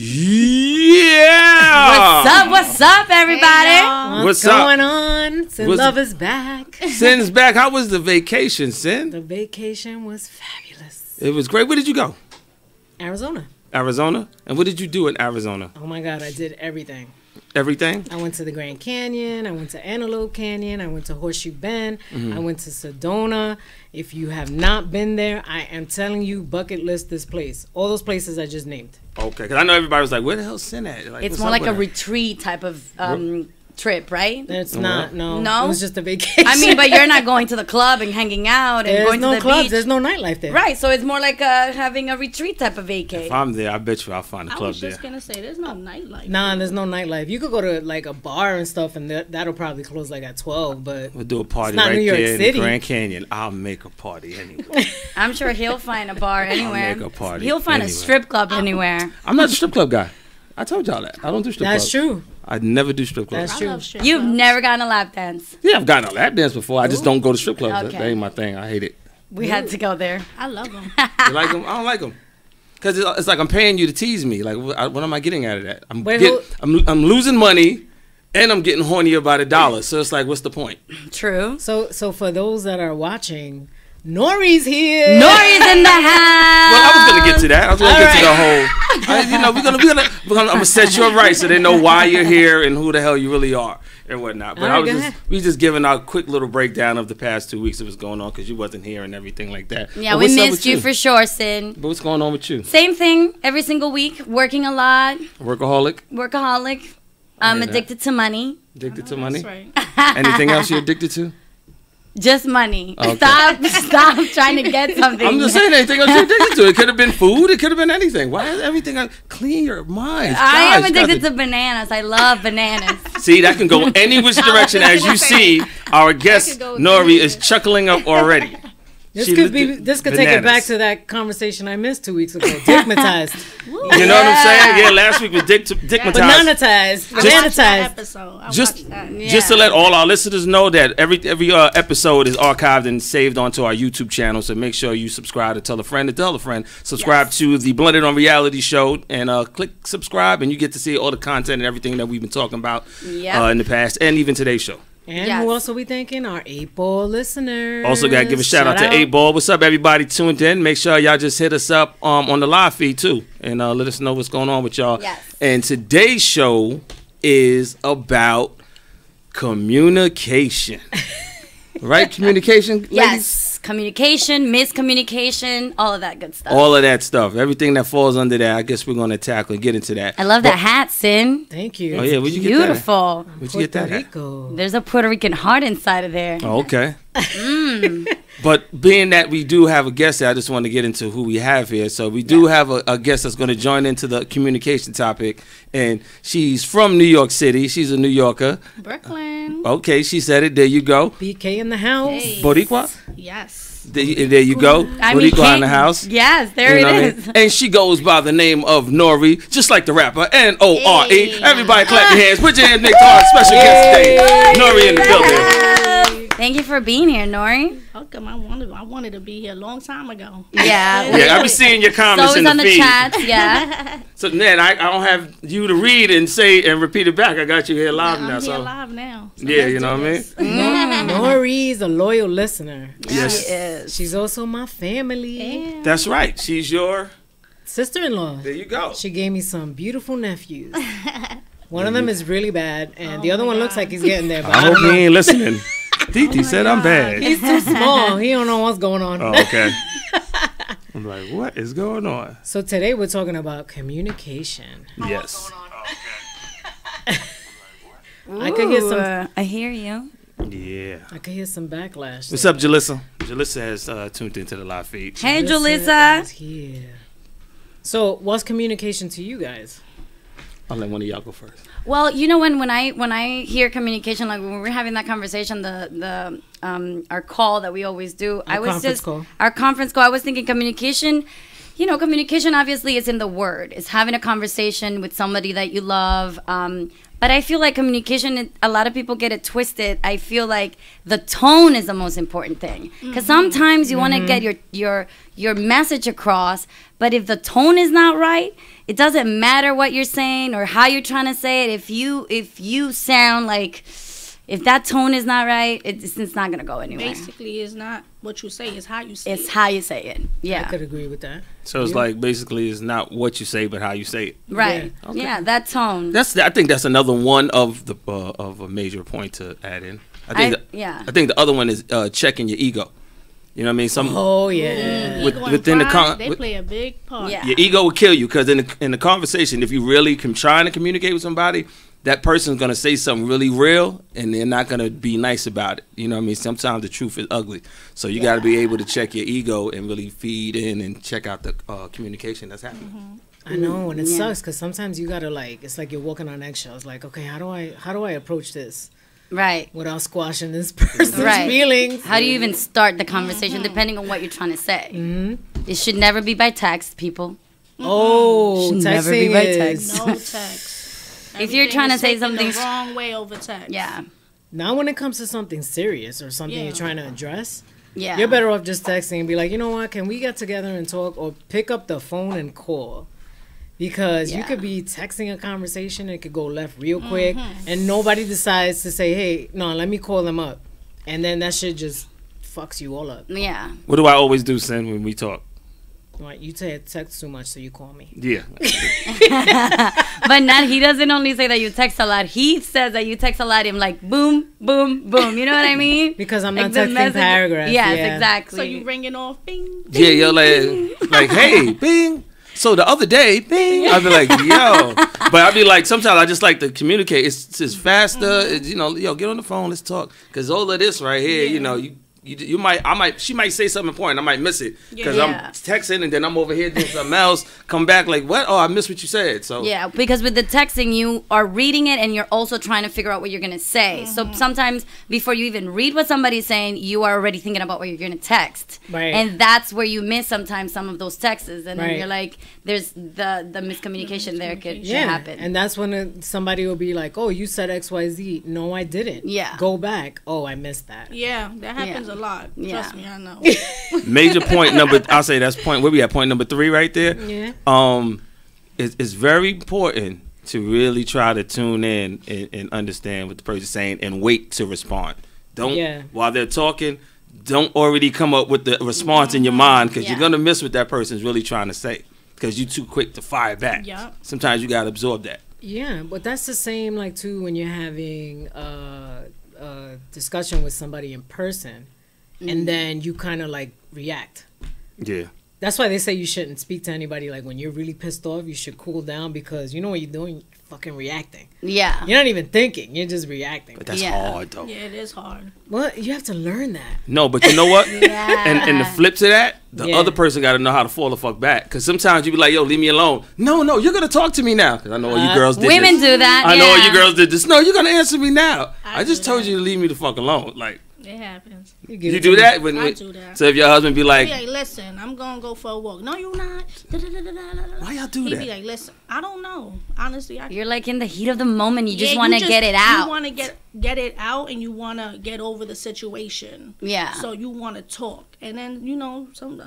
Yeah. What's up, everybody? Hey, What's going up? on? Sin Love is back. Sin's back. How was the vacation, Sin? The vacation was fabulous. It was great. Where did you go? Arizona. Arizona? And what did you do in Arizona? Oh my God, I did everything. Everything? I went to the Grand Canyon. I went to Antelope Canyon. I went to Horseshoe Bend. I went to Sedona. If you have not been there, I am telling you, bucket list this place. All those places I just named. Okay, because I know everybody was like, where the hell's Sin at? Like, It's what's more up like with a her? retreat type of trip, right? It's not, no. No? It was just a vacation. I mean, but you're not going to the club and hanging out and There's going no to the clubs. beach. There's no nightlife there. Right, so it's more like having a retreat type of If vacay. I'm there, I bet you I'll find a I club was there. just gonna say, there's no nightlife. Nah, there's no nightlife. You could go to like a bar and stuff, and that'll probably close like at 12. But We'll do a party It's not right New York there in the City. Grand Canyon. I'll make a party anyway. I'm sure he'll find a bar anywhere. make a party He'll find anywhere. a strip club anywhere. I'm not a strip club guy. I told y'all that. I don't do strip clubs. that's true. I never do strip clubs. That's I true. love strip You've clubs. never gotten a lap dance. Yeah, I've gotten a lap dance before. I just don't go to strip clubs. Okay. That ain't my thing. I hate it. We had to go there. I love them. You like them? I don't like them. Because it's like I'm paying you to tease me. Like, what am I getting out of that? I'm losing money, and I'm getting hornier by the dollar. So it's like, what's the point? True. So for those that are watching, Nori's here. Nori's in the house. Well, I was gonna get to that. I was gonna get to the whole. I'm gonna set you up right so they know why you're here and who the hell you really are and whatnot. But All right, go ahead. we just giving our quick little breakdown of the past 2 weeks of what's going on because you wasn't here and everything like that. Yeah, But we what's up missed with you for sure, Sin. But what's going on with you? Same thing every single week. Working a lot. Workaholic, Workaholic. I hear that. Addicted to money. addicted to money. That's right. Anything else you're addicted to? Just money. Okay. Stop trying to get something. I'm just saying anything else you're addicted to. It could have been food. It could have been anything. Why is everything? Clean your mind. I am addicted to bananas. I love bananas. See, that can go any which direction. As you see, our guest could go with Nori anything. is chuckling up already. This She could looked be. at This could take it back bananas. to that conversation I missed 2 weeks ago. Dickmatized, You know what I'm saying? Yeah, last week was dickmatized. bananatized, I watched that bananatized. episode. I Just, watched that. just to let all our listeners know that every episode is archived and saved onto our YouTube channel. So make sure you subscribe to Tell a Friend to Tell a Friend. Subscribe to the Blended on Reality show and click subscribe, and you get to see all the content and everything that we've been talking about Yep. in the past and even today's show. And Yes. who else are we thanking? Our 8-Ball listeners. Also, got to give a shout out to 8-Ball. What's up, everybody tuned in? Make sure y'all just hit us up on the live feed, too. And let us know what's going on with y'all. Yes. And today's show is about communication. Right? Communication, ladies? Yes. Communication, miscommunication, all of that good stuff. All of that stuff. Everything that falls under that, I guess we're going to tackle and get into that. I love that hat, Sin. Thank you. Oh, yeah. Where'd you get that? Beautiful. Where'd you get that Puerto at? Rico. There's a Puerto Rican heart inside of there. Oh, okay. But being that we do have a guest here, I just want to get into who we have here. So we do have a guest that's going to join into the communication topic. And she's from New York City. She's a New Yorker. Brooklyn. Okay, she said it. There you go. BK in the house. Hey. Boricua? Yes. There you go. Boricua in the house. Yes, there You know it what I is. mean? And she goes by the name of Nori, just like the rapper, N-O-R-E. Hey. Everybody clap your hands. Put your hands next to our special guest today. Nori in the building. Thank you for being here, Nori. Welcome. I wanted to be here a long time ago. Yeah. Yeah, I've been seeing your comments So in is the on the feed. chats, yeah. So then I don't have you to read and say and repeat it back. I got you here live I'm now. here So live now. So yeah, let's you know do what I mean. this. Nori's a loyal listener. Yes, She is. She's also my family. Yeah. that's right. She's your. Sister-in-law. There you go. She gave me some beautiful nephews. One of them is really bad, and the Oh other my one looks God. like he's getting there. But I I hope don't he know. ain't listening. Titi said I'm bad. He's too small. He don't know what's going on. Oh, okay. I'm like, what is going on? So today we're talking about communication. Yes. I could hear some. Ooh, I hear you. Yeah. I could hear some backlash. What's up, Jalissa? Jalissa has tuned into the live feed. Hey, Jalissa Julissa. is here. So, what's communication to you guys? I'll let one of y'all go first. Well, you know when I hear communication, like when we're having that conversation, the our call that we always do, I was conference just call. our conference call. I was thinking communication. You know, communication obviously is in the word. It's having a conversation with somebody that you love, But I feel like communication, a lot of people get it twisted. I feel like the tone is the most important thing. Because sometimes you want to get your message across, but if the tone is not right, it doesn't matter what you're saying or how you're trying to say it. If you sound like, if that tone is not right, it's not going to go anywhere. Basically, it's not what you say, it's how you say it. It's how you say it. I Yeah. could agree with that. So it's like basically it's not what you say, but how you say it. Right. Yeah. Okay. Yeah, that tone. I think that's another one of the of a major point to add in. I think the other one is checking your ego. You know what I mean? Oh yeah. With- Ego and within the pride, con- they with- play a big part. Yeah. Your ego will kill you because in the conversation, if you really trying to communicate with somebody, that person's gonna say something really real, and they're not gonna be nice about it. You know what I mean? Sometimes the truth is ugly, so you got to be able to check your ego and really feed in and check out the communication that's happening. I know, and it Yeah. sucks because sometimes you gotta like, it's like you're walking on eggshells. Like, okay, how do I approach this Right. without squashing this person's Right. feelings? How do you even start the conversation depending on what you're trying to say? It should never be by text, people. Oh, Should texting never be by is text. No text. If you're Everything trying to is say taken something the wrong way over text. Yeah. not when it comes to something serious or something Yeah. you're trying to address. Yeah. You're better off just texting and be like, you know what? Can we get together and talk, or pick up the phone and call? Because you Yeah. could be texting a conversation, it could go left real quick, and nobody decides to say, hey, no, let me call them up, and then that shit just fucks you all up. Yeah. What do I always do, Sin, when we talk? Right? You text too much, so you call me. Yeah, But he doesn't only say that you text a lot. He says that you text a lot. Him like boom, boom, boom. You know what I mean? Because I'm Like not the texting message- paragraphs. Yes, yeah. exactly. So you ringing off, bing. yeah, yo, like hey, bing. So the other day, bing. I'd be like, yo, but I'd be like, sometimes I just like to communicate. It's faster. It's, you know, yo, get on the phone, let's talk. Because all of this right here, you know, she might say something important. I might miss it because Yeah. I'm texting and then I'm over here doing something else. Come back like, what? Oh, I missed what you said. So Yeah, because with the texting, you are reading it and you're also trying to figure out what you're going to say. So sometimes before you even read what somebody's saying, you are already thinking about what you're going to text. Right. And that's where you miss sometimes some of those texts. And then Right. you're like, there's the miscommunication there could Yeah, happen. and that's when somebody will be like, "Oh, you said X, Y, Z." No, I didn't. Yeah. Go back. Oh, I missed that. Yeah, that happens Yeah. a lot. Yeah. Trust me, I know. major point number. I'll say that's point. Where we at? Point number 3 right there. Yeah. It's very important to really try to tune in and understand what the person's saying and wait to respond. Don't Yeah. while they're talking. Don't already come up with the response in your mind because Yeah. you're gonna miss what that person's really trying to say because you're too quick to fire back. Yeah. Sometimes you gotta absorb that. Yeah, but that's the same like too when you're having a discussion with somebody in person, and then you kind of like react. Yeah. That's why they say you shouldn't speak to anybody like when you're really pissed off. You should cool down because you know what you're doing. You're fucking reacting. yeah. You're not even thinking. You're just reacting. But that's Yeah. hard though. Yeah, it is hard. Well, you have to learn that. No, but you know what? Yeah. And the flip to that, the Yeah. other person got to know how to fall the fuck back. Because sometimes you be like, yo, leave me alone. No, you're going to talk to me now. Because I know all you girls did Women this. do that. I know all yeah. you girls did this. No, you're going to answer me now. I just do told that. you to leave me the fuck alone. Like, It happens. Get you it do to- that? I do that. So if your husband be like, He be like, listen, I'm gonna go for a walk. No, you're not. why y'all do He that? be like, listen, I don't know. Honestly, I You're like in the heat of the moment. You just Yeah, want to get it out. You want to get it out, and you want to get over the situation. Yeah. So you want to talk, and then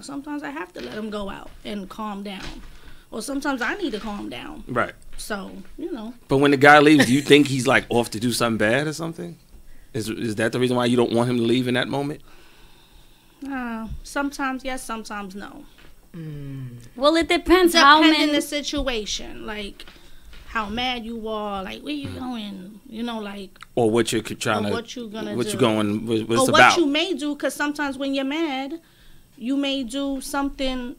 sometimes I have to let him go out and calm down, or sometimes I need to calm down. Right. So But when the guy leaves, do you think he's like off to do something bad or something? Is that the reason why you don't want him to leave in that moment? sometimes yes, sometimes no. Well, it depends how Depending many. the situation, like how mad you are, like where you going, like Or what you're trying Or to, what you gonna what do. you going, what or it's what about. you may do, because sometimes when you're mad, you may do something.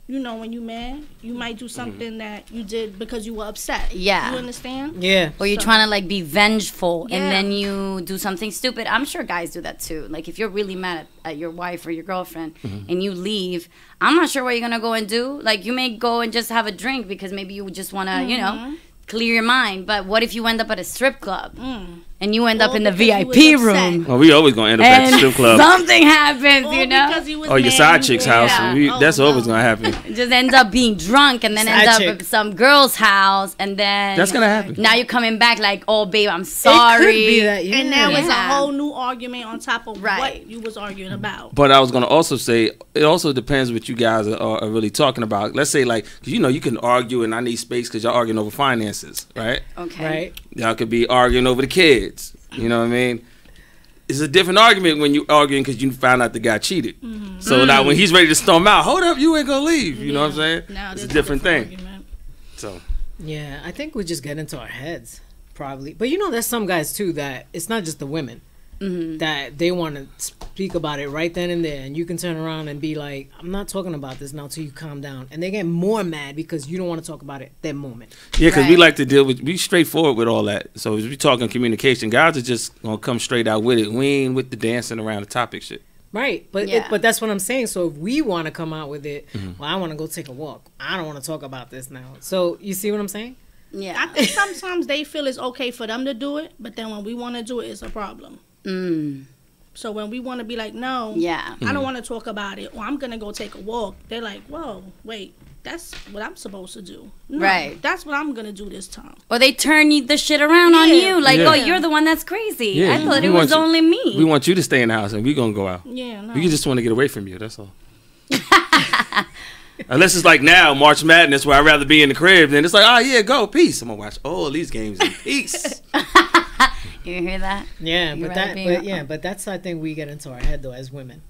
When you're mad, you might do something that you did because you were upset. Yeah. You understand? Yeah. Or you're So- trying to like be vengeful Yeah. and then you do something stupid. I'm sure guys do that too. Like if you're really mad at your wife or your girlfriend and you leave, I'm not sure what you're going to go and do. Like you may go and just have a drink because maybe you just want to, clear your mind. But what if you end up at a strip club and you end up All in the because he was VIP upset. room. Well, we always gonna end up at the And strip club. something happens, All you know. because he was Or your mad side you chick's were- house. Yeah. We, Oh, that's always no. gonna happen. It just ends up being drunk and then Side ends chick. up at some girl's house, and then That's gonna happen. now you're coming back like, oh babe, I'm It sorry. could be that, yeah. And now it's a Yeah. whole new argument on top of Right. what you was arguing about. But I was gonna also say it also depends what you guys are really talking about. Let's say like, 'cause you know, you can argue and I need space because y'all arguing over finances, right? Okay. Right. Y'all could be arguing over the kids. You know what I mean? It's a different argument when you arguing because you found out the guy cheated. So now when he's ready to storm out, hold up, you ain't gonna leave. You know what I'm saying? Now It's a there's different thing. argument. So Yeah, I think we just get into our heads, probably. But you know, there's some guys too that it's not just the women that they want to speak about it right then and there, and you can turn around and be like, "I'm not talking about this now till you calm down," and they get more mad because you don't want to talk about it that moment. yeah, because we Right. like to deal with we straightforward with all that. So as we talking communication, guys are just gonna come straight out with it. We ain't with the dancing around the topic shit. Right, but Yeah. but that's what I'm saying. So if we want to come out with it, well, I want to go take a walk. I don't want to talk about this now. So you see what I'm saying? Yeah. I think sometimes they feel it's okay for them to do it, but then when we want to do it, it's a problem. Mm. So when we want to be like, no, Yeah. I don't want to talk about it, or I'm gonna go take a walk, they're like, whoa, wait, that's what I'm supposed to do. No, Right. That's what I'm gonna do this time. Or they turn the shit around on Yeah. you, like, Yeah. oh, you're the one that's crazy. Yeah, I thought we it was want you- only me. We want you to stay in the house and we gonna go out. Yeah, no. We just want to get away from you. That's all. Unless it's like now March Madness, where I'd rather be in the crib. Then it's like, oh yeah, go peace. I'm gonna watch all these games in peace. You hear that? Yeah, You're but right, that, being but up- yeah, but that's I think we get into our head though as women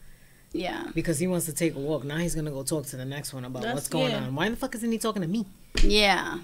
Yeah. because he wants to take a walk. Now he's gonna go talk to the next one about That's- what's going yeah. on. Why the fuck isn't he talking to me? Yeah.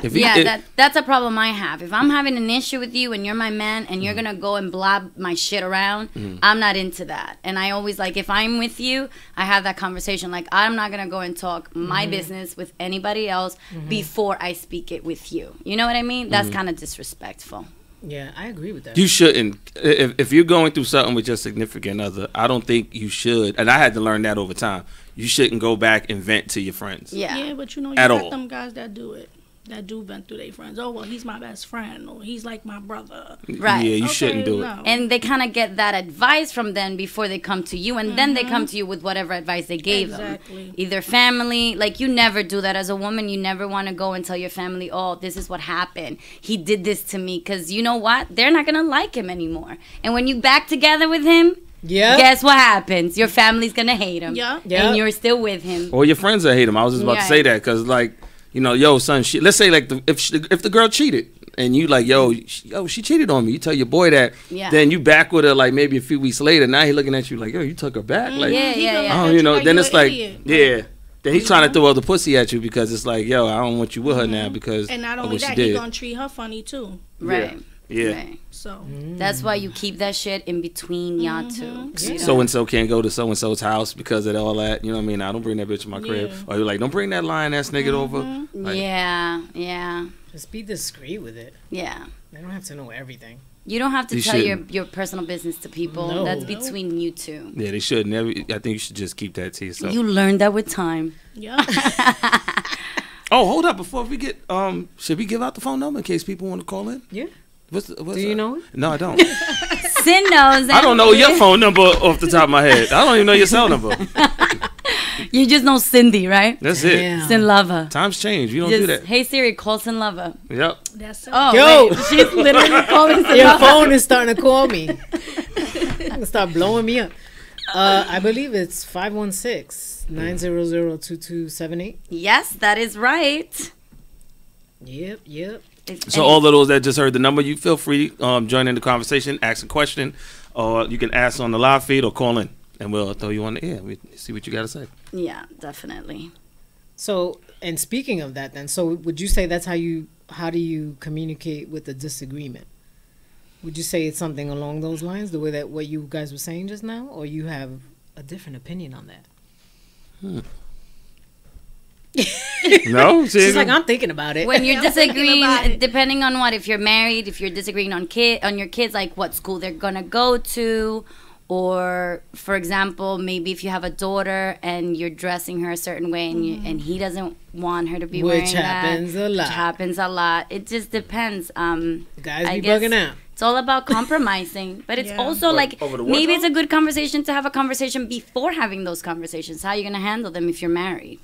If he- Yeah, that's a problem I have. If I'm having an issue with you and you're my man and you're gonna go and blab my shit around, I'm not into that. And I always like, if I'm with you, I have that conversation. Like, I'm not gonna go and talk my business with anybody else before I speak it with you. You know what I mean? That's kind of disrespectful. Yeah, I agree with that. You shouldn't. If you're going through something with your significant other, I don't think you should. And I had to learn that over time. You shouldn't go back and vent to your friends. Yeah. Yeah, but you know, you At got all. them guys that do it. That do vent through their friends. Oh, well, he's my best friend, or he's like my brother. Right. Yeah, you Okay, shouldn't do it. no. And they kind of get that advice from them before they come to you, and then they come to you with whatever advice they gave Exactly. them. Either family, like you never do that as a woman. You never want to go and tell your family, "Oh, this is what happened. He did this to me." Because you know what? They're not gonna like him anymore. And when you back together with him, Yeah. guess what happens? Your family's gonna hate him. Yeah. Yeah. And you're still with him. Or your friends that hate him. I was just about to say Right. that because, like, you know, yo, son, let's say like if the girl cheated and you like, yo, she cheated on me. You tell your boy that. Yeah. Then you back with her like maybe a few weeks later. Now he looking at you like, yo, you took her back. Like, Yeah, He yeah, gonna yeah. look oh, at you know. Then you it's an like, idiot. yeah. Then he's trying to throw other pussy at you because it's like, yo, I don't want you with her now because And not of only what she that, he did. gonna treat her funny too. Right. Yeah. Right. So That's why you keep that shit in between y'all two. You So know? and so can't go to so and so's house because of all that. You know what I mean? I don't bring that bitch in my crib. Yeah. Or you're like, don't bring that lying ass nigga over. Like, Yeah, yeah, Just be discreet with it. yeah. They don't have to know everything. You don't have to You tell shouldn't. your personal business to people. No. That's between you two. Yeah, they should never. I think you should just keep that to yourself. You learn that with time. yeah. Oh, hold up! Before we get, should we give out the phone number in case people want to call in? Yeah. What's Do you know it? No, I don't. Sin knows. I don't know your phone number off the top of my head. I don't even know your cell number. You just know Cindy, right? That's it. Damn. Sin Lover. Times change. You don't Just, do that. hey Siri, call Sin Lover. Yep. That's it. Oh, Yo. wait, she's literally calling Sin Your Lover. phone is starting to call me. Start blowing me up. I believe it's 516-900-2278. Yes, that is right. Yep, yep. So all of those that just heard the number, you feel free join in the conversation, ask a question, or you can ask on the live feed or call in, and we'll throw you on the air. We see what you got to say. Yeah, definitely. So, and speaking of that then, so would you say that's how do you communicate with a disagreement? Would you say it's something along those lines, the way that what you guys were saying just now, or you have a different opinion on that? No, She's like, I'm thinking about it. When you're I'm thinking disagreeing, about it. depending on what, if you're married, if you're disagreeing on your kids, like what school they're gonna go to, or for example, maybe if you have a daughter and you're dressing her a certain way and he doesn't want her to be wearing Which that, happens a lot. which happens a lot. It just depends. Guys I be guess- bugging out. It's all about compromising, but it's Yeah. also What, like over the maybe it's a wardrobe? good conversation to have a conversation before having those conversations. How are you gonna handle them if you're married?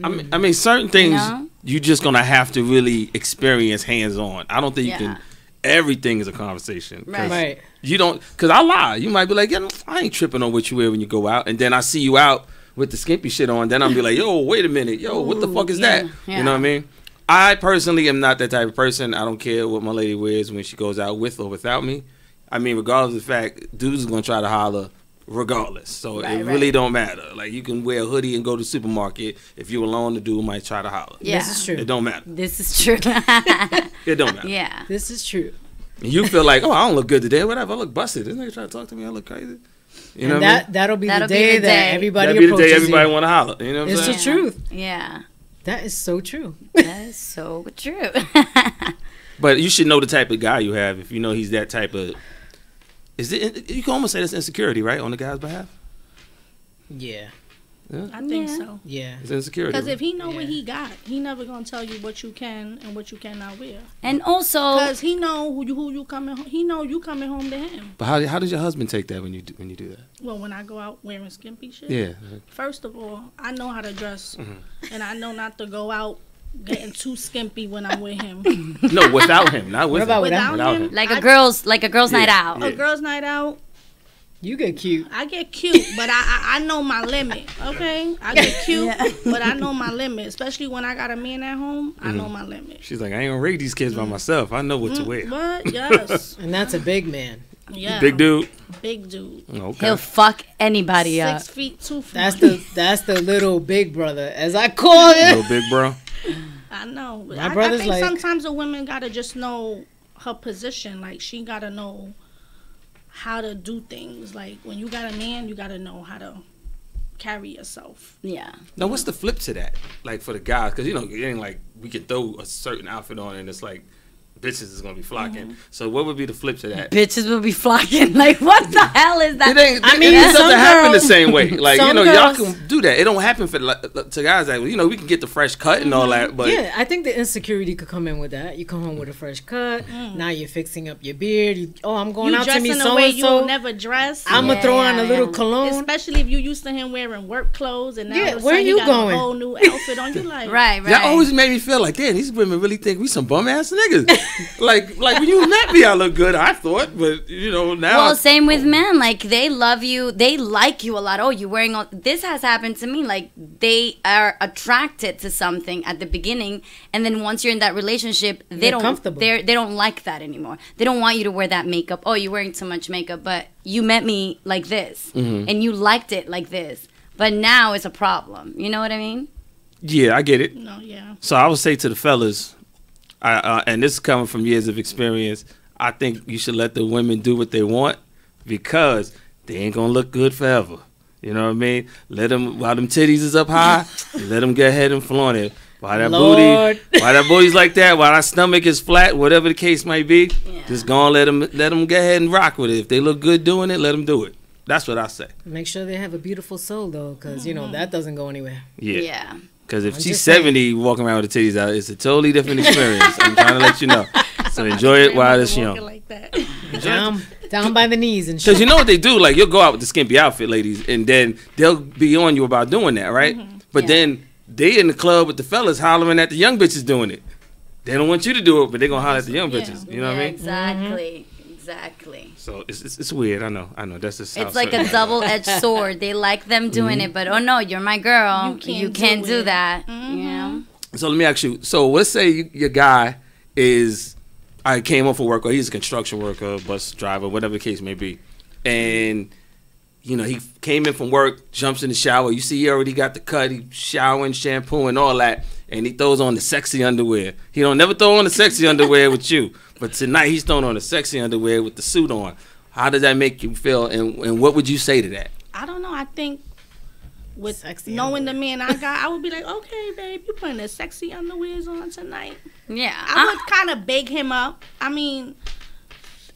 I mean, certain things know? you just gonna have to really experience hands on. I don't think you Yeah. can. Everything is a conversation. 'Cause Right. You don't, because I lie. You might be like, yeah, I ain't tripping on what you wear when you go out, and then I see you out with the skimpy shit on. Then I'm be like, yo, wait a minute, yo, what the fuck is that? yeah. You know what I mean? I personally am not that type of person. I don't care what my lady wears when she goes out with or without me. I mean, regardless of the fact, dudes is gonna try to holler regardless. So Right, it really right. don't matter. Like you can wear a hoodie and go to the supermarket. If you're alone, the dude might try to holler. Yeah. This is true. It don't matter. This is true. It don't matter. Yeah. This is true. And you feel like, oh, I don't look good today. Whatever, I look busted. This nigga trying to talk to me. I look crazy. You know And what I mean? that'll be That'll the be day the that day. everybody That'd be the approaches day everybody you. want to holler. You know what I'm It's saying? the truth. Yeah. That is so true. That is so true. But you should know the type of guy you have if you know he's that type of. Is it? You can almost say that's insecurity, right, on the guy's behalf. Yeah. I think Yeah. so. Yeah. It's insecurity. Because right? if he know what Yeah. he got, he never gonna tell you what you can and what you cannot wear. And also, Because he know who you coming home. He know you coming home to him. But how does your husband take that when you do that? Well, when I go out wearing skimpy shit. Yeah. First of all, I know how to dress, Mm-hmm. and I know not to go out getting too skimpy when I'm with him. No, without him, not with What about him. without Without him, like a girl's night Yeah, out. yeah. a girls' night out, You get cute. I get cute, but I know my limit. Okay, I get cute, but I know my limit. Especially when I got a man at home, I know my limit. She's like, I ain't gonna raise these kids by myself. I know what to wear. What? Yes. And that's a big man. Yeah. Big dude. Big dude. Okay. He'll fuck anybody up. 6 feet 2 feet. That's the little big brother, as I call it. Little big bro. I know. My I brother's think like- sometimes a woman gotta just know her position. Like she gotta know how to do things. Like when you got a man, you gotta know how to carry yourself. Yeah. Now, what's the flip to that? Like for the guys, because you know, it ain't like we can throw a certain outfit on and it's like bitches is gonna be flocking. So what would be the flip to that? Bitches will be flocking. Like, what the hell is that? It ain't. I mean, it doesn't some happen the girls- same way. Like you some know, y'all girls- can do that. It don't happen for to guys that you know we can get the fresh cut and all that. But Yeah, I think the insecurity could come in with that. You come home with a fresh cut. Now you're fixing up your beard. I'm going You out to dress meet in a so way and you will so. never dress. I'm gonna Yeah, throw on a yeah, little yeah. cologne. Especially if you used to him wearing work clothes and now Yeah, all of a where sudden you got going? a whole new outfit on. You like Right, right. that always made me feel like, damn, these women really think we some bum ass niggas. like when you met me, I look good. I thought, but you know now. Well, same with men. Like, they love you. They like you a lot. Oh, you wearing all... This has happened to me. Like, they are attracted to something at the beginning, and then once you're in that relationship, they They're don't... comfortable. They don't like that anymore. They don't want you to wear that makeup. Oh, you're wearing too much makeup, but you met me like this, and you liked it like this. But now it's a problem. You know what I mean? yeah, I get it. no, yeah. So I would say to the fellas, and this is coming from years of experience, I think you should let the women do what they want because they ain't gonna look good forever. You know what I mean? Let them, while them titties is up high, let them go ahead and flaunt it. While that Lord. booty's like that, while that stomach is flat, whatever the case might be, just go and let them go ahead and rock with it. If they look good doing it, let them do it. That's what I say. Make sure they have a beautiful soul, though, because, you know, that doesn't go anywhere. Yeah. Because if I'm she's just saying. 70 walking around with the titties out, it's a totally different experience. I'm trying to let you know. So enjoy it while it's Walking young. like that. Down by the knees and Because shit. you know what they do? Like, you'll go out with the skimpy outfit, ladies, and then they'll be on you about doing that, right? But Yeah. then they in the club with the fellas hollering at the young bitches doing it. They don't want you to do it, but they're going to holler at the young Yeah. bitches. You know what I mean? Exactly. Exactly. So it's weird. I know. That's just how It's like a certain- double-edged sword. They like them doing it, but oh no, you're my girl. You You can't can't, do do it. that. You know? So let me ask you. So let's say your guy is, I came home from work, or he's a construction worker, bus driver, whatever the case may be, and you know he came in from work, jumps in the shower. You see, he already got the cut. He showering, shampooing, all that, and he throws on the sexy underwear. He don't never throw on the sexy underwear with you, but tonight he's throwing on the sexy underwear with the suit on. How does that make you feel, and what would you say to that? I don't know. I think with Sexy knowing underwear. the man I got, I would be like, okay, babe, you putting the sexy underwears on tonight. Yeah. I would kind of big him up. I mean,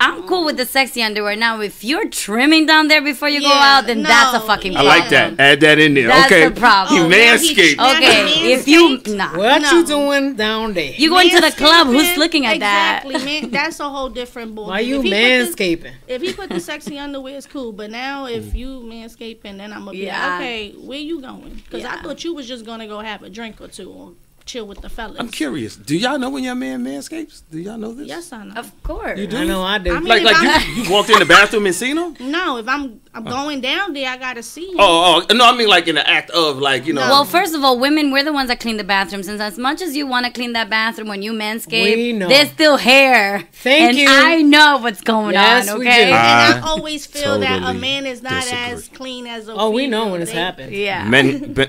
I'm cool with the sexy underwear. Now, if you're trimming down there before you go Yeah, out, then no, that's a fucking I problem. like that. Add that in there. That's okay. the problem. You Oh, now he- manscaped. now Okay, if you nah, What No. you doing down there? you go into the club, who's Manscaping, looking at that? Exactly, man. That's a whole different ball. Why you manscaping? If he put the sexy underwear, it's cool. But now, if you manscaping, then I'm gonna be Yeah. like, okay, where you going? Because I Yeah. thought you was just gonna go have a drink or two or chill with the fellas. I'm curious. Do y'all know when your man manscapes? Do y'all know this? Yes, I know. Of course. You do? I know I do. I mean, Like if I'm- you walked in the bathroom and seen him? No, if I'm going down there, I gotta see him. Oh, no, I mean like in the act of like, you know. Well, first of all, women, we're the ones that clean the bathrooms. And as much as you want to clean that bathroom when you We manscape, know. there's still hair. Thank and you. I know what's going Yes, on, we okay? do. And I always feel that a totally man is not disagree. as clean as a Oh, we know female. when it's They- happened. Yeah.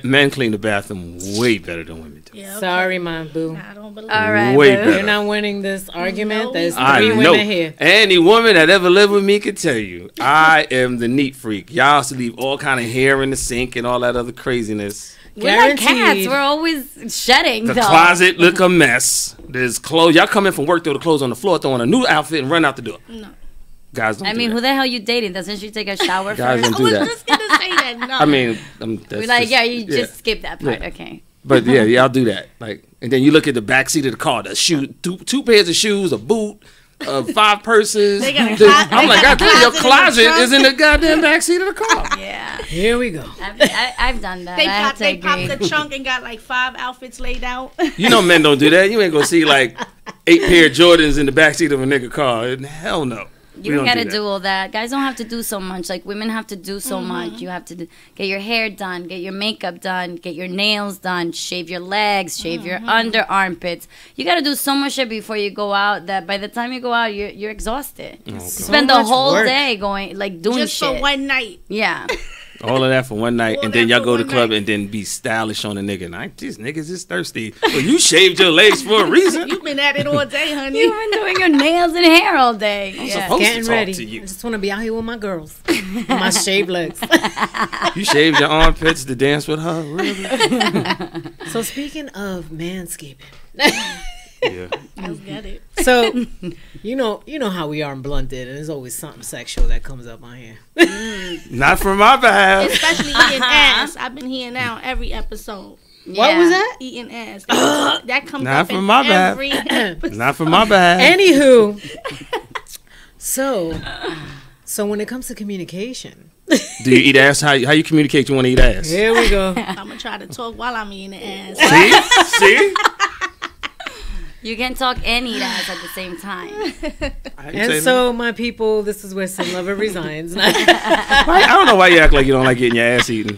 men clean the bathroom way better than women do. Yeah, okay. Sorry, my boo. I don't believe All right. Way boo. better. You're not winning this argument. No. There's I 3 know. women here. Any woman that ever lived with me could tell you, I am the neat freak. Y'all used to leave all kind of hair in the sink and all that other craziness. We're like cats. Guaranteed. We're always shedding. The though. closet look a mess. There's clothes. Y'all come in from work, throw the clothes on the floor, throw on a new outfit, and run out the door. No. Guys don't I do mean, that. who the hell you dating? Doesn't she take a shower Guys first? don't do I was that. just gonna say that. No. I mean, that's We're like, just- yeah, you just skip that part. Yeah. Okay. But yeah, y'all do that. Like, and then you look at the back seat of the car. The shoe, two pairs of shoes, a boot, 5 purses. They got a The- clo- I'm they like, got a God damn, your closet in the closet trunk. is in the goddamn back seat of the car. Yeah. Here we go. I've done that. They I have to popped agree. the trunk and got like 5 outfits laid out. You know, men don't do that. You ain't gonna see like 8 pair of Jordans in the back seat of a nigga car. Hell no. You don't gotta do all that. Guys don't have to do so much. Like women have to do so much. You have to get your hair done, get your makeup done, get your nails done, shave your legs, shave your under armpits. You gotta do so much shit before you go out that by the time you go out, you're exhausted. You spend the much whole work. day going like doing Just shit. for one night. Yeah. All of that for one night, All and then that y'all for go to one the club night. and then be stylish on a nigga. Like, these niggas is thirsty. Well, you shaved your legs for a reason. You've been at it all day, honey. You've been doing your nails and hair all day. Yeah. supposed Getting to talk ready. to you. I just want to be out here with my girls. With my shaved legs. You shaved your armpits to dance with her. Really? So speaking of manscaping. Yeah. Let's get it. So you know how we are in Blunted, and there's always something sexual that comes up on here. Not from my behalf. Especially eating ass. I've been hearing now every episode. What was that? Eating ass. That comes Not up from in my bad. every episode. Not from my behalf. Anywho, so when it comes to communication, Do you eat ass? How you communicate? You want to eat ass? here we go. I'm going to try to talk while I'm eating the ass. See? You can talk and eat ass at the same time. And so, my people, this is where Sin Lover resigns. I don't know why you act like you don't like getting your ass eaten.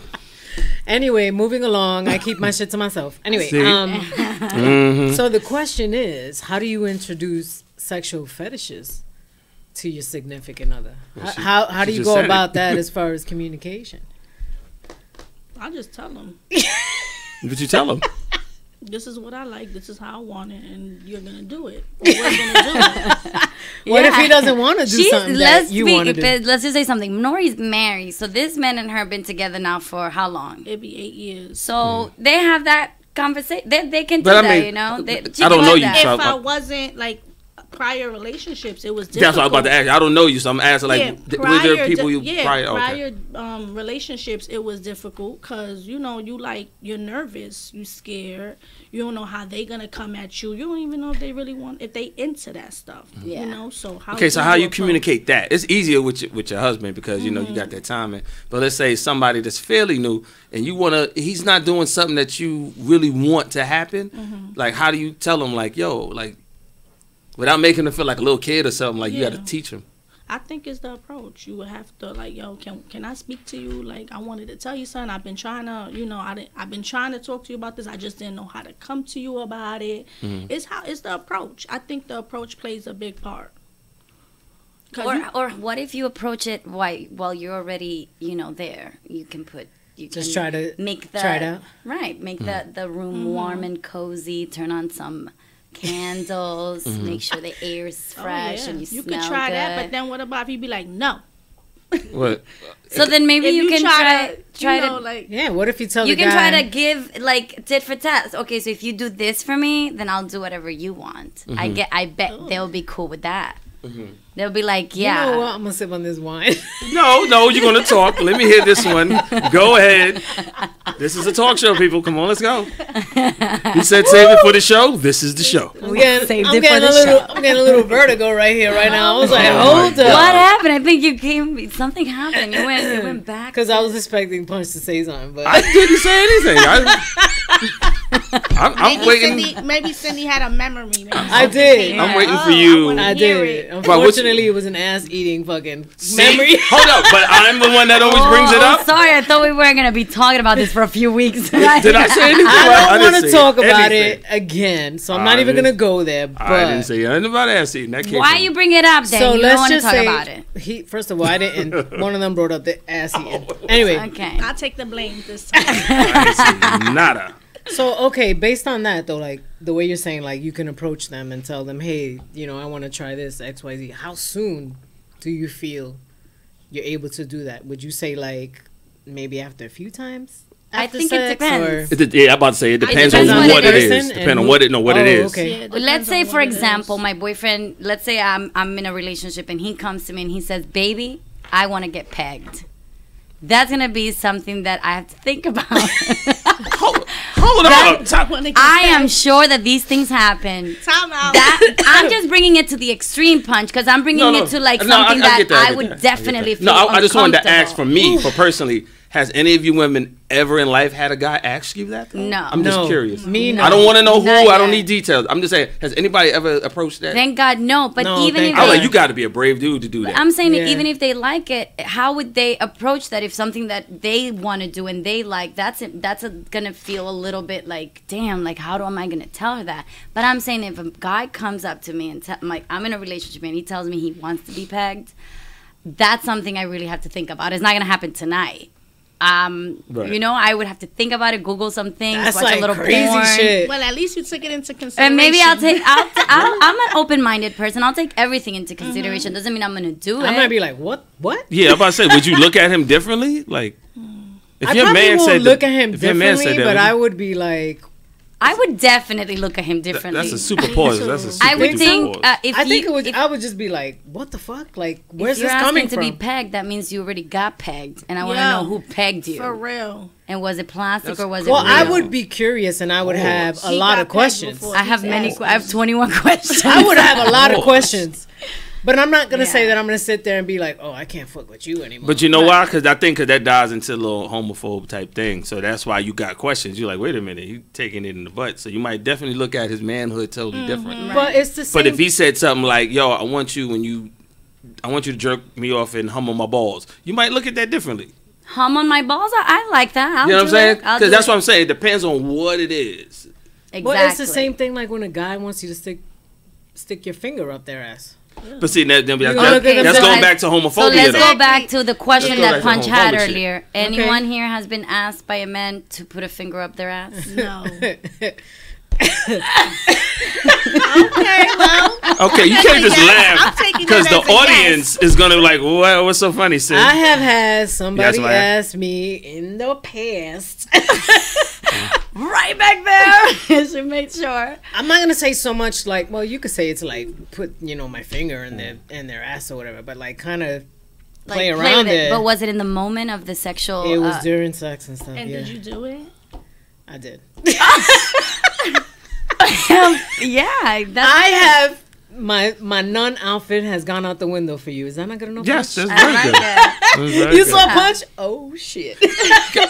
Anyway, moving along, I keep my shit to myself. Anyway, See? Mm-hmm. so the question is, how do you introduce sexual fetishes to your significant other? How do she you just go said it. about that as far as communication? I'll just tell them, But you tell them. this is what I like, this is how I want it, and you're going to do it. Or we're going to do it. What if he doesn't want to do something that you want to do? Let's just say something. Nori's married, so this man and her have been together now for how long? It'd be 8 years. So they have that conversation. They can do But I that, mean, you know. I don't know you, If so I wasn't, like, prior relationships, it was difficult. that's what I was about to ask. I don't know you, so I'm asking like, were there people you prior? Okay. Relationships, it was difficult because you're nervous, you scared, you don't know how they gonna come at you, you don't even know if they really want, if they into that stuff, Yeah. you know. So how Okay, so how you approach? communicate that? It's easier with your husband because you know you got that timing. But let's say somebody that's fairly new and he's not doing something that you really want to happen. Like, how do you tell him like, yo, like, without making him feel like a little kid or something? Like, you got to Yeah. teach him. I think it's the approach. You would have to like, yo, can I speak to you? Like, I wanted to tell you something. I've been trying to, I've been trying to talk to you about this. I just didn't know how to come to you about it. It's the approach. I think the approach plays a big part. Or what if you approach it while you're already there? You can Just try to make try it out. Right, make the room warm and cozy. Turn on some candles. Make sure the air is fresh and you smell could try good. that, but then what about if you be like, no? What? So then maybe If you can try to like, Yeah, what if you tell you the can guy, try to give like tit for tat. Okay, so if you do this for me, then I'll do whatever you want. I bet they'll be cool with that. They'll be like, You yeah. know what? I'm gonna sip on this wine. No, you're gonna talk. Let me hear this one. Go ahead. This is a talk show, people. Come on, let's go. He said save it for the show. This is the show. I'm getting, Saved I'm it for getting the a little, show. I'm getting a little vertigo right here, right now. I was like, Oh my hold God. What up, happened? I think you came. Something happened. You went back. because I was expecting Punch to say something, but I didn't say anything. I'm waiting. Maybe Cindy had a memory. Maybe I something did. came I'm out. waiting for Oh, you. wanna I hear did. it. Unfortunately, it was an ass-eating fucking See? memory. Hold up, but I'm the one that always brings it up. Sorry, I thought we weren't gonna be talking about this for a few weeks. Did I say anything? I don't didn't want to say talk about anything. it again, so I'm I not even didn't- gonna go there. I didn't But say anything about ass eating. That came Why from- you bring it up then? so You don't let's want to just talk say, about it. he first of all, I didn't. One of them brought up the ass eating. Anyway, Okay. I'll take the blame this time. I didn't say nada. so okay, based on that though, like the way you're saying, like you can approach them and tell them, hey, you know, I want to try this XYZ. How soon do you feel you're able to do that? Would you say like maybe after a few times? I after think it sex, depends. or- Yeah, I'm about to say it depends on depends on what the it is. person Depend and on who- what it. No, what it Oh, is. okay. Yeah, it Let's depends say, on for what it is. example, my boyfriend. Let's say I'm in a relationship and he comes to me and he says, "Baby, I want to get pegged." That's gonna be something that I have to think about. Hold up. I am sure that these things happen. Time out. That I'm just bringing it to the extreme punch because I'm bringing it to like something I get that I get would that, definitely get that. feel No, I just wanted to ask uncomfortable. for me, for personally. Has any of you women ever in life had a guy ask you that? though? No. I'm just No. curious. Me, no. I don't want to know who. Not I don't yet. need details. I'm just saying. Has anybody ever approached that? Thank God, no. But No, even thank if I was they, like, you got to be a brave dude to do that. I'm saying Yeah. even if they like it, how would they approach that? If something that they want to do and they like, gonna feel a little bit like, damn, like how am I gonna tell her that? But I'm saying if a guy comes up to me and like I'm in a relationship and he tells me he wants to be pegged, that's something I really have to think about. It's not gonna happen tonight. Right. You know, I would have to think about it, Google some things, That's watch like a little crazy porn. shit. Well, at least you took it into consideration. And maybe I'm an open-minded person. I'll take everything into consideration. Doesn't mean I'm gonna do it. I might be like, what? What? Yeah, I'm about to say, would you look at him differently? Like, if I your probably man won't said, look at him if your man said differently, that, but would I you- would be like, I would definitely look at him differently. that's a super pause. That's a super I would duper think pause. if I think you, it would. if, I would just be like, what the fuck? Like, where's if you're this coming asking from? to be pegged, that means you already got pegged, and I want to Yeah. know who pegged you. For real. And was it plastic or was well, it I real? would be curious, and I would have a He lot got of pegged questions. before. I have many. I have 21 questions. I would have a lot of Pause. questions, but I'm not gonna say Yeah. that I'm gonna sit there and be like, oh, I can't fuck with you anymore. But you know why? Because I think that dives into a little homophobe type thing. So that's why you got questions. You're like, wait a minute, he taking it in the butt. So you might definitely look at his manhood totally different. But it's the same. But if he said something like, yo, I want you to jerk me off and hum on my balls, you might look at that differently. Hum on my balls. I like that. I'll You know what I'm do saying? it. I'll Because do that's it. what I'm saying. It depends on what it is. Exactly. But it's the same thing like when a guy wants you to stick your finger up their ass. But see, that's gonna look at them that's and going say- back to homophobia. So let's though. go back to the question Let's go that back to Punch homophobic had shit. earlier. Anyone here has been asked by a man to put a finger up their ass? No. Okay, well. Okay, you can't just I'm laugh taking because it the as a yes. audience is gonna be like, "What? What's so funny, sis?" I have had somebody why I- ask me in the past. Right back there. Should make sure. I'm not gonna say so much like, well, you could say it's like put my finger in their ass or whatever, but like kind of play around with it. it. But was it in the moment of the sexual? It was during sex and stuff. And yeah, did you do it? I did. yeah. That's, I have my nun outfit has gone out the window for you. Is that not good enough? yes, that's I very like good. that. That's very You good. saw Punch? Oh shit!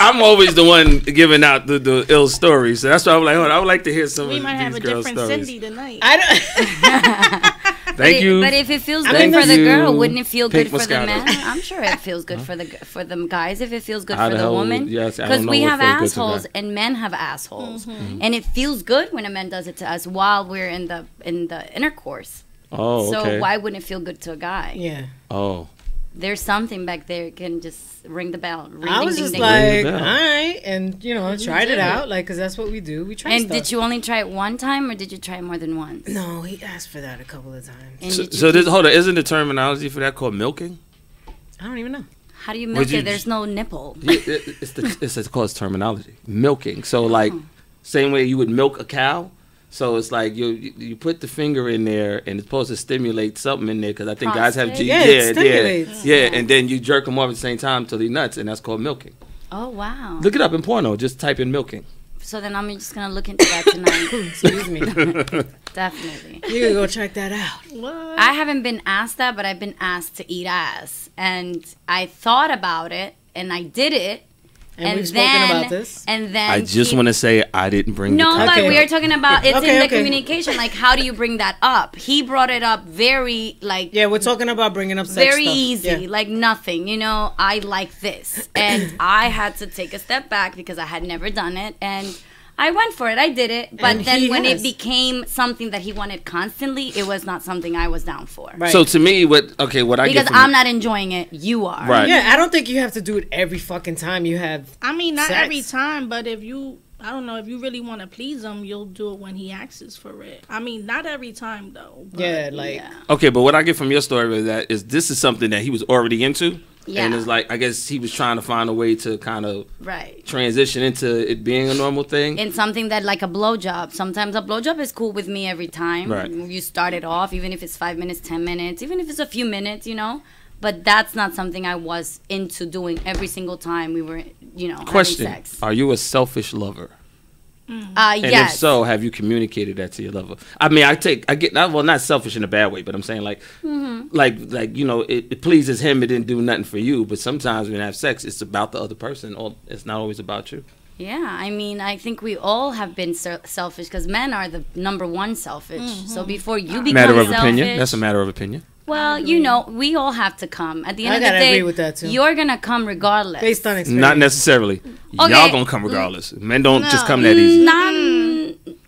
I'm always the one giving out the ill stories, so that's why I'm like, hold on, I would like to hear some We of might have these a girls' different stories. Cindy tonight. I don't. Thank you. But if it feels I good mean, for the you, girl, wouldn't it feel Pink good for the Moscato. man? I'm sure it feels good for them guys if it feels good How for the the hell woman. would- yes, I Because don't know we what have feels good to assholes that. and men have assholes, and it feels good when a man does it to us while we're in the intercourse. Oh, okay. So why wouldn't it feel good to a guy? Yeah, Oh, There's something back there can just ring the bell. Ring, I ding, was ding, just ding. like, Ring the all bell. right, and tried it out, like, cause that's what we do. We try And stuff. did you only try it one time, or did you try it more than once? No, he asked for that a couple of times. And so, did you so this hold on, isn't the terminology for that called milking? I don't even know. how do you Would milk you- it? There's no nipple. Yeah, it's called terminology, milking. So like, same way you would milk a cow, So it's like you put the finger in there and it's supposed to stimulate something in there because I think guys have Prostate? Yeah, it stimulates. and then you jerk them off at the same time till they nuts, and that's called milking. Oh wow. Look it up in porno. Just type in milking. So then I'm just gonna look into that tonight. Excuse me. Definitely. You gotta go check that out. What? I haven't been asked that, but I've been asked to eat ass, and I thought about it, and I did it, And we've spoken about this. And then I just want to say I didn't bring No, the but Okay. we are talking about it's Okay, in the okay. communication. Like, how do you bring that up? He brought it up very like Yeah, we're talking about bringing up sex very stuff. easy, Yeah. like nothing. You know, I like this, and I had to take a step back because I had never done it, and I went for it. I did it, but And then he when has. it became something that he wanted constantly, it was not something I was down for. Right. So to me, what I Because get from I'm not enjoying it. You are. Right. Yeah, I don't think you have to do it every fucking time you have. I mean, not Sex. every time, but if you, I don't know, if you really want to please him, you'll do it when he asks for it. I mean, not every time though. But Yeah, like Yeah. Okay, but what I get from your story with that is this is something that he was already into, Yeah. and it's like I guess he was trying to find a way to kind of Right. transition into it being a normal thing. In something that like a blowjob. Sometimes a blowjob is cool with me every time. Right. You start it off, even if it's 5 minutes, 10 minutes, even if it's a few minutes, you know. But that's not something I was into doing every single time we were, you know, Question: having sex. Are you a selfish lover? And Yes. if so, have you communicated that to your lover? I mean, I get well, not selfish in a bad way, but I'm saying like, like you know, it pleases him. It didn't do nothing for you. But sometimes when you have sex, it's about the other person, or it's not always about you. Yeah, I mean, I think we all have been selfish because men are the number one selfish. So before you become Matter of selfish, opinion. That's a matter of opinion. well, you know, we all have to come. At the end I of the gotta day, agree with that, too. you're gonna come regardless. based on experience. Not necessarily. Okay. Y'all gonna come regardless. Men don't just No. come that easy. Not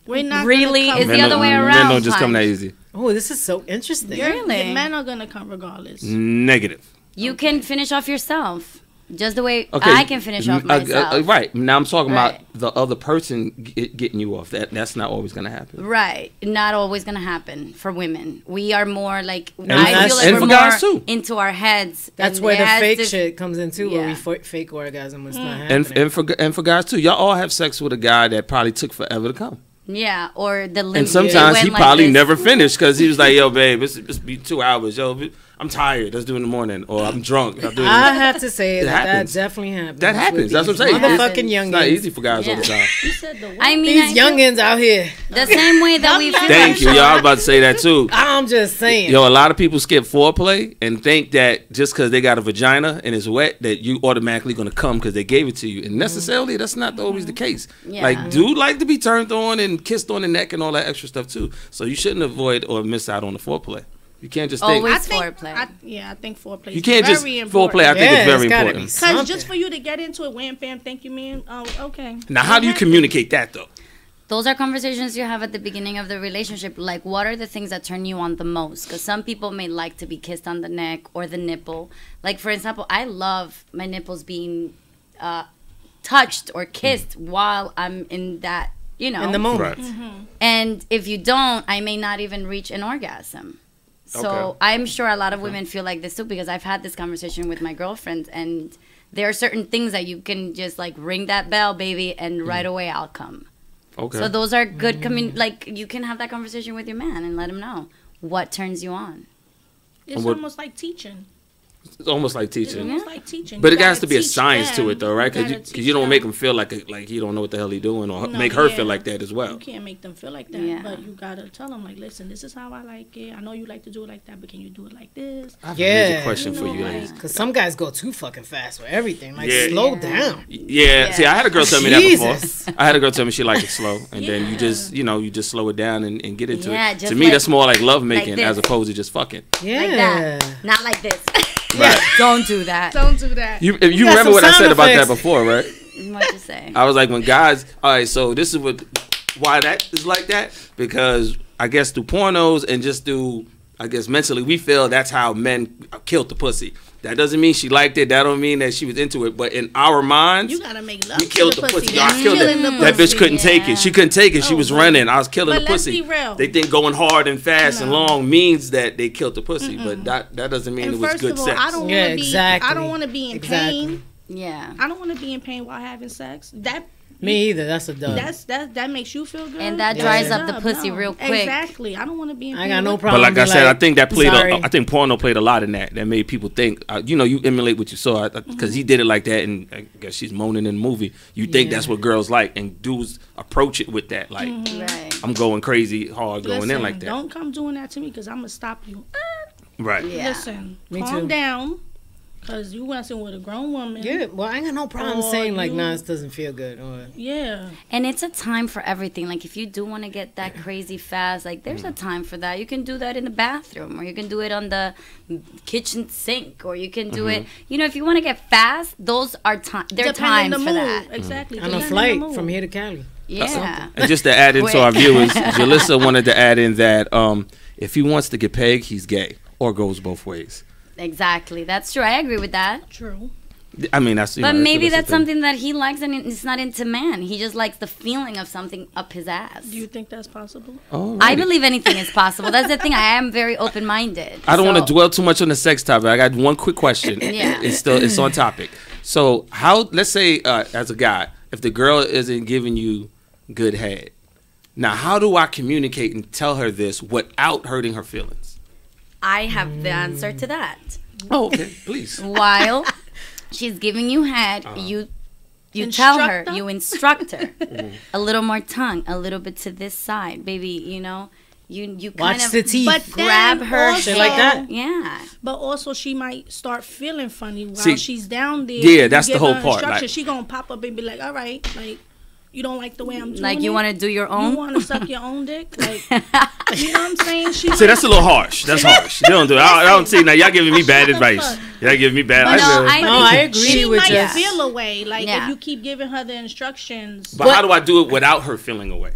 we're not really. Gonna It's come the other way Men around. don't just come that Times. easy. Oh, this is so interesting. Really? Men are gonna come regardless. Negative. You can finish off yourself, just the way Okay, I can finish off myself. right now, I'm talking Right. about the other person getting you off. That's not always gonna happen. Right, not always gonna happen for women. We are more like I that's- feel like and we're for more guys, too. into our heads. That's and where it the has fake to- shit comes in too, where Yeah. we fake orgasm when it's not happening. And for guys too, y'all all have sex with a guy that probably took forever to come. Yeah, or the limit. And sometimes he probably never finished because he was like, "Yo, babe, it's be 2 hours. Yo, I'm tired. Let's do it in the morning." Or I'm drunk. I'll do it. I have to say It that happens. definitely happens. That happens. with That's what I'm these saying. Motherfucking It's youngins. not easy for guys all the Yeah. time. You said the what? I mean, These youngins out here. the same way that we feel. Thank you. Y'all I was about to say that too. I'm just saying. Yo, a lot of people skip foreplay and think that just because they got a vagina and it's wet that you automatically gonna come because they gave it to you. And necessarily, that's not always the case. Yeah. Like, dude like to be turned on and kissed on the neck and all that extra stuff too. So you shouldn't avoid or miss out on the foreplay. You can't just think. Always. I think foreplay. I think foreplay. You can't just very important. foreplay. I think Yeah, it's very it's gotta important. be Because something. just for you to get into it, wham, bam, thank you, man. Oh, okay. Now, how do you communicate that though? Those are conversations you have at the beginning of the relationship. Like, what are the things that turn you on the most? Because some people may like to be kissed on the neck or the nipple. Like, for example, I love my nipples being touched or kissed while I'm in that, you know. in the moment. Right. And if you don't, I may not even reach an orgasm. So Okay. I'm sure a lot of women feel like this too, because I've had this conversation with my girlfriends, and there are certain things that you can just like ring that bell, baby, and right away I'll come. Okay. So those are good like you can have that conversation with your man and let him know what turns you on. It's What- almost like teaching. It's almost like It's teaching. almost like teaching. But You it has gotta to be a teach science to them. it, though, right? Because gotta you teach don't them. make him feel like he don't know what the hell he doing, or No, make her yeah. feel like that as well. You can't make them feel like that, Yeah. but you gotta tell them like, listen, this is how I like it. I know you like to do it like that, but can you do it like this? I have Yeah. a major question for You you, know, ladies. Because some guys go too fucking fast with everything. Like, Yeah. slow Yeah. down. Yeah. See, I had a girl tell me that Jesus. before. I had a girl tell me she liked it slow, and then you Yeah. just, you just slow it down and get into Yeah, it. just To me, like- that's more like love making this. as opposed to just fucking. Yeah. Like that. Not like this. Right. Don't do that. Don't do that. You got remember some what I sound said about that effects. before, right? What you say? I was like, when guys, all right, so this is why that is like that, because I guess through pornos and just through, I guess mentally, we feel that's how men killed the pussy. That doesn't mean she liked it. That don't mean that she was into it. But in our minds, You gotta make love we to killed the the pussy. pussy. Yo, I That's killed killing it. the That bitch pussy. couldn't take it. She couldn't take it. She Oh, was but- running. I was killing but the let's pussy. be real. They think going hard and fast and No. long means that they killed the pussy. But that doesn't mean And it was first good of all, sex. I don't Yeah, want to be. exactly. I don't want to be in Exactly. pain Yeah. I don't want to be in pain while having sex. Me either. That's a dub. That makes you feel good, And that dries up the pussy real quick. Exactly. I don't want to be in pain. I got no with problem. But like I said, I think that played. sorry. I think porno played a lot in that. That made people think. You know, you emulate what you saw because he did it like that, and I guess she's moaning in the movie. You think that's what girls like, and dudes approach it with that. Like, Right. I'm going crazy hard, going in like that. Don't come doing that to me because I'm gonna stop you. Right. Yeah. Listen, Me calm too. down, because you messing with a grown woman. Yeah, well, I ain't got no problem Or saying like, you- nah, this doesn't feel good. Or Yeah. And it's a time for everything. Like if you do want to get that crazy fast, like there's a time for that. You can do that in the bathroom, or you can do it on the kitchen sink, or you can do it. You know, if you want to get fast, those are time. There are Depending times the for mood. that. Exactly. on a Depending flight the mood. from here to Cali. Yeah. And just to add into our viewers, Jalissa wanted to add in that if he wants to get pegged, he's gay, or goes both ways. Exactly. That's true. I agree with that. True. I mean, that's. But maybe that's the thing. something that he likes, and it's not into man. He just likes the feeling of something up his ass. Do you think that's possible? Oh, I believe anything is possible. That's the thing. I am very open-minded. I don't want to So- dwell too much on the sex topic. I got one quick question. Yeah. It's on topic. So how? Let's say as a guy, if the girl isn't giving you good head, now how do I communicate and tell her this without hurting her feelings? I have the answer to that. Oh, okay, please. While she's giving you head, you tell her, Instruct her? you instruct her. A little more tongue, a little bit to this side, baby. You know, you kind Watch of the teeth. But grab then her also- Shit like that. Yeah. But also, she might start feeling funny while See, she's down there. yeah, You that's the give whole her part, instructions, like- she gonna pop up and be like, "All right, like you don't like the way I'm doing Like you it? want to do your You own. want to suck your own dick? Like, you know what I'm saying? She See, that's a little harsh. That's harsh. You don't do it. I don't see. Now y'all giving me bad Shut the advice. fuck. Y'all giving me bad. But no, really- I No, think I agree she with might you. feel away. Like Yeah. if you keep giving her the instructions. But how do I do it without her feeling away?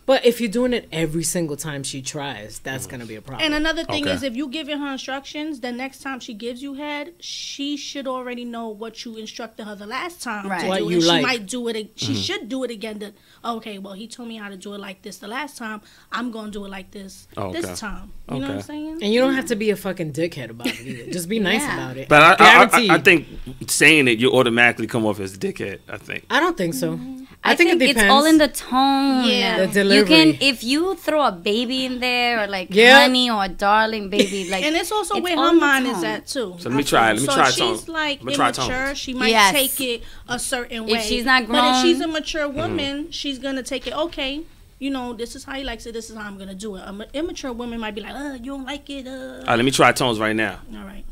But if you're doing it every single time she tries, that's gonna be a problem. And another thing Okay. is, if you giving her instructions, the next time she gives you head, she should already know what you instructed her the last time. Right. To What do, you and like. She might do it. She should do it again. Okay, well, he told me how to do it like this the last time. I'm gonna do it like this Okay. this time. You know what I'm Okay. saying? And you don't have to be a fucking dickhead about it either. Just be nice Yeah. about it. But I Guaranteed. think saying it, you automatically come off as a dickhead. I think. I don't think so. I think it depends. it's all in the tone. Yeah. The You can, delivery. if you throw a baby in there, or like Yeah. honey or a darling baby, like. And it's also it's where all her in the mind is tone. at too. So let me try it. Let me try So tone. she's like Let me try immature. tones. She might Yes. take it a certain way. If she's not but if she's a grown- mature woman, she's gonna take it. Okay, you know, this is how he likes it. This is how I'm gonna do it. An immature woman might be like, you don't like it. All right, let me try tones right now. All right.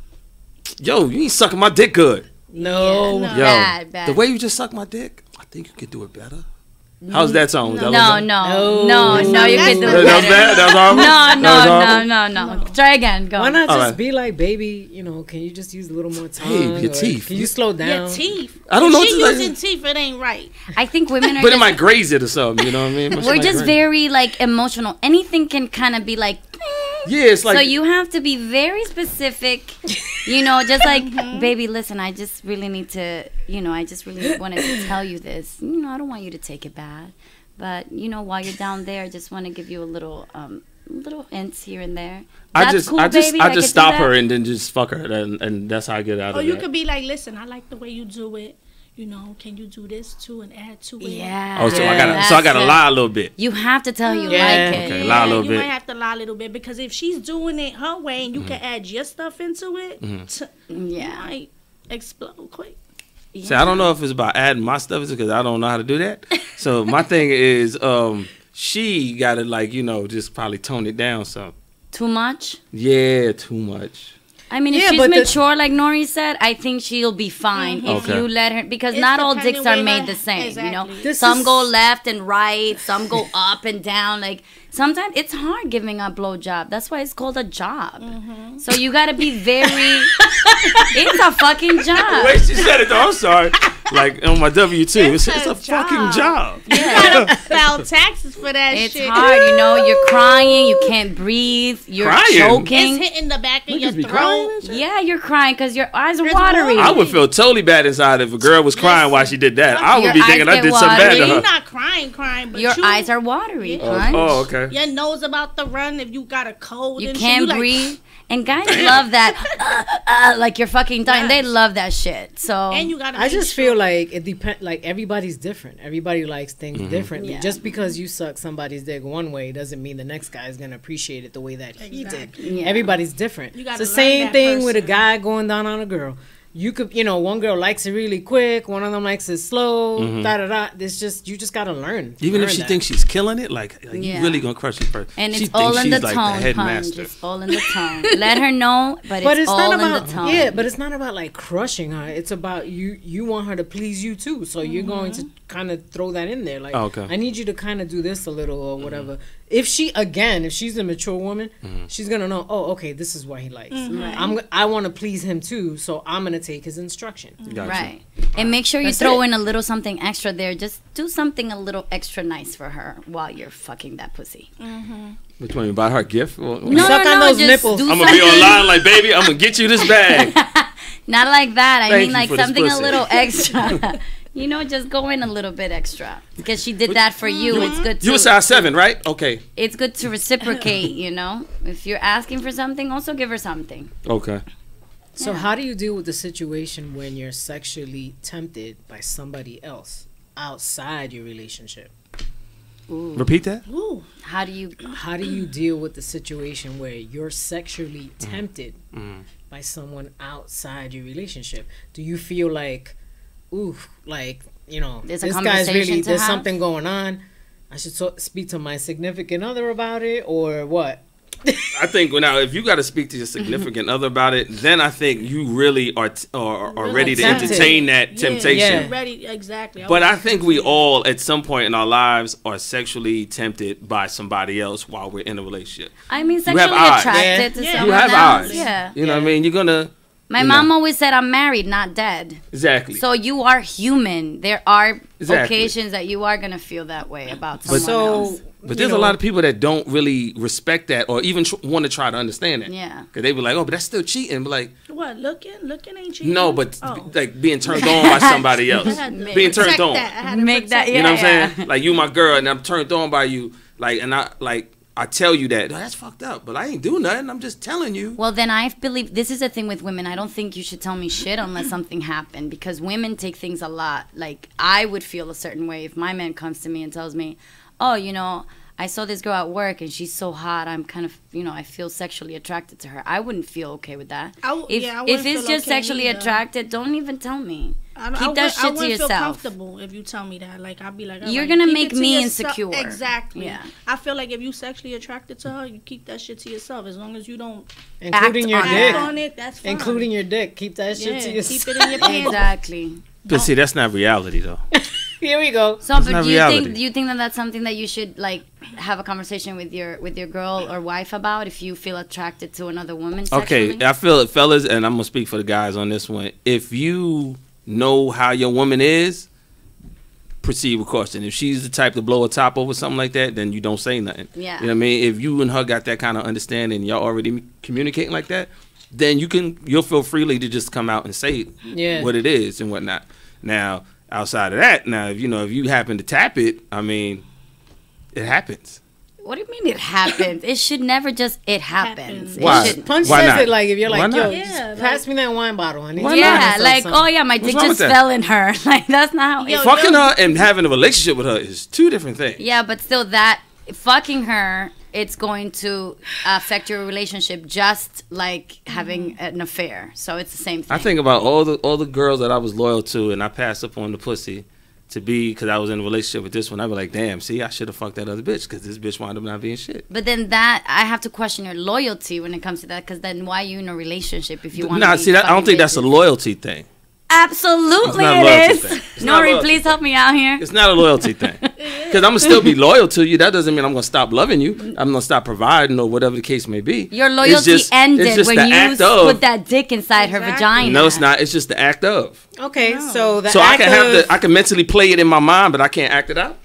Yo, you ain't sucking my dick good. No. Yeah, no. Yo, Bad. the way you just suck my dick, I think you could do it better. How's that tone? No, no, no, you That's can do not- it That was better. bad. That was horrible. No, That was horrible? no. Try again. Go. Why not All just right. be like, baby, you know, can you just use a little more time? Babe, your Or teeth. Can you slow down? Your teeth. I don't know If she what to- using teeth, it ain't right. I think women are. But it just, might graze it or something. You know what I mean? we're just very like emotional. Anything can kind of be like. Yeah, it's like. So you have to be very specific, you know, just like, baby, listen, I just really need to, you know, I just really wanted to tell you this. You know, I don't want you to take it bad. But, you know, while you're down there, I just want to give you a little hints here and there. I That's just, cool, I just, baby, I could just do stop that. her and then just fuck her, and that's how I get out Or of you it. could be like, listen, I like the way you do it. You know, can you do this too and add to it? Yeah. Oh, so I Yeah. gotta, so I gotta That's it. lie a little bit. You have to tell you Yeah. like it. Okay, lie a little you bit. might have to lie a little bit because if she's doing it her way and you can add your stuff into it, you Yeah. might explode quick. See, I don't know if it's about adding my stuff because I don't know how to do that. So my thing is, she gotta like, you know, just probably tone it down some. Too much? Yeah, too much. I mean, if Yeah, she's but mature, like Nori said, I think she'll be fine if Okay. you let her. Because It's not all depending dicks are where made her- the same, you know? Exactly. This Some is- go left and right, some go up and down. Like, sometimes it's hard giving a blowjob. That's why it's called a job. So you gotta be very. It's a fucking job. Wait, she said it though. I'm sorry. Like on my W-2, it's a fucking job. File taxes for that It's shit. hard, you know. You're crying, you can't breathe, you're Crying? choking. It's hitting the back of your Niggas be throat. crying and shit? Yeah, you're crying because your eyes are It's watery. I would feel totally bad inside if a girl was crying while she did that. I would Your be eyes thinking I get did something bad watery. to You're her. not crying, but Your you, eyes are watery, hun. Oh, okay. Your nose about to run if you got a cold. You and can't shit. breathe. And guys love that, like you're fucking dying. They love that shit. So And you gotta. I just feel like it depends. Like everybody's different. Everybody likes things differently. Yeah. Just because you suck somebody's dick one way doesn't mean the next guy is gonna appreciate it the way that he did. Yeah. Everybody's different. You It's gotta the learn same that thing with a person. guy going down on a girl. You could, one girl likes it really quick. One of them likes it slow. Da da da. It's just you just gotta learn. Even if Learn she that. thinks she's killing it, like Yeah. you really gonna crush it first. and she it's all in the like tone, punch. headmaster. It's all in the tone. Let her know, but But it's it's all not in about the tone. yeah, but it's not about like crushing her. It's about you want her to please you too. So you're going to kind of throw that in there. Like Oh, okay. I need you to kind of do this a little or whatever. If she's a mature woman, she's gonna know. Oh, okay, this is what he likes. I want to please him too, so I'm gonna take his instruction. Gotcha. Right. And make sure you That's throw it. in a little something extra there. Just do something a little extra nice for her while you're fucking that pussy. Which one? You buy her a gift? No, Suck on those just nipples. do I'm gonna be something- online like, baby, I'm gonna get you this bag. Not like that. I Thank mean you like for this something a pussy. little extra. Just go in a little bit extra because she did that for you. It's good to You a size 7, right? Okay. it's good to reciprocate. If you're asking for something, also give her something. Okay. So how do you deal with the situation when you're sexually tempted by somebody else outside your relationship? Repeat that. Ooh. How do you? How do you deal with the situation where you're sexually tempted by someone outside your relationship? Do you feel like, ooh, like, There's a this guy's conversation really, to there's have? something going on. I should speak to my significant other about it, or what? I think now, if you got to speak to your significant other about it, then I think you really are ready to Tempted. entertain that temptation. Yeah. Ready, exactly. But I think we all, at some point in our lives, are sexually tempted by somebody else while we're in a relationship. I mean, have sexually eyes. attracted to Yeah. someone You have else. eyes. Yeah. You know what I mean? You're gonna My you mom know. always said, "I'm married, not dead." exactly. So you are human. There are Exactly. occasions that you are gonna feel that way about someone So, else. But there's a lot of people that don't really respect that or even want to try to understand that. Yeah. Because they be like, oh, but that's still cheating. But like, What? Looking ain't cheating. no, but Oh. like being turned on by somebody I else. had to Being turned protect on. that. I had to Make that- protect yeah. You know what I'm Yeah. saying? Like, you my girl and I'm turned on by you. Like, and I tell you that. "Oh, that's fucked up. But I ain't do nothing. I'm just telling you. Well, then I believe this is the thing with women. I don't think you should tell me shit unless something happened because women take things a lot. Like, I would feel a certain way if my man comes to me and tells me, oh, I saw this girl at work and she's so hot. I'm kind of, I feel sexually attracted to her. I wouldn't feel okay with that. I If wouldn't it's feel just okay sexually either. attracted, don't even tell me. I Keep that shit to wouldn't feel yourself. comfortable if you tell me that. Like, I'd be like, all You're right, gonna keep make it to me yourself. insecure. Exactly. Yeah. I feel like if you sexually attracted to her, you keep that shit to yourself. As long as you don't including your on dick, act on it, that's fine. including your dick. Keep that shit yeah, to keep yourself. it in your pants. Exactly. But see, that's not reality, though. Here we go. So, but not do you reality. think that that's something that you should like have a conversation with your girl or wife about if you feel attracted to another woman? Okay, Sexually? I feel it, fellas, and I'm going to speak for the guys on this one. If you know how your woman is, proceed with caution. If she's the type to blow a top over something like that, then you don't say nothing. Yeah. You know what I mean? If you and her got that kind of understanding, y'all already communicating like that, then you'll feel freely to just come out and say what it is and whatnot. Now, outside of that, if you happen to tap it, I mean, it happens. What do you mean it happens? It should never just it happens. It Why? should- Punch Why says not? it like if you're Why like, not? yo, Yeah, just like- pass me that wine bottle. I need to yeah, myself like something. oh yeah, my What's dick wrong just with that? fell in her. Like that's not how. Yo, it, Fucking her and having a relationship with her is two different things. yeah, but still, that fucking her, it's going to affect your relationship just like having an affair. So it's the same thing. I think about all the girls that I was loyal to, and I passed up on the pussy to be because I was in a relationship with this one. I'd be like, damn, see, I should have fucked that other bitch because this bitch wound up not being shit. But then that I have to question your loyalty when it comes to that because then why are you in a relationship if you want? Nah, see, that I don't think that's a loyalty thing. Absolutely, It's not a it loyalty is. thing. It's not a Nori, loyalty please help me out here. It's not a loyalty thing. Because I'm going to still be loyal to you. That doesn't mean I'm going to stop loving you. I'm going to stop providing or whatever the case may be. Your It's loyalty just ended the when you act of. put that dick inside her Exactly. vagina. No, it's not. It's just the act of. Okay, so the So I act can of, I can mentally play it in my mind, but I can't act it out.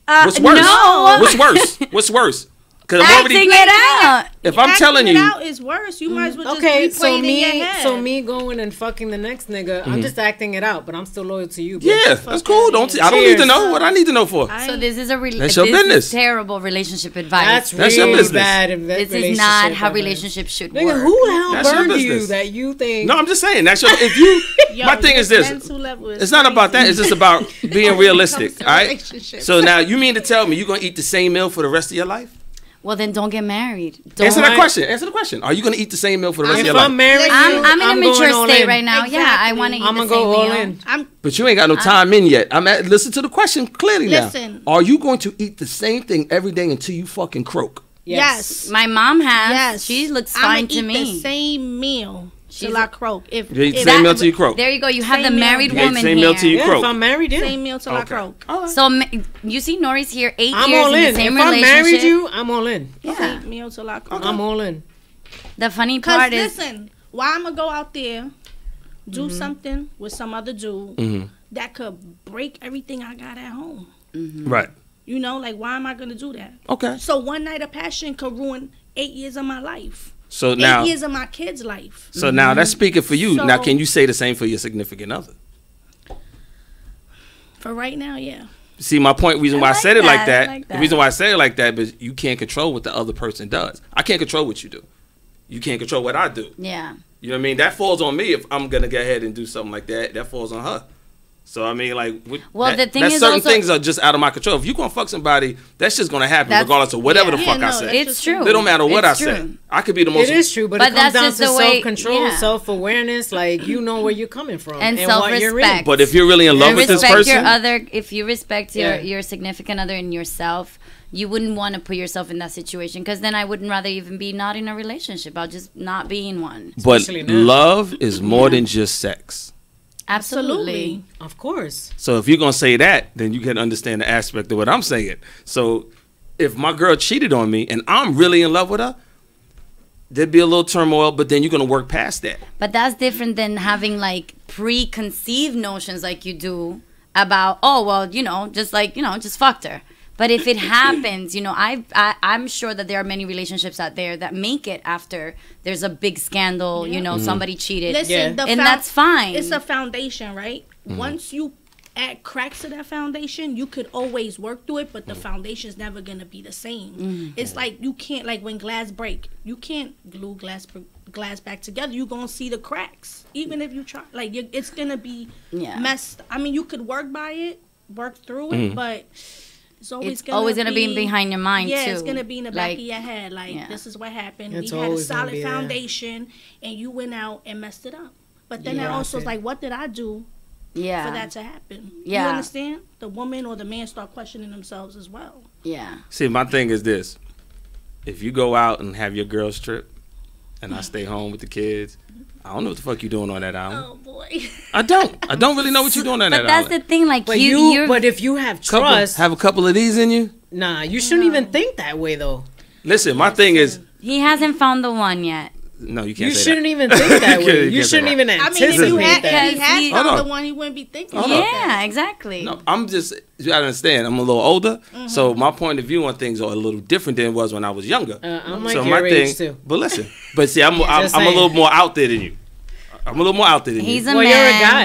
What's worse? No. What's worse? What's worse? Because I'm already Acting it out. If I'm telling Acting it you, out is worse. You might as well just Okay, replay so it in your head. me going and fucking the next nigga, I'm just acting it out, but I'm still loyal to you. Bitch. yeah, that's cool. I don't need to know what I need to know for. So this is a That's your business. terrible relationship advice. That's your really business. bad. This is not how relationships should Nigga, work. who the hell That's your burned you business. that you think? No, I'm just saying. That's your. If you, Yo, my thing your is this. mental level is It's not about that. It's just about being realistic. to All right. relationships. So now you mean to tell me you're gonna eat the same meal for the rest of your life? Well, then don't get married. Don't Answer that I- question. Answer the question. Are you gonna eat the same meal for the rest of If your I'm life? married, I'm in a mature going all state in. right now. Yeah, I Exactly. want to eat I'm the gonna same go all meal. in. But you ain't got no time in yet. Listen to the question clearly Listen. now. Are you going to eat the same thing every day until you fucking croak? Yes. My mom has. Yes. She looks I'ma fine to eat me. the same meal till She's I a- croak. If You eat the if- same meal till you croak. There you go. You have the Same meal. married You ate the woman same here. meal till you Yeah, croak. if I'm married, yeah. same meal till I Okay. croak. So you see, Nori's here 8 I'm years all in in. the same If I relationship. married you, I'm all in. Yeah. Same meal till I croak. I'm all in. The funny Cause part is, listen, why I'ma go out there, do something with some other dude that could break everything I got at home. Right. You know, like why am I gonna do that? Okay. So one night of passion could ruin 8 years of my life. So 8 now, years of my kids' life. so now that's speaking for you. Now, So- can you say the same for your significant other? For right now, yeah. See, my point, reason why I like said it like that. I that, like the that. reason why I say it like that, is you can't control what the other person does. I can't control what you do. You can't control what I do. yeah. You know what I mean? That falls on me if I'm gonna go ahead and do something like that. That falls on her. So I mean, like, Well, the thing that's is certain also- things are just out of my control. If you gonna fuck somebody, that's just gonna happen That's- regardless of whatever yeah. the fuck Yeah, I no, say. It's true. It don't matter what It's I say. true. I could be the most. It is true, but But it comes that's down just to the way- self-control, yeah. self-awareness. Like, you know where you're coming from And what you're in. self-respect. But if you're really in love And with this respect your person, other. If you respect Yeah. your significant other and yourself, you wouldn't want to put yourself in that situation. Because then I wouldn't rather even be not in a relationship. I'll just not be in one. but Especially now. love is more than just sex. Absolutely. Of course. So if you're gonna say that, then you can understand the aspect of what I'm saying. So if my girl cheated on me and I'm really in love with her, there'd be a little turmoil, but then you're gonna work past that. But that's different than having like preconceived notions like you do about, oh, well, just fucked her. But if it happens, I'm sure that there are many relationships out there that make it after there's a big scandal, somebody cheated. Listen, Yeah. And that's fine. It's a foundation, right? Once you add cracks to that foundation, you could always work through it, but the foundation's never gonna be the same. It's like you can't, like when glass break, you can't glue glass back together. You're gonna see the cracks, even if you try. Like it's gonna be messed. I mean, you could work by it, work through it, but it's always gonna be behind your mind, yeah, too. it's gonna be in the back Like, of your head. Like yeah. this is what happened. It's We had a always gonna solid be there. foundation, and you went out and messed it up. But then that Yeah, also is okay. like, what did I do yeah. for that to happen? Yeah. You understand? The woman or the man start questioning themselves as well. Yeah. See, my thing is this: if you go out and have your girls trip, and I stay home with the kids, I don't know what the fuck you doing on that island. Oh boy. I don't really know what you're doing on that But that's island. the thing, like But you're but if you have Couple- trust, have a couple of these in you. nah, you shouldn't even think that way though. Listen, my thing is, he hasn't found the one yet. no, you can't You say shouldn't that. even think that You way. can't You say shouldn't that. even I mean, anticipate if you had, that. if he had Hold found on. the one, he wouldn't be thinking. Hold about on. that. Yeah, exactly. No, I'm just, you gotta understand, I'm a little older, so my point of view on things are a little different than it was when I was younger. I'm like so your my age thing, too. but listen, but see, I'm Just a little saying. more out there than you. I'm a little more out there than He's you. a Well, man. you're a guy.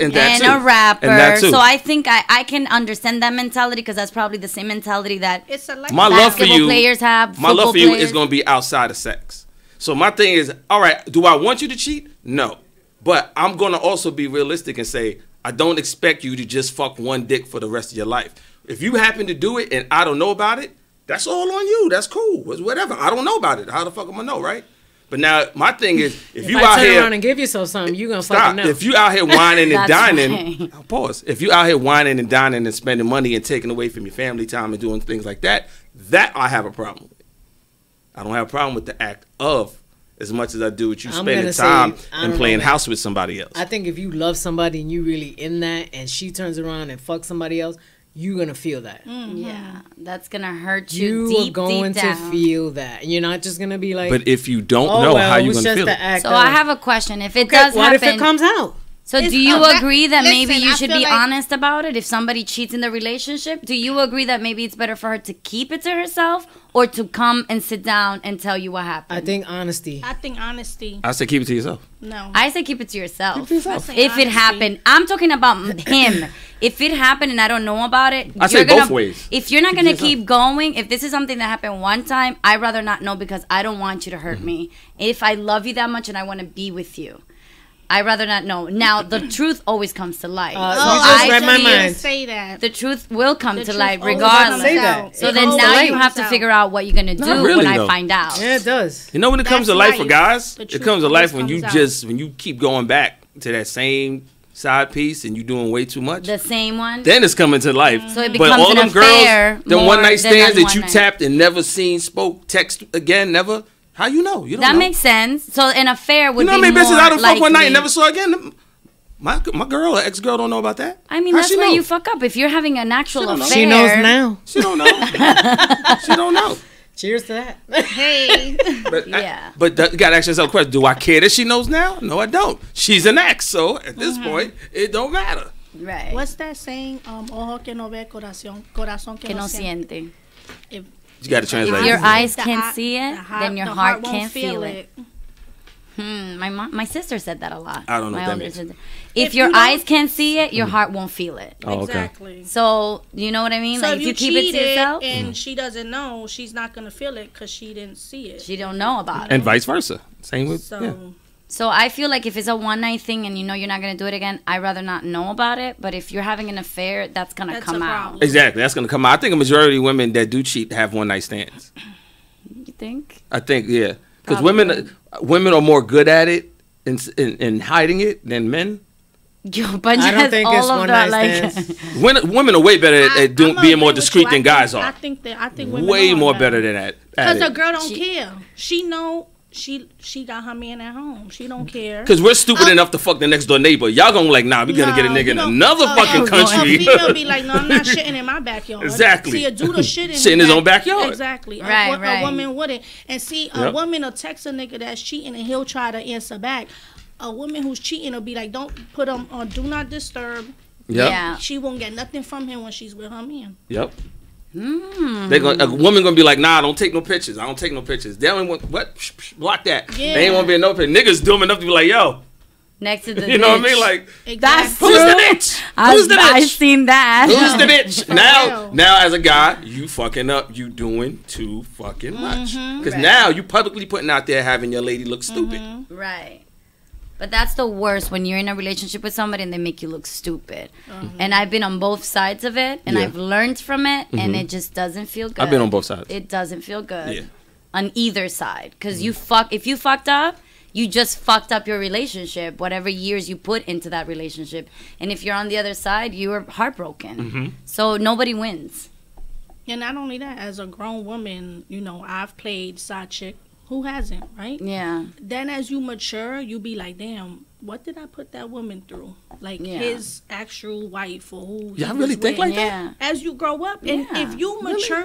And that And too. a rapper. And that too. So I think I can understand that mentality because that's probably the same mentality that It's a like My love for basketball you, players have. my love football for you players. is gonna be outside of sex. So my thing is, all right, do I want you to cheat? No, but I'm gonna also be realistic and say I don't expect you to just fuck one dick for the rest of your life. If you happen to do it and I don't know about it, that's all on you. That's cool. It's whatever. I don't know about it. How the fuck am I know, right? But now my thing is, if you I out turn here, around and give you something, you gonna stop. fucking know. If you out here whining and That's dining, right. pause. If you out here whining and dining and spending money and taking away from your family time and doing things like that, that I have a problem with. I don't have a problem with the act of as much as I do with you I'm spending gonna say, time I and don't playing know. house with somebody else. I think if you love somebody and you really in that, and she turns around and fucks somebody else, you're gonna feel that. Yeah, that's gonna hurt you, You are deep, going deep to down. feel that. You're not just gonna be like, but if you don't oh know well, how it you was gonna just feel the it. act. So of, I have a question. If it okay, does what happen, if it comes out? So It's do you a- agree that maybe listen, you I should feel be like- honest about it if somebody cheats in the relationship? Do you agree that maybe it's better for her to keep it to herself or to come and sit down and tell you what happened? I think honesty. I think honesty. I say keep it to yourself. No. I say keep it to yourself. Keep it to yourself. I say If it honesty. happened, I'm talking about him. If it happened and I don't know about it, I say you're gonna, both ways. If you're not Keep it gonna to yourself. keep going, if this is something that happened one time, I'd rather not know because I don't want you to hurt me. If I love you that much and I want to be with you, I'd rather not know. Now the truth always comes to light. You just read my didn't mind. Say that. The truth will come The to truth light always regardless. comes Say that. out. So It then comes to now light. you have to figure out what you're gonna do Not really, when I though. find out. Yeah, it does. You know when it comes That's to life for life. guys, The it truth comes to life when always you comes just when you keep going back to that same side piece and you doing way too much. The same one. Then it's coming to life. So it But becomes all an them affair girls, them more one night than stands on that you one night. tapped and never seen, spoke, text again, never. How you know? You don't That know. makes sense. So an affair would You know how be many more bitches I done fucked one night and likely. never saw again? My girl or ex girl don't know about that. I mean, How that's she where know? you fuck up. If you're having an actual don't know. affair, She knows now. She don't know. She don't know. Cheers to that. Hey. But Yeah. but you gotta ask yourself a question: do I care that she knows now? No, I don't. She's an ex, so at this point, it don't matter. Right. What's that saying? Ojo que no ve, corazón que no siente. If You gotta translate. If your it. eyes the can't eye- see it, the heart- then your the heart won't can't feel it. My sister said that a lot. I don't know My what that older means. sister. If If your you don't- eyes can't see it, your heart won't feel it. Oh, okay. Exactly. So you know what I mean? So like if if you you keep it to cheated yourself, and she doesn't know, she's not gonna feel it because she didn't see it. she don't know about it. And vice versa. Same with. So yeah. So I feel like if it's a one night thing and you know you're not gonna do it again, I'd rather not know about it. But if you're having an affair, that's gonna That's come a out. problem. Exactly. That's gonna come out. I think a majority of women that do cheat have one night stands. You think? I think yeah, because Probably. women are more good at it in hiding it than men. Yo, but I don't just think all it's of one that, night like, stands. Women are way better at I'm gonna being more agree with discreet you. than guys are. I think women Way are more better than that. Because a girl don't care. She know she got her man at home. She don't care. Because we're stupid enough to fuck the next door neighbor. Y'all gonna like, nah, we gonna get a nigga in another fucking country. A female be like, no, I'm not shitting in my backyard. Exactly. See, a dude will shit Shit in his own backyard. Exactly. Right, A right. woman wouldn't. And see, a Yep. woman will text a nigga that's cheating and he'll try to answer back. A woman who's cheating will be like, don't put him on do not disturb. Yep. yeah. She won't get nothing from him when she's with her man. Yep. Mm. They gonna, a woman gonna be like, nah, don't take no pictures. I don't take no pictures. They only want what? Block that. Yeah. They ain't want to be in no picture. Niggas dumb enough to be like, yo, Next to the you know what I bitch. mean? Like, That's Exactly. who's the true. bitch? Who's the I've bitch? seen that. Who's the bitch? real. Now, as a guy, you fucking up. You doing too fucking much. Because Right. now you publicly putting out there having your lady look stupid. Right. But that's the worst when you're in a relationship with somebody and they make you look stupid. And I've been on both sides of it and Yeah. I've learned from it and it just doesn't feel good. I've been on both sides. It doesn't feel good Yeah. on either side because if you fucked up, you just fucked up your relationship, whatever years you put into that relationship. And if you're on the other side, you are heartbroken. So nobody wins. And not only that, as a grown woman, you know, I've played side chick. Who hasn't, right? Yeah. Then as you mature, you be like, damn, what did I put that woman through? Like Yeah. his actual wife or who he Y'all was really think with. like that? Yeah. As you grow up, and Yeah. if you mature,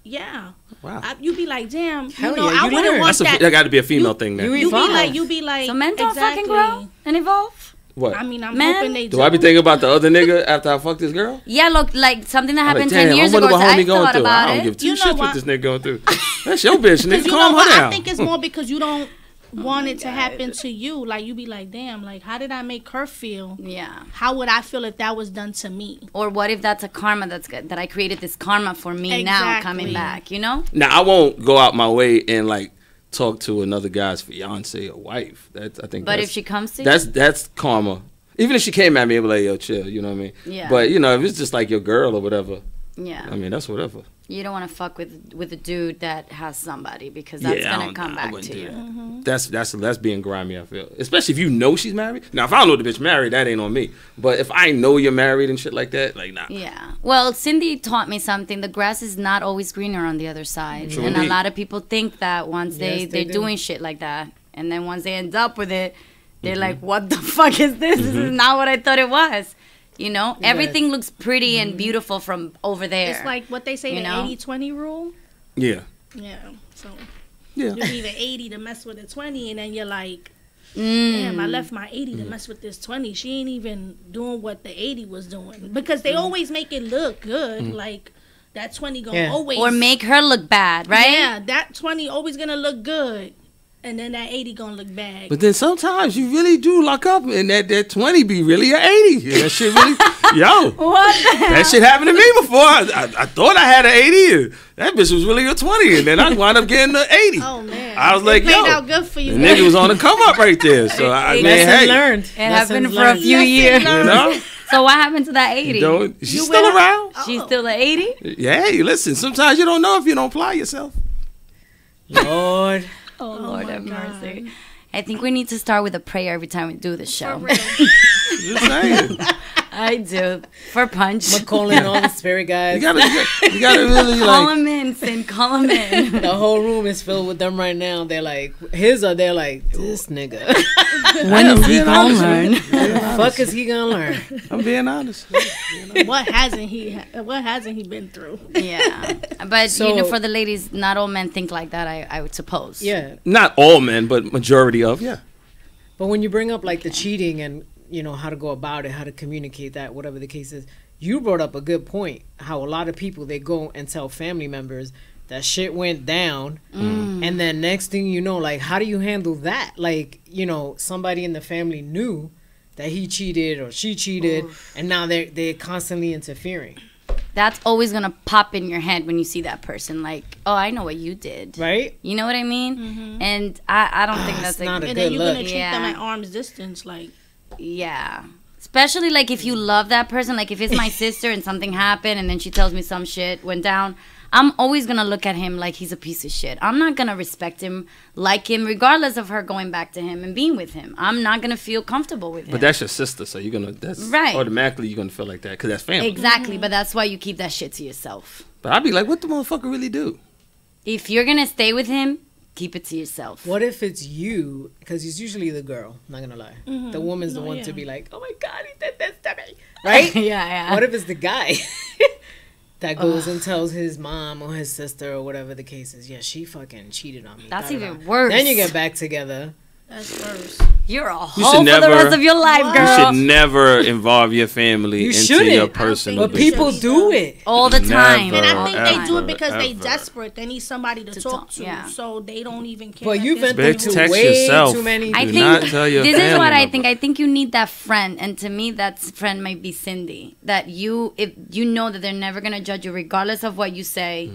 yeah. Wow. You be like, damn, Hell you know, yeah, I you wouldn't learn. want That that. got to be a female thing now. you You evolve. be like, So men don't exactly. fucking grow and evolve. What? I mean, I'm Men? hoping they do. Do I be thinking about the other nigga after I fucked this girl? Yeah, look, like something that I'm happened like, 10 damn, years I wonder ago. what So I homie going thought through. I about don't it. give two You know shits what what? this nigga going through. That's your bitch, nigga. You know Calm what? her down. I think it's more because you don't want it to happen to you. Like, you be like, damn, like, how did I make her feel? Yeah. How would I feel if that was done to me? Or what if that's a karma that's good? That I created this karma for me now Exactly. coming back, you know? Now I won't go out my way and like talk to another guy's fiance or wife. That's I think. But that's, if she comes to that's karma. Even if she came at me, I'd be like, yo, chill. You know what I mean? Yeah. But you know, if it's just like your girl or whatever, you, yeah. I mean, that's whatever. You don't want to fuck with a dude that has somebody because that's Yeah, I gonna don't- come I back wouldn't to do you. that. That's being grimy. I feel, especially if you know she's married. Now, if I don't know the bitch married, that ain't on me. But if I know you're married and shit like that, like nah. Yeah. Well, Cindy taught me something. The grass is not always greener on the other side. True and a indeed. lot of people think that once Yes, they they're do. doing shit like that. And then once they end up with it, they're like, what the fuck is this? This is not what I thought it was. You know? Everything looks pretty and beautiful from over there. It's like what they say, You the know? 80-20 rule. Yeah. Yeah. So Yeah. you leave an 80 to mess with a 20, and then you're like, damn, I left my 80 to mess with this 20. She ain't even doing what the 80 was doing. Because they always make it look good. Like, that 20 gonna always... Or make her look bad, right? Yeah, that 20 always gonna look good. And then that 80 gonna look bad. But then sometimes you really do lock up and that 20 be really an 80. And that shit really, yo. What? That shit happened to me before. I thought I had an 80 and that bitch was really a 20. And then I wound up getting an 80. Oh, man. I was like, it yo. played out good for you. The nigga was on the come up right there. So I mean, hey. learned. It happened Lessons for a learned. few years. You know? So what happened to that 80? She's You still went- around. She's still at 80? Yeah, hey, listen, sometimes you don't know if you don't apply yourself. Lord. Oh, Lord my have God. mercy. I think we need to start with a prayer every time we do the show. For real. Just saying. I do. For Punch. I'm calling all the spirit guys. You gotta really Call like. him in, Sin. Call him in. The whole room is filled with them right now. They're like, they're like, this nigga. When is he being gonna honest, learn? The fuck is he gonna learn? I'm being honest. What hasn't he been through? Yeah. But, So- for the ladies, not all men think like that, I would suppose. Yeah. Not all men, but majority of, yeah. But when you bring up like the cheating and, how to go about it, how to communicate that, whatever the case is, you brought up a good point. How a lot of people, they go and tell family members that shit went down. And then next thing you know, like, how do you handle that? Like, somebody in the family knew that he cheated or she cheated, and now they're constantly interfering. That's always going to pop in your head when you see that person. Like, oh, I know what you did. Right? You know what I mean? And I don't think that's it's not a And good then you're look. gonna treat Yeah. them at arm's distance, like. Yeah. Especially like if you love that person, like if it's my sister and something happened and then she tells me some shit went down, I'm always gonna look at him like he's a piece of shit. I'm not gonna respect him, like him, regardless of her going back to him and being with him. I'm not gonna feel comfortable with him. But that's your sister, so that's Right. automatically you're gonna feel like that because that's family. Exactly, but that's why you keep that shit to yourself. But I'd be like, what the motherfucker really do? If you're gonna stay with him, keep it to yourself. What if it's you? Because it's usually the girl. Not gonna lie, the woman's the one to be like, "Oh my god, he did this to me," right? Yeah. What if it's the guy that goes and tells his mom or his sister or whatever the case is? Yeah, she fucking cheated on me. That's da, da, even da. worse. Then you get back together. That's worse. You're a You hoe should for the never- rest of your life, You girl. should never involve your family You into shouldn't. your I don't personal But think business. people should do either. it. All the time. Never. And I think they do it Ever, because they ever. desperate. They need somebody to talk to. yeah. So they don't even care. But at you've this been point. through Text way yourself. too many. I Do think not tell your this is family what I member. think. I think you need that friend, and to me, that friend might be Cindy. That if you know that they're never gonna judge you, regardless of what you say.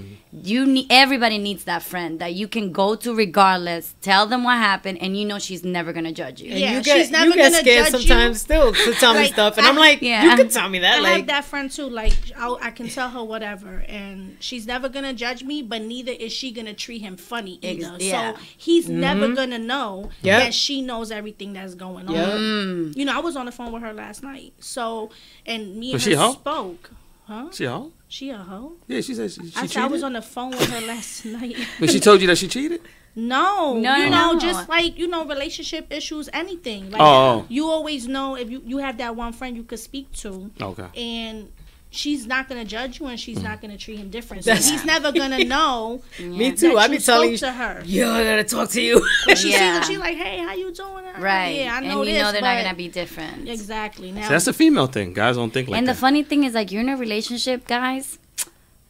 Everybody needs that friend that you can go to regardless. Tell them what happened, and you know she's never gonna judge you. And Yeah, you get, she's never you get gonna scared judge sometimes you. still to tell me Like, stuff. And I'm like, Yeah. you can tell me that. I Like, have that friend too. Like I can tell her whatever, and she's never gonna judge me. But neither is she gonna treat him funny either. yeah. So he's never gonna know Yep. that she knows everything that's going on. Yep. You know, I was on the phone with her last night. So and me Was and she her a hoe? spoke. Huh? She a hoe? She a hoe? Yeah, she said she I cheated. said I was on the phone with her last night. When she told you that she cheated? No, No, you no. know, just like relationship issues, anything. Like Oh. you always know if you have that one friend you could speak to, Okay. and she's not gonna judge you, and she's not gonna treat him different. So That's- he's never gonna know. me too. that I you be telling you, spoke to her. yo, I gotta talk to you. She Yeah. sees it, she like, hey, how you doing? Right. Yeah, I know and you this, know they're but not gonna be different. exactly. Now So that's a female thing. Guys don't think like And that. the funny thing is, like, you're in a relationship, guys.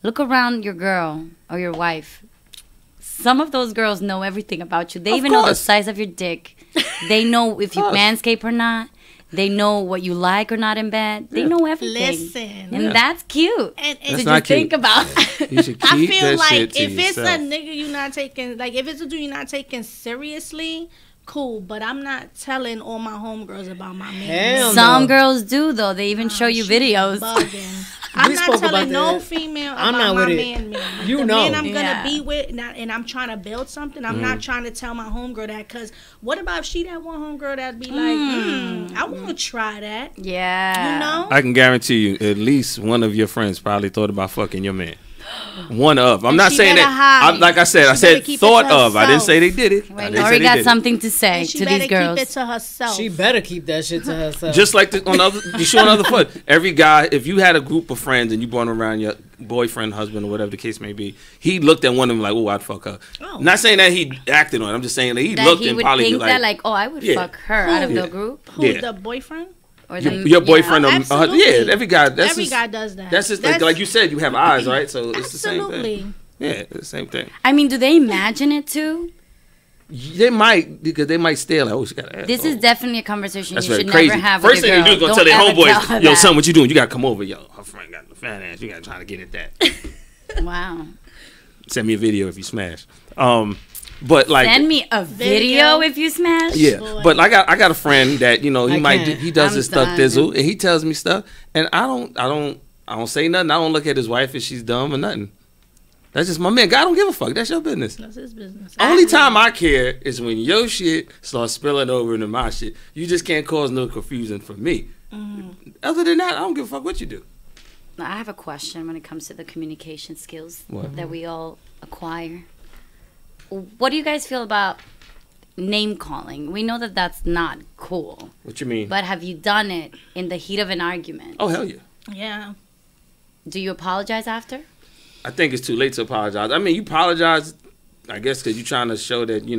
Look around your girl or your wife. Some of those girls know everything about you. They Of even know the course. size of your dick. They know if you course. manscape or not. They know what you like or not in bed. They know everything. listen, And that's cute. and That's Did not you think cute. about You should I keep feel that shit like to if it's a yourself. nigga you not taking, like if it's a dude you're not taking seriously, cool. But I'm not telling all my homegirls about my man. Hell Some no. girls do, though. They even show you She's videos. bugging. I'm We not spoke about telling no that. female I'm about not my with it. man. You the know. man I'm gonna Yeah. be with, and I'm trying to build something. I'm not trying to tell my homegirl that, because what about if she that one homegirl that'd be like, I want to try that. Yeah. You know? I can guarantee you, at least one of your friends probably thought about fucking your man. One of. I'm And not she saying better that. hide. Like I said, I She said better keep it thought to of. I didn't say they did it. I Wait, didn't say Nori they got did it. something to say And she to better these girls. keep it to herself. She better keep that shit to herself. Just like on the other, you show another foot. Every guy, if you had a group of friends and you brought them around your boyfriend, husband, or whatever the case may be, he looked at one of them like, "Oh, I'd fuck her." Oh. Not saying that he acted on it. I'm just saying that he That looked he and would probably think like, that, like, oh, I would Yeah. fuck her out of Yeah. the group. Who, Yeah. the boyfriend? Or your boyfriend. Oh, or absolutely. yeah, every guy. That's Every just, guy does that. That's just like you said. You have eyes, right? So it's the same Absolutely. thing. Yeah, it's the same thing. I mean, do they imagine it too? They might because they might stay like, "Oh, she got an This is definitely a conversation That's you very should crazy. never have First with thing your you do girl. is gonna tell Don't their ever tell homeboys, her "Yo, that. son, what you doing? You gotta come over. Yo, her friend got the fat ass. You gotta try to get at that." Wow. Send me a video if you smash. But like, Send me a video if you smash. yeah. Boy. But I got a friend that he I might can't. he does I'm his stuff done. thizzle and he tells me stuff and I don't say nothing. I don't look at his wife if she's dumb or nothing. That's just my man. God don't give a fuck. That's your business. That's his business. Only time I care is when your shit starts spilling over into my shit. You just can't cause no confusion for me. Other than that, I don't give a fuck what you do. I have a question when it comes to the communication skills What? that we all acquire. What do you guys feel about name calling? We know that that's not cool, What you mean? but have you done it in the heat of an argument? Oh hell yeah. Yeah. Do you apologize after? I think it's too late to apologize. I mean, you apologize, I guess, because you're trying to show that you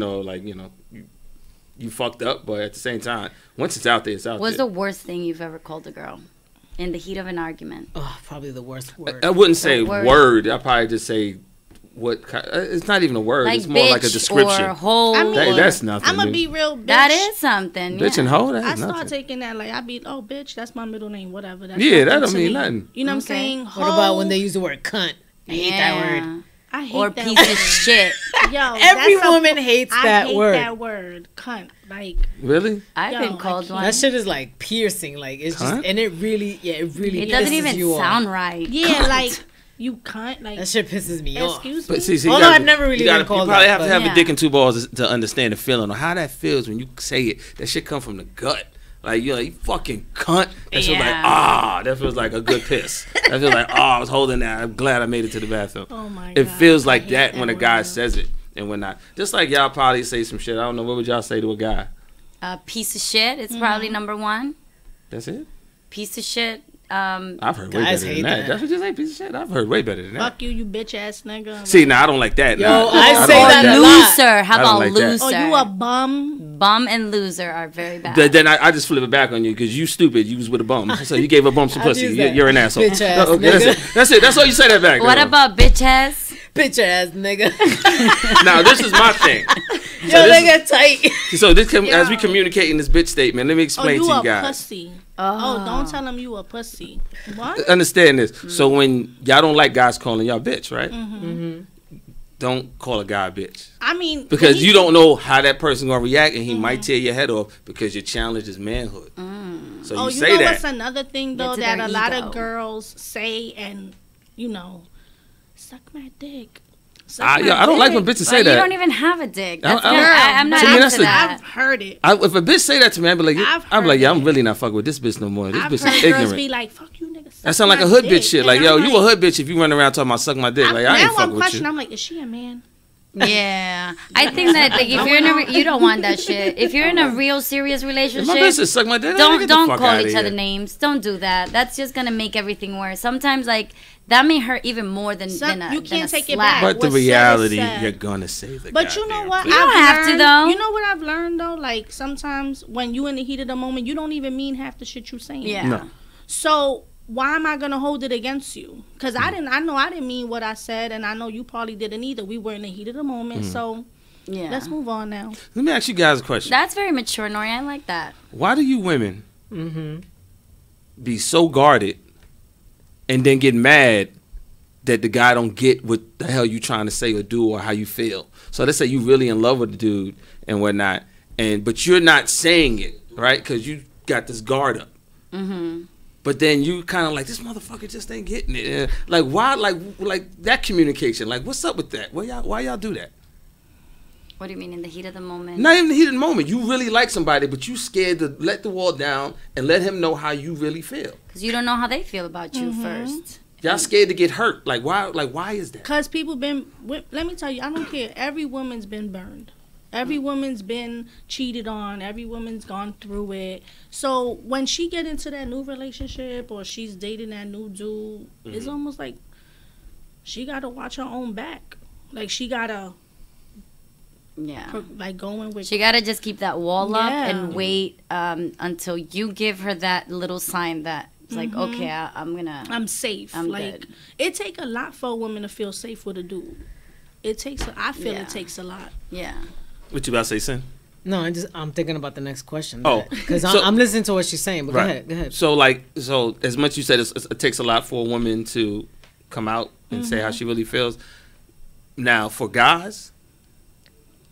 fucked up. But at the same time, once it's out there, it's out What's there. the worst thing you've ever called a girl in the heat of an argument? Oh, probably the worst word. I wouldn't say word. word. I probably just say what. It's not even a word. Like it's more like a bitch description. or hoe. I mean, That's nothing. I'm gonna dude. be real. Bitch. That is something. Bitch yeah. and hoe. That's I start nothing. taking that like I be bitch. That's my middle name. Whatever. That's Yeah, that nothing don't to mean me. nothing. You know what I'm Okay. saying? What about when Hoe, they use the word cunt? I hate that word. I hate Or that piece word. of shit. Yo, Every that's a- woman hates I that hate word. that word, cunt. Like, Really? I've Yo, been I called can't. one. That shit is like piercing. Like it's just, Cunt? and it really It doesn't pisses even you sound off. right. yeah, like you cunt. Like, That shit pisses me off. excuse me. But see, Although you gotta- I've never really you gotta- been called You probably that, have to but- have Yeah. a dick and two balls to understand the feeling of how that feels when you say it. That shit come from the gut. Like you fucking cunt. That feels like that feels like a good piss. That feels like I was holding that. I'm glad I made it to the bathroom. Oh my It God, feels I like hate that that when a guy word. says it and when not. Just like y'all probably say some shit. I don't know what would y'all say to a guy. A piece of shit. It's probably number one. That's it. Piece of shit. I've heard way Guys better hate than that. that. That's what you say, piece of shit. I've heard way better than that. Fuck you bitch ass nigga. See, now I don't like that. Yo, Nah, I don't say like that a lot. Loser. How I don't about like that. loser? Oh, you a bum? Bum and loser are very bad. Then I just flip it back on you because you stupid. You was with a bum, so you gave a bum some I'd pussy. use that. You're an asshole. Bitch ass Okay, that's nigga. it. That's it. That's all you say that back. What girl. about bitch ass? Bitch ass nigga. Now this is my thing. Yo, they get tight. So this as we communicate in this bitch statement, let me Oh, explain you to you a guys. pussy. Oh, don't tell him you a pussy. What? Understand this. So when y'all don't like guys calling y'all bitch, right? Mm-hmm. Don't call a guy a bitch I mean, because when you don't know how that person gonna react, and he might tear your head off because your challenge is manhood. So Oh, you you say know that. what's another thing though Into that their a lot ego. of girls say, and suck my dick. Suck I my don't like when dick. bitches say But that. you don't even have a dick. That's I don't- I'm not To me, into that's a- that. I've heard it. If a bitch say that to me, I'd be like, I've I'm like, heard yeah, I'm it. really not fucking with this bitch no more. This I've bitch heard is girls ignorant. be like, "Fuck you, nigga." That suck sound like my a hood dick." bitch shit. And Like, I'm yo, you a hood bitch if you run around talking about suck my dick. Like, I ain't now fucking I'm with questioning. you. I'm like, is she a man? Yeah, I think that like if you're in a you don't want that shit. If you're in a real serious If relationship, my bitch is suck my dick, don't get the fuck call outta each other here. names. Don't do that. That's just gonna make everything worse. Sometimes like that may hurt even more than Some- than a, you than can't a take it slap. back. But the What's said is reality, said. you're gonna say the But you know goddamn what? thing. You don't have to, though. You know what I've learned though? Like sometimes when you in the heat of the moment, you don't even mean half the shit you saying. Yeah. No. So why am I gonna hold it against you? Because I know I didn't mean what I said, and I know you probably didn't either. We were in the heat of the moment, so Yeah. let's move on now. Let me ask you guys a question. That's very mature, Nori. I like that. Why do you women Mm-hmm. be so guarded and then get mad that the guy don't get what the hell you trying to say or do or how you feel? So let's say you really in love with the dude and whatnot, but you're not saying it, right? Because you got this guard up. Mm-hmm. But then you kind of like, this motherfucker just ain't getting it. Like, why? Like that communication. Like, what's up with that? Why y'all do that? What do you mean in the heat of the moment? Not even the heat of the moment. You really like somebody, but you scared to let the wall down and let him know how you really feel. Because you don't know how they feel about you first. Y'all scared to get hurt. Like why? Like why is that? Cause people let me tell you, I don't care. Every woman's been burned. Every woman's been cheated on. Every woman's gone through it. So when she get into that new relationship or she's dating that new dude, it's almost like she gotta watch her own back. Like she gotta, like going with. She gotta just keep that wall up Yeah. and wait until you give her that little sign that it's like, okay, I'm safe. I'm like good. it take a lot for a woman to feel safe with a dude. I feel it takes a lot. Yeah. What you about to say, Sin? No, I'm thinking about the next question. Oh. Because So- I'm listening to what she's saying. But Right. go ahead. So as much you said, it takes a lot for a woman to come out and say how she really feels. Now, for guys,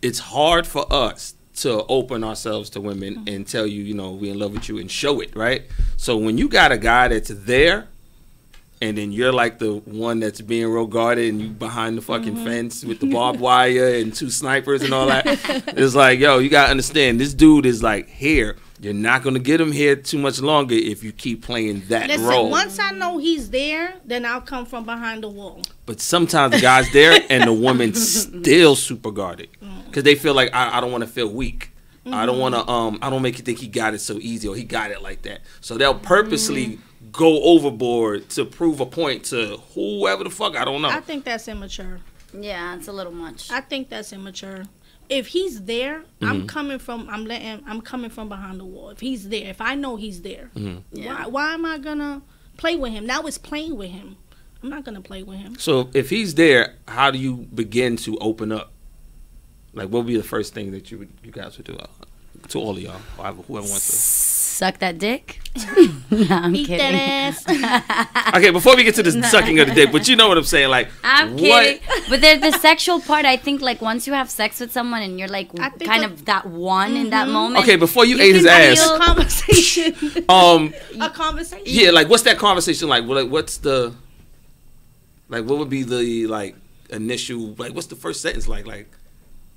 it's hard for us to open ourselves to women and tell you, you know, we in love with you and show it, right? So when you got a guy that's there, and then you're like the one that's being real guarded and you behind the fucking fence with the barbed wire and 2 snipers and all that. It's like, yo, you gotta understand, this dude is like here. You're not gonna get him here too much longer if you keep playing that Listen, role. once I know he's there, then I'll come from behind the wall. But sometimes the guy's there and the woman's still super guarded because they feel like I don't want to feel weak. I don't want to I don't make you think he got it so easy or he got it like that. So they'll purposely go overboard to prove a point to whoever the fuck, I don't know. I think that's immature. Yeah, it's a little much. I think that's immature. If he's there, I'm coming from behind the wall. If he's there, if I know he's there, why am I gonna play with him? Now it's playing with him. I'm not gonna play with him. So if he's there, how do you begin to open up? Like, what would be the first thing that you guys would do to all of y'all, whoever wants to? Suck that dick? Nah, I'm Eat kidding. that ass. Okay, before we get to the sucking of the dick, but you know what I'm saying, like, I'm kidding. But there's the sexual part. I think like once you have sex with someone and you're like I think kind of that one in that moment. Okay, before you ate his can ass, feel- A conversation. a conversation. Yeah, like what's that conversation like? What's the what would be the like initial what's the first sentence like? Like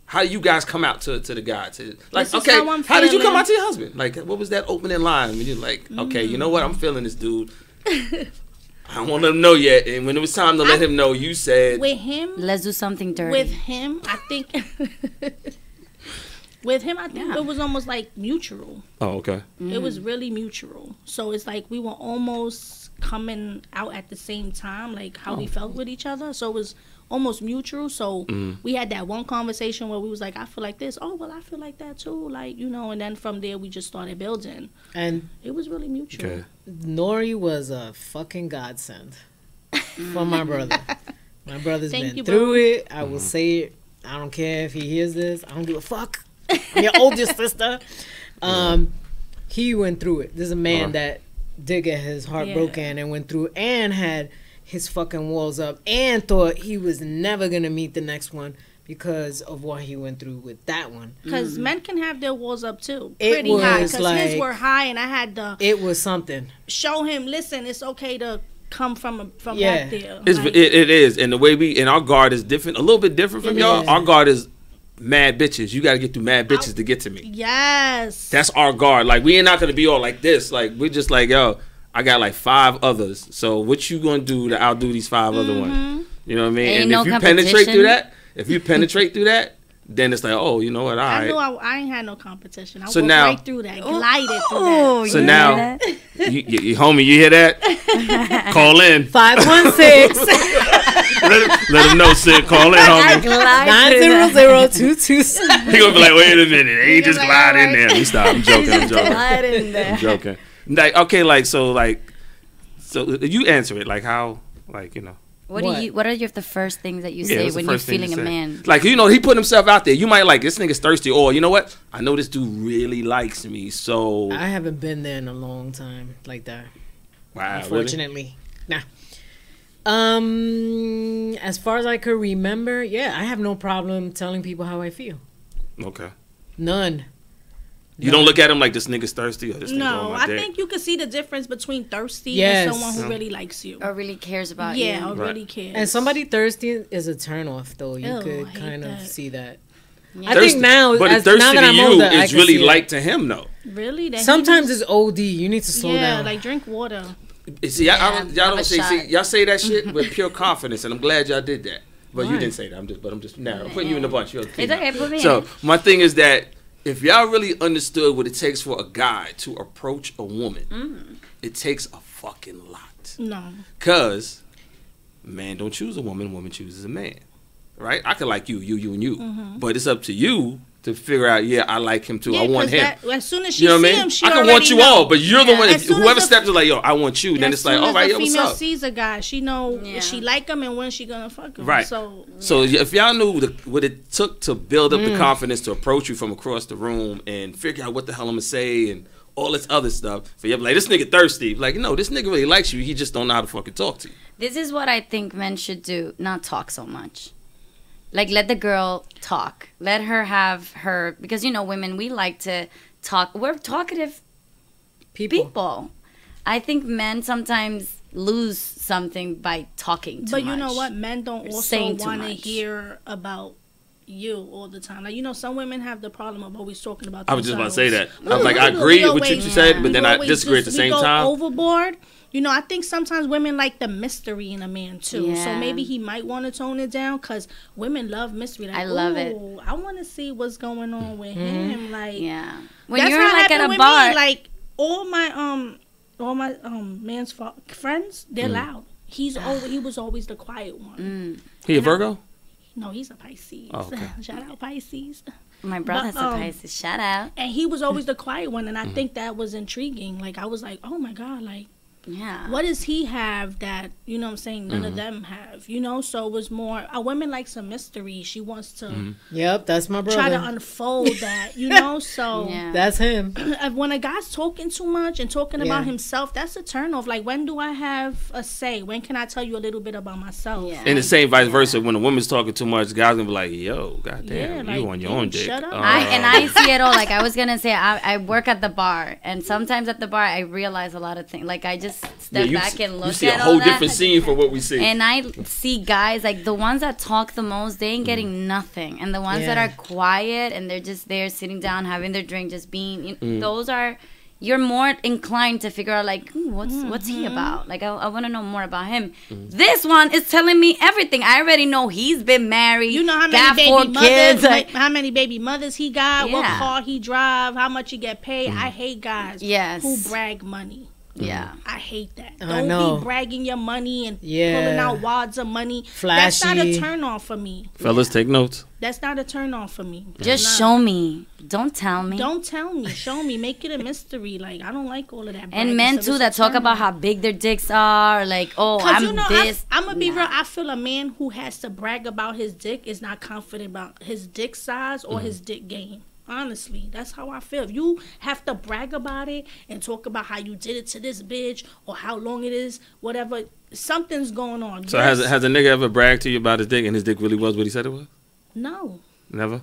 how do you guys come out to the guy to like This is okay, how I'm how did you come feeling. out to your husband? Like what was that opening line when you're like, okay, you know what, I'm feeling this dude. I don't want to let him know yet, and when it was time to let him know, you said With him, Let's do something dirty. with him, I think. With him, I think it was almost like mutual. oh okay. It was really mutual. So it's like we were almost coming out at the same time, like how we felt with each other. So it was almost mutual. So we had that one conversation where we was like, I feel like this. Oh, well, I feel like that too. Like, you know, and then from there we just started building. And It was really mutual. Okay. Nori was a fucking godsend for my brother. My brother's Thank been you, through bro. it. I will say it. I don't care if he hears this. I don't give a fuck. I'm your oldest sister. He went through it. This is a man that did get his heart Yeah. broken and went through and had his fucking walls up and thought he was never gonna meet the next one because of what he went through with that one. Because men can have their walls up too. It Pretty high. was Because his like- were high and I had to It was something. show him, listen, it's okay to come from Yeah. back there. It's, Like, it is, and the way our guard is different, a little bit different from y'all. Yeah. Our guard is mad bitches. You got to get through mad bitches to get to me. yes. That's our guard. Like we ain't not gonna be all like this. Like we're just like, yo, I got like 5 others. So what you gonna do to outdo these 5 other ones? You know what I mean? Ain't And no if you penetrate through competition. that, then it's like, oh, you know what? All I knew right. I ain't had no competition. I So walked now- right through that, glided through Oh, So you now- hear that? You homie, you hear that? Call in. 516 Let him know, Sid. Call in, homie. 900-227. He gonna be like, wait a minute, they ain't just like, glide in all there. Let me stop. I'm joking. I'm joking. I'm joking. Like, okay, so you answer it. Like how, like, you know. What What? do you? What are the first things that you Yeah, say what's the when you're first thing you feeling a say? man? Like, you know, he put himself out there. You might like, this nigga's thirsty, or you know what? I know this dude really likes me, so I haven't been there in a long time like that. wow, really? Unfortunately. Nah. As far as I could remember, yeah, I have no problem telling people how I feel. Okay. None. You don't look at him like this nigga's thirsty or this nigga No, on my I dick. think you can see the difference between thirsty Yes. and someone who really likes you. Or really cares about Yeah, you? or Right. really cares. And somebody thirsty is a turnoff, though. You Ew, I could hate kind of that. see that. Yeah. I think now, but as, thirsty now that to I'm you older, I is can really see like to him though. Really? That he Sometimes was- it's OD. You need to slow yeah, down. like drink water. See, Yeah, y'all have a don't say. shot. See, y'all say that shit with pure confidence, and I'm glad y'all did that. But you didn't say that. I'm just now. I'm putting you in the bunch. You're It's okay, put me So in. my thing is that if y'all really understood what it takes for a guy to approach a woman, it takes a fucking lot. No. Cause man don't choose a woman chooses a man. Right? I could like you, and you. But it's up to you to figure out, yeah, I like him too. Yeah, I want 'cause him. as soon as she You know what I see mean? him, she I can already want you know. all, but you're the one. As If soon as whoever the- steps is like, yo, I want you, then As it's like, soon all as right, the yo, what's female up? sees a guy, she know Yeah. if she like him and when she gonna fuck him. Right. So So if y'all knew what it took to build up the confidence to approach you from across the room and figure out what the hell I'm gonna say and all this other stuff, for you like, this nigga thirsty. Like, no, this nigga really likes you. He just don't know how to fucking talk to you. This is what I think men should do, not talk so much. Like, let the girl talk. Let her have her, because, you know, women, we like to talk. We're talkative people. I think men sometimes lose something by talking too much. But you know what? Men don't also Saying too want to much. hear about you all the time. Like, you know, some women have the problem of always talking about I was just about to themselves. say that. I was like, I agree with what you said, but then I disagree at the same we go time. overboard. You know, I think sometimes women like the mystery in a man too. Yeah. So maybe he might want to tone it down because women love mystery. Like, I love it. "Ooh, I want to see what's going on with him. Like, Yeah. When that's you're how it like at happened a with bar. Me. Like all my man's friends, they're loud. He was always the quiet one. He a Virgo? No, he's a Pisces. Oh, okay. Shout out Pisces. My brother's But, a Pisces. Shout out. And he was always the quiet one, and I think that was intriguing. Like, I was like, oh my God, like, Yeah. what does he have that, you know what I'm saying, none of them have, you know? So it was more, a woman likes a mystery. She wants to Yep, that's my brother. try to unfold that, you know? So Yeah. That's him. when a guy's talking too much and talking about Yeah. himself, that's a turnoff. Like, when do I have a say? When can I tell you a little bit about myself? Yeah. And the same vice versa. When a woman's talking too much, guys gonna be like, yo, goddamn, Yeah, you like, on your damn, own dick. shut up. I see it all. Like I was gonna say, I work at the bar, and sometimes at the bar I realize a lot of things. Like I just step back and look you see a at whole all that. different scene from what we see. And I see guys like the ones that talk the most, they ain't getting nothing, and the ones that Yeah. are quiet and they're just there sitting down having their drink, just being. Those are. You're more inclined to figure out like what's he about? Like I want to know more about him. This one is telling me everything. I already know he's been married. You know how got many 4 baby kids. mothers, Like, how many baby mothers he got, what Yeah. car he drive, how much he get paid. I hate guys Yes. who brag money. yeah. I hate that. I Don't know. be bragging your money and Yeah. pulling out wads of money. That's not a Flashy. turn off for me. Fellas, take notes. That's not a turn off for me. Just It's show me. Don't tell me. Don't tell me. Show me. Make it a mystery. Like, I don't like all of that. And bragging men stuff. too It's that a talk turn about off. how big their dicks are. Like, oh, 'Cause I'm you know, this. I'm gonna be real. I feel a man who has to brag about his dick is not confident about his dick size or his dick game. Honestly, that's how I feel. If you have to brag about it and talk about how you did it to this bitch or how long it is, whatever, something's going on. So Yes. has a nigga ever bragged to you about his dick and his dick really was what he said it was? No. Never?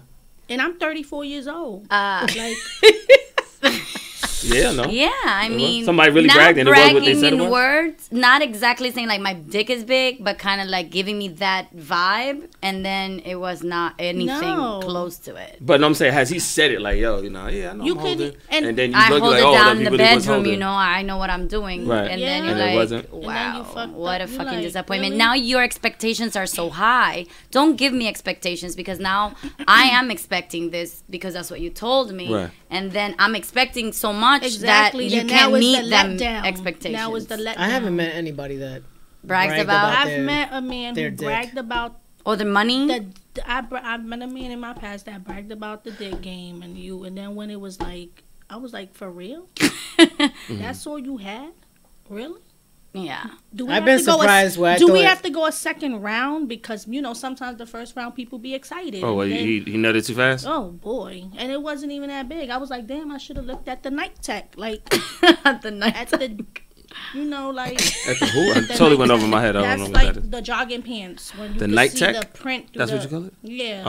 And I'm 34 years old. Like, Yeah, no. Yeah, I mean, somebody really not bragged and it was what they bragging said it in was? words, not exactly saying like my dick is big, but kind of like giving me that vibe, and then it was not anything No. close to it. But no, I'm saying, has he said it like, yo, you know, yeah, I know You I'm could- holding. and And then you I look hold like, it oh, down that in he the really was bedroom, holding. you know, I know what I'm doing, Right. and Yeah. then you're And it like, wasn't? And then wow, you fucked what a up. You're fucking like, disappointment. really? Now your expectations are so high. Don't give me expectations because now I am expecting this because that's what you told me, Right. and then I'm expecting so much exactly. that you then can't now is meet the them letdown. expectations. Now is the letdown. I haven't met anybody that Brags bragged about- I've their- met a man who their dick. bragged about or the money. I've met a man in my past that bragged about the dick game and then when it was like, I was like, for real? That's all you had? Really? Yeah. Do we I've have been to go surprised where I Do we thought- have to go a second round? Because, you know, sometimes the first round people be excited. Oh, well, and then- he nutted too fast? Oh, boy. And it wasn't even that big. I was like, damn, I should have looked at the night tech. Like, At the night. at the, you know, like. At the who? I the totally night went over tech. my head. I don't That's know what like that is. the jogging pants. When you The could night see tech? the print through That's what the- you call it? Yeah. Oh,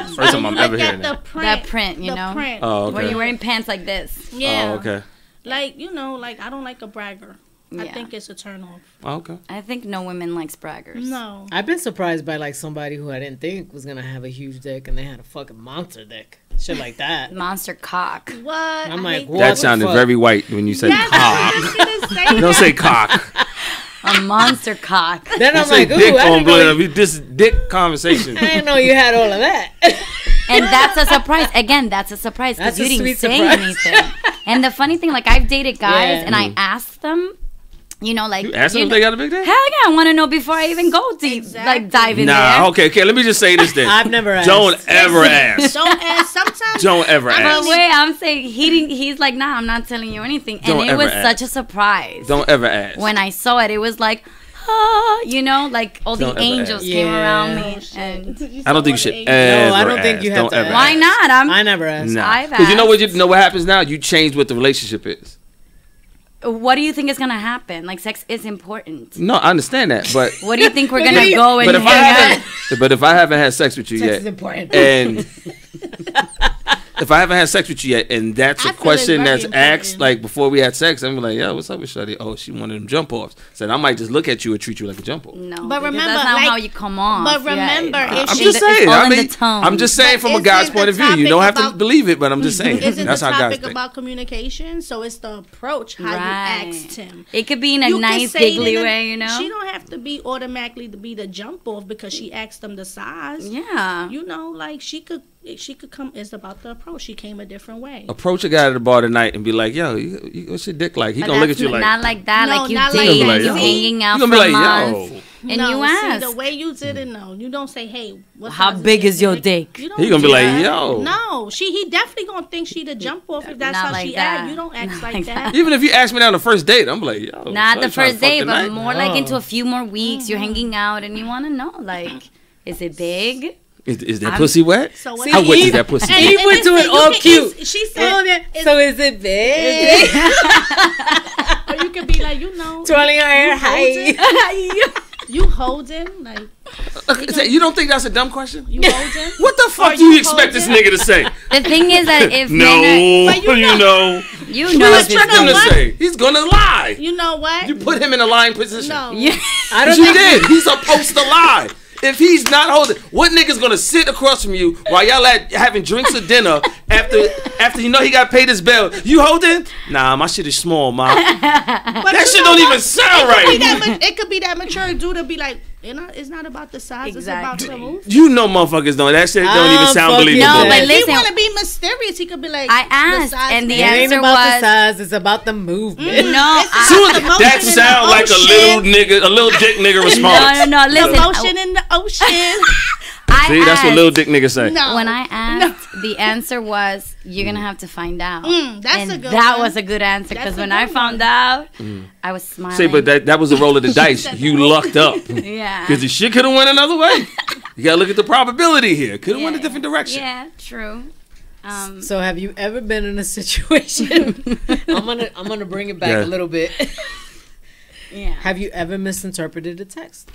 okay. First time I'm Look ever at hearing the that. print, That print, you the know? Print. Oh, When okay. you're wearing pants like this. Yeah. Oh, okay. Like, you know, like, I don't like a bragger. I Yeah. think it's a turn off. Oh, okay. I think no women likes braggers. No. I've been surprised by like somebody who I didn't think was gonna have a huge dick and they had a fucking monster dick. Shit like that. Monster cock. What? I'm I like, hate what? That the sounded fuck? very white when you said Yes, cock. I was gonna say Don't that. say cock. A monster cock. Then You I'm say like, ooh, dick I on didn't, know blood. you, This dick conversation. I didn't know you had all of that. And that's a surprise. Again, that's a surprise because That's you a didn't sweet say surprise. anything. And the funny thing, like I've dated guys Yeah. and I asked them, you know, like You asked them if know- they got a big dick? Hell yeah, I want to know before I even go deep, Exactly. like dive in Nah, there. okay. Let me just say this then. I've never asked. Don't ever ask. Don't ask. Sometimes. Don't ever But ask. wait, I'm saying he's like, nah, I'm not telling you anything. And Don't it ever was ask. such a surprise. Don't ever ask. When I saw it, it was like, ah, you know, like all Don't the ever angels ask. came Yeah. around me. And I don't think you should ever No, I don't think ask. you have Don't to ever ask. why ask. not? I never asked. Nah. I've Because you know what? asked. You know what happens now? You change what the relationship is. What do you think is gonna happen? Like, sex is important. No, I understand that, but What do you think we're But gonna you- go and but if I hang out? haven't, but if I haven't had sex with you Sex yet, is important. and if I haven't had sex with you yet, and that's I a feel question it's very that's asked important. like before we had sex, I'm like, yo, what's up with Shuddy? Oh, she wanted them jump offs. So I might just look at you and treat you like a jump off. No, But because remember, that's not like- how you come off. but remember, if I'm she- just saying. It's all I in mean, the tone. I'm just saying But from a isn't guy's the point of view. You topic don't have to about- believe it, but I'm just saying. Isn't That's the how guys topic think. about communication? So it's the approach, how Right. you asked him. It could be in a You could nice, say it giggly in a- way, you know. She don't have to be automatically to be the jump off because she asked them the size. Yeah. You know, like she could come. It's about the approach. She came a different way. Approach a guy at the bar tonight and be like, yo, what's your dick like? He But gonna look that's at you like, not like that. No, like you not date like He gonna and be you like, hanging out He for gonna be like, months, yo. and no, you see, ask. the way you did it. No, you don't say, "Hey, what How size big is your dick? You don't He gonna be do like, that. yo. No, he definitely gonna think she the jump off if that's Not how like she that. act. You don't act Not like like that. Even if you ask me down the first date, I'm like, yo. Not so the you trying to first fuck day, but tonight? more like into No. a few more weeks. You're hanging out and you want to know, like, is it big? Is that I'm- pussy wet? So what How he- wet is that pussy? And- He and went to listen, it all you can- cute. She said, it's- So is it big? or you could be like, you know, Twirling her hair. Hi. you holding, like You don't think that's a dumb question? you holding. What the Are fuck do you you expect this holding? nigga to say? The thing is that if No, men But you you know- know. are, you What know, do you if it's expect him to good. say? He's gonna lie. You know what? You put him in a lying position. No. Yeah. I Because don't you think did. He's supposed to lie. If he's not holding, what nigga's gonna sit across from you while y'all at having drinks or dinner after you know he got paid his bill? You holding? Nah, my shit is small, ma. But That you shit know don't what? even sound It could be right. that it could be that mature dude to be like, it's not about the size, Exactly. it's about the move. You know motherfuckers don't. That shit don't even sound fuck you. believable. No, but If listen- he want to be mysterious, he could be like, I the asked, size and the it matters. ain't answer about the was- size. It's about the movement. No, Soon- The motion that in the sound like a ocean. little nigga, a little dick nigga response. no. The Listen, motion in the ocean. I See, that's what asked- little dick niggas say. No. When I asked, the answer was, "You're gonna have to find out." That's and a good that one. was a good answer That's because a when I good found one. out, I was smiling. Say, but that was a roll of the dice. You lucked up. yeah, Because the shit could have went another way. You gotta look at the probability here. Could have went a Yeah. different direction. Yeah, true. So have you ever been in a situation? I'm gonna bring it back Yeah. a little bit. Yeah. Have you ever misinterpreted a text?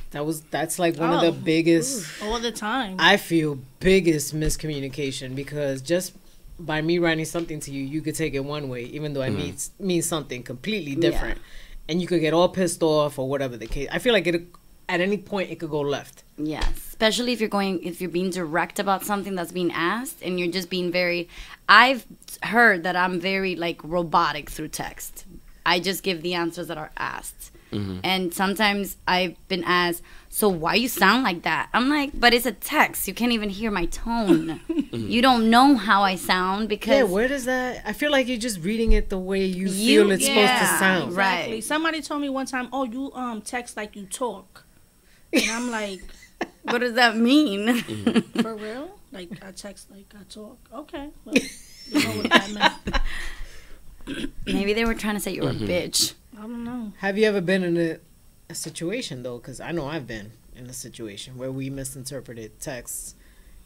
That's like one of the Oh. biggest, all the time. I feel, biggest miscommunication, because just by me writing something to you, you could take it one way, even though I mean something completely different, and you could get all pissed off or whatever the case. I feel like it at any point it could go left. Yes, especially if you're being direct about something that's being asked, and you're just being very. I've heard that I'm very like robotic through text. I just give the answers that are asked, and sometimes I've been asked, "So why you sound like that?" I'm like, "But it's a text. You can't even hear my tone. You don't know how I sound because." Yeah, where does that? I feel like you're just reading it the way you feel it's supposed to yeah, sound. right. Exactly. Somebody told me one time, "Oh, you text like you talk," and I'm like, What does that mean? "For real? Like I text like I talk? Okay, well, you know what that meant." Maybe they were trying to say you were a bitch. I don't know. Have you ever been in a situation though? Because I know I've been in a situation where we misinterpreted texts,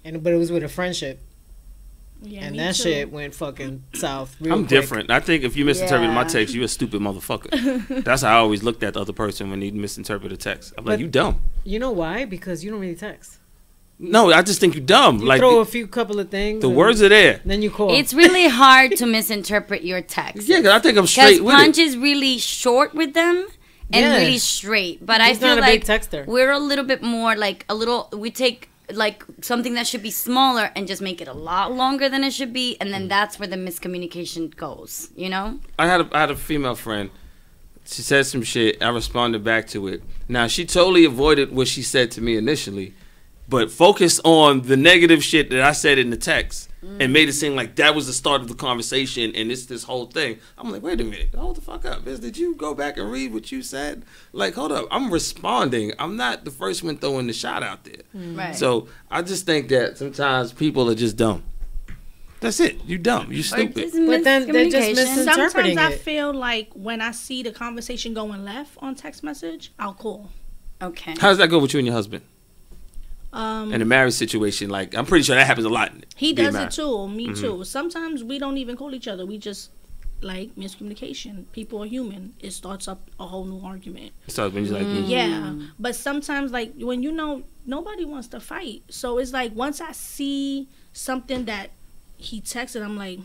but it was with a friendship, Yeah, and me that too. shit went fucking south. Real I'm quick. different. I think if you misinterpret my Yeah. text, you a stupid motherfucker. That's how I always looked at the other person when they misinterpret a text. I'm like, But- you dumb. You know why? Because you don't really text. No, I just think you dumb. You like throw a few couple of things. the and words are there. Then you call. It's really hard to misinterpret your text. Yeah, 'cause I think I'm Because straight with Punch it. is really short with them, and Yeah. really straight. But I He's feel not a like big texter. we're a little bit more like we take like something that should be smaller and just make it a lot longer than it should be, and then that's where the miscommunication goes, you know? I had a female friend. She said some shit. I responded back to it. Now, she totally avoided what she said to me initially, but focused on the negative shit that I said in the text and made it seem like that was the start of the conversation and it's this whole thing. I'm like, wait a minute. Hold the fuck up. Biz, did you go back and read what you said? Like, hold up. I'm responding. I'm not the first one throwing the shot out there. Right. So I just think that sometimes people are just dumb. That's it. You dumb. You stupid. But then they're just miscommunication. Interpreting Sometimes I it. feel like when I see the conversation going left on text message, I'll call. Okay. How does that go with you and your husband? Um, In a marriage situation, like, I'm pretty sure that happens a lot. He being does it married. too. Me too. Sometimes we don't even call each other. We just like miscommunication. People are human. It starts up a whole new argument. So when you're like, Yeah, but sometimes like when nobody wants to fight. So it's like once I see something that he texted, I'm like,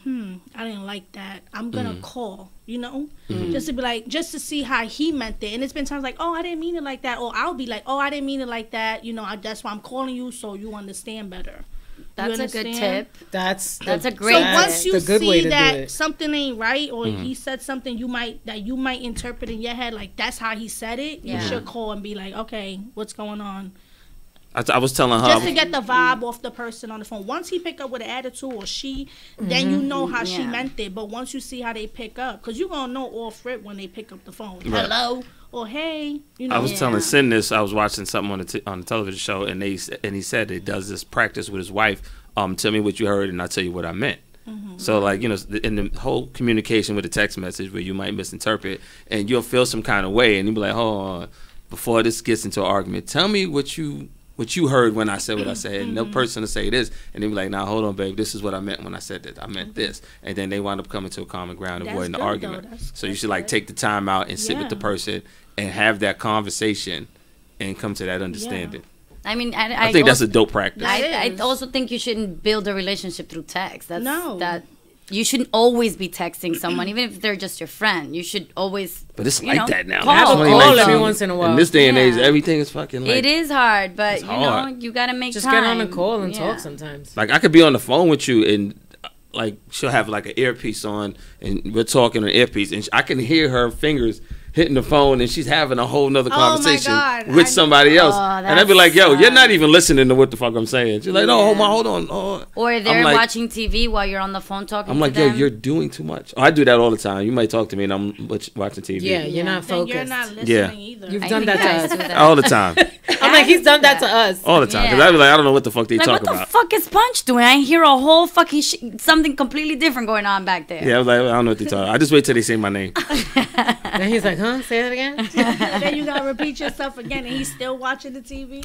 I didn't like that. I'm gonna call, just to be like, just to see how he meant it. And it's been times like, oh, I didn't mean it like that, or I'll be like, oh, I didn't mean it like that. That's why I'm calling you so you understand better. That's a good understand? tip. That's a the- great So tip. once you the good way see to do that it. something ain't right, or he said something you might interpret in your head like that's how he said it, Yeah. you should call and be like, okay, what's going on? I was telling her, Just to get the vibe off the person on the phone. Once he pick up with an attitude or she, then you know how she Yeah. meant it. But once you see how they pick up, because you're going to know off rip when they pick up the phone. Right. Hello or hey. I was Yeah. telling Sin this. I was watching something on the television show, and he said he does this practice with his wife. Tell me what you heard, and I'll tell you what I meant. So, like, in the whole communication with a text message where you might misinterpret, and you'll feel some kind of way, and you'll be like, hold on, before this gets into an argument, tell me what you heard when I said what I said. And the person will say this, and they'll be like, nah, hold on, babe, this is what I meant when I said that. I meant this. And then they wind up coming to a common ground, That's avoiding the good, argument. though. That's- So you that's should, like, good. take the time out and sit with the Yeah. person and have that conversation and come to that understanding. I mean, I think that's a dope practice. That I is. also think you shouldn't build a relationship through text. No. That you shouldn't always be texting someone, even if they're just your friend. You should always. But it's you like know, that now. call. Have a 2019. call every once in a while. In this day and age, Yeah. everything is fucking like. It is hard, but It's hard. you gotta make Just time. get on a call and Yeah. talk sometimes. Like, I could be on the phone with you and like she'll have like an earpiece on and we're talking on an earpiece and I can hear her fingers hitting the phone and she's having a whole nother Oh, my conversation God. with somebody else. Oh, And I'd be like, yo, that you're not even listening to what the fuck I'm saying. She's like, no, Yeah. hold on. Or they're I'm like- watching TV while you're on the phone talking. I'm to like, yo, them. you're doing too much. Oh, I do that all the time. You might talk to me and I'm watching TV. Yeah, you're not Then focused. you're not listening Yeah. either. You've I done think that to guys us. do that. All the time. I'm like, he's done that to us. All the time. Because Yeah. I'd be like, I don't know what the fuck they Like, talk what the about. fuck is Punch doing? I hear a whole fucking something completely different going on back there. Yeah, I was like, I don't know what they talk about. I just wait till they say my name. And he's like, huh? Say that again? Then you gotta repeat yourself again, and he's still watching the TV.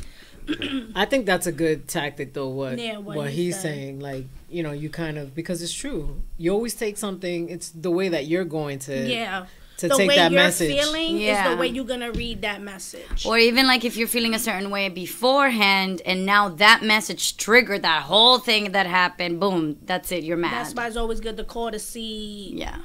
I think that's a good tactic, though. What what he he's said. saying, like, you kind of, because it's true. You always take something. It's the way that you're going to The take way that you're message. feeling is Yeah. the way you're gonna read that message. Or even like if you're feeling a certain way beforehand and now that message triggered that whole thing that happened, boom, that's it, you're mad. That's why it's always good to call to see Yeah.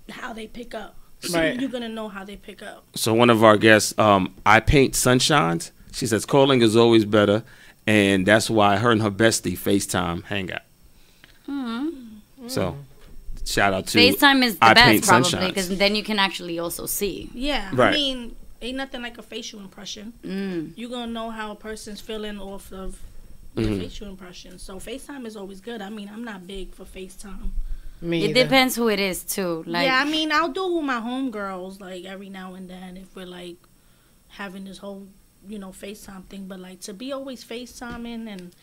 how they pick up. Right. You're gonna know how they pick up. So one of our guests, I paint sunshines. She says calling is always better, and that's why her and her bestie FaceTime hang out. So shout out to FaceTime is the I best Paint probably Sunshines. because then you can actually also see. Yeah, Right. I mean, ain't nothing like a facial impression. You're gonna know how a person's feeling off of the facial impression. So FaceTime is always good. I mean, I'm not big for FaceTime. Me It either. depends who it is too. Like Yeah, I mean, I'll do it with my homegirls like every now and then if we're like having this whole FaceTime thing. But like to be always FaceTiming and.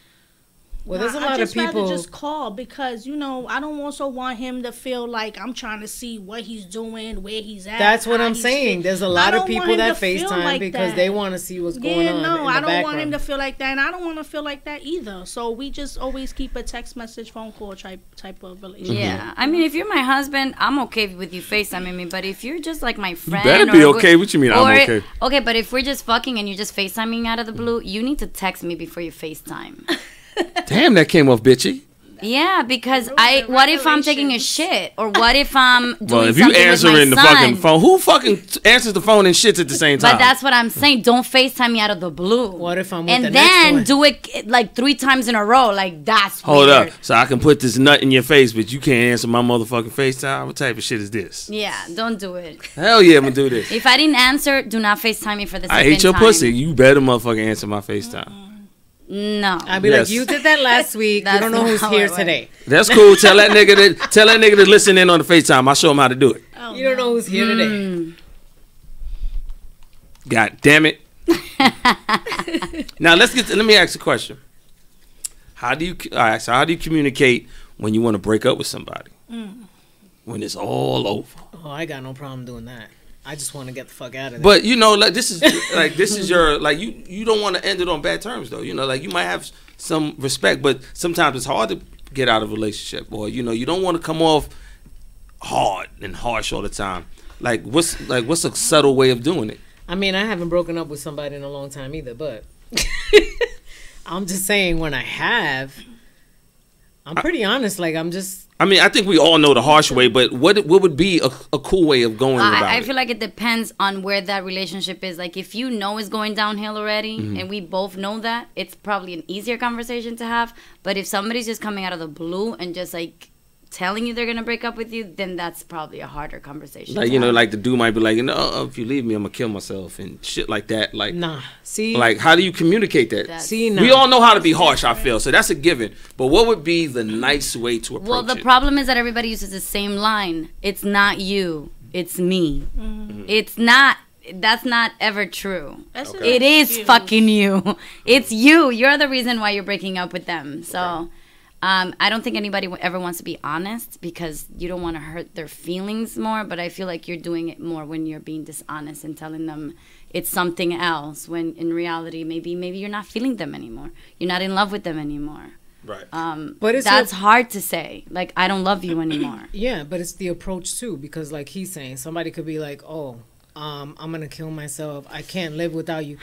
Well, there's a Nah, lot I of just people. rather just call because I don't also want him to feel like I'm trying to see what he's doing, where he's at. That's what how I'm he's saying. fit. There's a I lot of don't want people him that to feel FaceTime like because that. they want to see what's going on. No, in I the don't want him to background. feel like that, and I don't want to feel like that either. So we just always keep a text message, phone call type of relationship. Yeah, I mean, if you're my husband, I'm okay with you FaceTiming me. But if you're just like my friend, better be or okay. What you mean, I'm okay? Okay, but if we're just fucking and you're just FaceTiming out of the blue, you need to text me before you FaceTime. Damn, that came off bitchy. that. Yeah, because Ruins the what if I'm taking a relations. shit, or what if I'm doing Well, if you something with my answering the son? fucking phone, who fucking answers the phone and shits at the same time? But that's what I'm saying. Don't FaceTime me out of the blue. What if I'm with and the then next do it like 3 times in a row? Like that's Hold weird. up, so I can put this nut in your face, but you can't answer my motherfucking FaceTime. What type of shit is this? Yeah, don't do it. Hell yeah, I'm gonna do this. If I didn't answer, do not FaceTime me for the I second hate your time. pussy. You better motherfucking answer my FaceTime. No. I'd be Yes. like, you did that last week. You That's don't know not who's how here it went. today. That's cool. Tell that nigga to listen in on the FaceTime. I'll show him how to do it. Oh, You don't know who's here today. God damn it. Now let me ask a question. How do you communicate when you want to break up with somebody? When it's all over. Oh, I got no problem doing that. I just want to get the fuck out of there. But you know, like this is your like you don't want to end it on bad terms though. You know, like you might have some respect, but sometimes it's hard to get out of a relationship, or you know, you don't want to come off hard and harsh all the time. What's a subtle way of doing it? I mean, I haven't broken up with somebody in a long time either, but I'm just saying when I have, I'm pretty honest. Like, I'm just, I mean, I think we all know the harsh way, but what would be a cool way of going about I it? feel like it depends on where that relationship is. Like, if you know it's going downhill already, and we both know that, it's probably an easier conversation to have. But if somebody's just coming out of the blue and just like telling you they're gonna break up with you, then that's probably a harder conversation. Like, to you know, have. like the dude might be like, no, if you leave me, I'm gonna kill myself and shit like that. Like, nah. See, like how do you communicate that? That's- see, nah. We all know how to be harsh, I feel, so that's a given. But what would be the nice way to approach Well, the it? problem is that everybody uses the same line. It's not you, it's me. It's not. That's not ever true. That's an It is excuse. fucking you. It's you. You're the reason why you're breaking up with them. So, I don't think anybody ever wants to be honest because you don't want to hurt their feelings more. But I feel like you're doing it more when you're being dishonest and telling them it's something else. When in reality, maybe you're not feeling them anymore. You're not in love with them anymore. Right. but it's That's hard to say. Like, I don't love you anymore. yeah, but it's the approach too, because like he's saying, somebody could be like, oh, I'm gonna kill myself. I can't live without you.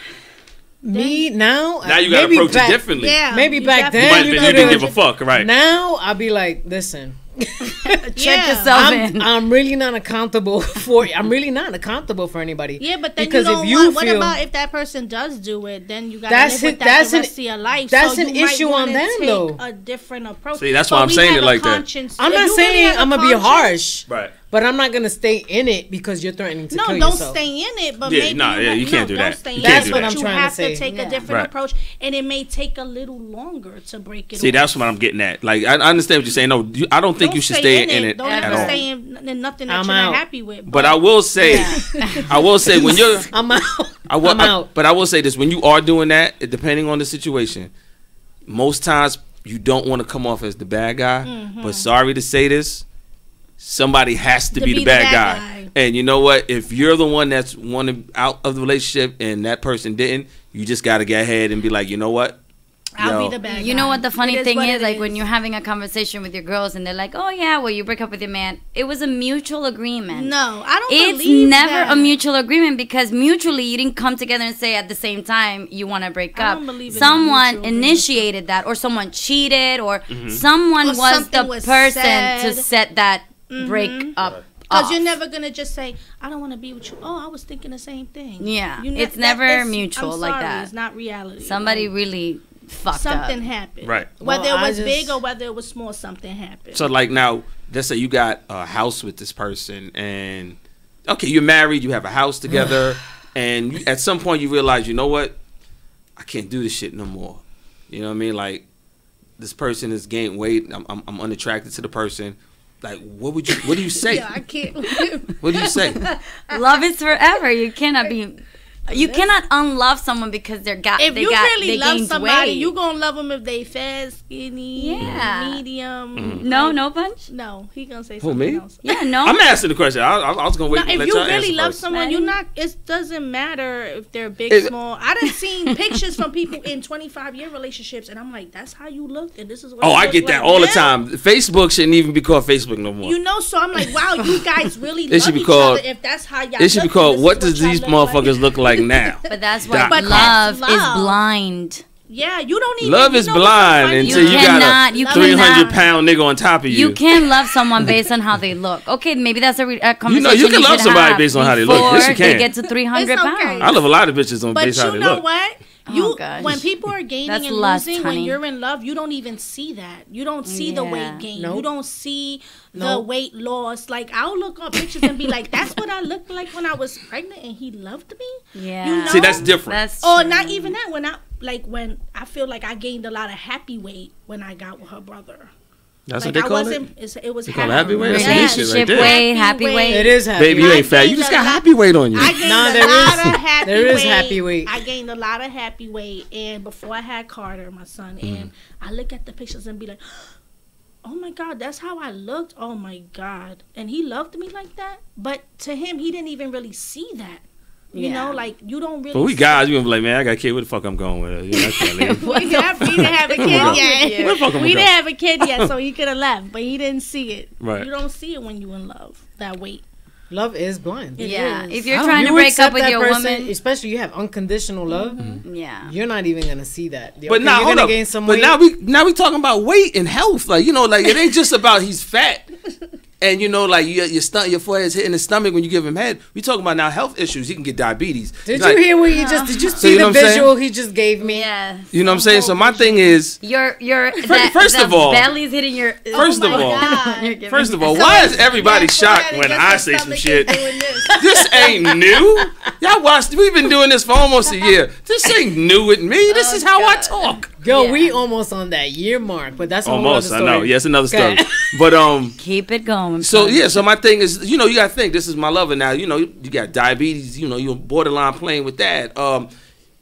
Me now Now you gotta maybe approach it back- differently. Yeah. Maybe you back definitely- then You might you have been, you didn't could've- give a fuck, right? Now I'll be like, listen, Check Yeah. yourself in. I'm really not accountable for. I'm really not accountable for anybody. Yeah, but then because you don't if you want. What feel about if that person does do it? Then you gotta That's live with it- that that's the an- rest of your life. that's so an you might issue on wanna them, take though. A different approach. See, that's But why I'm we saying have it a like that. conscience- I'm if not you really saying have a I'm gonna be conscience- harsh, Right. but I'm not gonna stay in it because you're threatening to No, kill don't yourself. stay in it. But Yeah, maybe nah, yeah, you can't do don't that. stay You in can't That's it, do what that. I'm you trying to have say. to take Yeah. a different Right. approach, and it may take a little longer to break it. See, off. that's what I'm getting at. Like, I understand what you're saying. No, I don't think Don't you should stay in it Don't at ever all. stay in nothing that I'm you're out. not happy with. But I will say, when you're, I'm out. I'm I'm out. But I will say this: when you are doing that, depending on the situation, most times you don't want to come off as the bad guy. But sorry to say this, somebody has to be the bad guy. And you know what? If you're the one that's wanted out of the relationship and that person didn't, you just got to get ahead and be like, you know what? I'll Yo. be the bad You guy. know what the funny It is thing what is? it Like when you're having a conversation with your girls and they're like, "Oh yeah, well you break up with your man." It was a mutual agreement. No, I don't It's believe never that. a mutual agreement because mutually you didn't come together and say at the same time you want to break I up. don't believe in Someone mutual agreement. initiated that, or someone cheated, or someone Or was the something was person said. to set that break up. Because off. you're never gonna just say, "I don't want to be with you." Oh, I was thinking the same thing. Yeah, You it's never it's- mutual I'm like sorry, that. It's not reality. Somebody Like, really fucked something up. happened. Right. Whether Well, it I was just- big or whether it was small, something happened. So like now, let's say you got a house with this person, and okay, you're married, you have a house together, and at some point you realize, you know what, I can't do this shit no more. You know what I mean? Like this person has gained weight. I'm unattracted to the person. Like what do you say? yeah, I can't. What do you say? Love is forever. You cannot be. You cannot unlove someone because If you really love gained somebody, weight. you gonna love them if they fat, skinny, Yeah. medium. no punch. No, he gonna say Who, something me? else. Yeah, no. I'm asking the question. I was gonna wait. No, to if let you y'all really answer love first. someone, you're not. It doesn't matter if they're big, If- small. I done seen pictures from people in 25-year relationships, and I'm like, that's how you look, and this is what. Oh, you I look get that like all the now? time. Facebook shouldn't even be called Facebook no more. You know, so I'm like, wow, you guys really It love should be each called- other. If that's how y'all, It should be look, called this "What is does y'all these look like. motherfuckers look like now?" But that's why But love that's is love. blind. Yeah, you don't even. Love you is know what's so blind funny? until You you cannot- got a you 300-pound nigga on top of you. You can't love someone based on how they look. Okay, maybe that's a conversation. You know, you can love should somebody have based on how they look. Yes, you before they can. get to 300 It's okay. pounds. I love a lot of bitches on But based how you they know look. what? Oh, You gosh. when people are gaining That's and lust, losing, honey. when you're in love, you don't even see that. You don't see the Yeah. weight gain. Nope. You don't see the Nope. weight loss. Like I'll look up pictures and be like, "That's what I looked like when I was pregnant, and he loved me." Yeah. You know? See, that's different. That's Or true. not even that. When I feel like I gained a lot of happy weight when I got with her brother. That's Like what they I call it? wasn't. It was They call it happy weight? That's some Yeah. new shit right Relationship there. weight, happy weight. It is happy. Baby, you I ain't fat. You gained just a got lot- happy weight on you. I gained Nah, a there lot is- of happy there is weight. happy weight. I gained a lot of happy weight, and before I had Carter, my son, and I look at the pictures and be like, "Oh my God, that's how I looked. Oh my God," and he loved me like that. But to him, he didn't even really see that. You Yeah. know, like you don't really. But we see- guys, we gonna be like, man, I got a kid. Where the fuck I'm going with her? You know, I can't leave. We didn't have a wrong kid with yet. Where the fuck am I We going? didn't have a kid yet, so he could have left, but he didn't see it. Right. You don't see it when you in love. That weight. Love is blind. It Yeah. is. If you're How trying to you break accept up with that your person, woman, especially you have unconditional love, yeah. you're not even gonna see that. But Okay, now, you're hold gonna up. gain some But weight. now we talking about weight and health. Like, you know, like it ain't just about he's fat. And you know, like your forehead's hitting his stomach when you give him head. We talking about now health issues. He can get diabetes. Did Like, you hear what he just? Did you So see you know the what I'm saying? visual he just gave me? Yeah. You know what I'm saying? So my thing is, Your first of all- belly's hitting your. First of my all- God. You're giving first of me- all, So why it's- is everybody that shocked forehead when against I your say some stomach shit? is doing this. This ain't new. Y'all watched. We've been doing this for almost a year. This ain't new with me. This Oh, is how I God. talk. Yo, Yeah. we almost on that year mark, but that's a whole Almost, I other story. know. Yes, another Okay. story. But Keep it going. So son. yeah, so my thing is, you know, you gotta think this is my lover now. You know, you got diabetes. You know, you're borderline playing with that.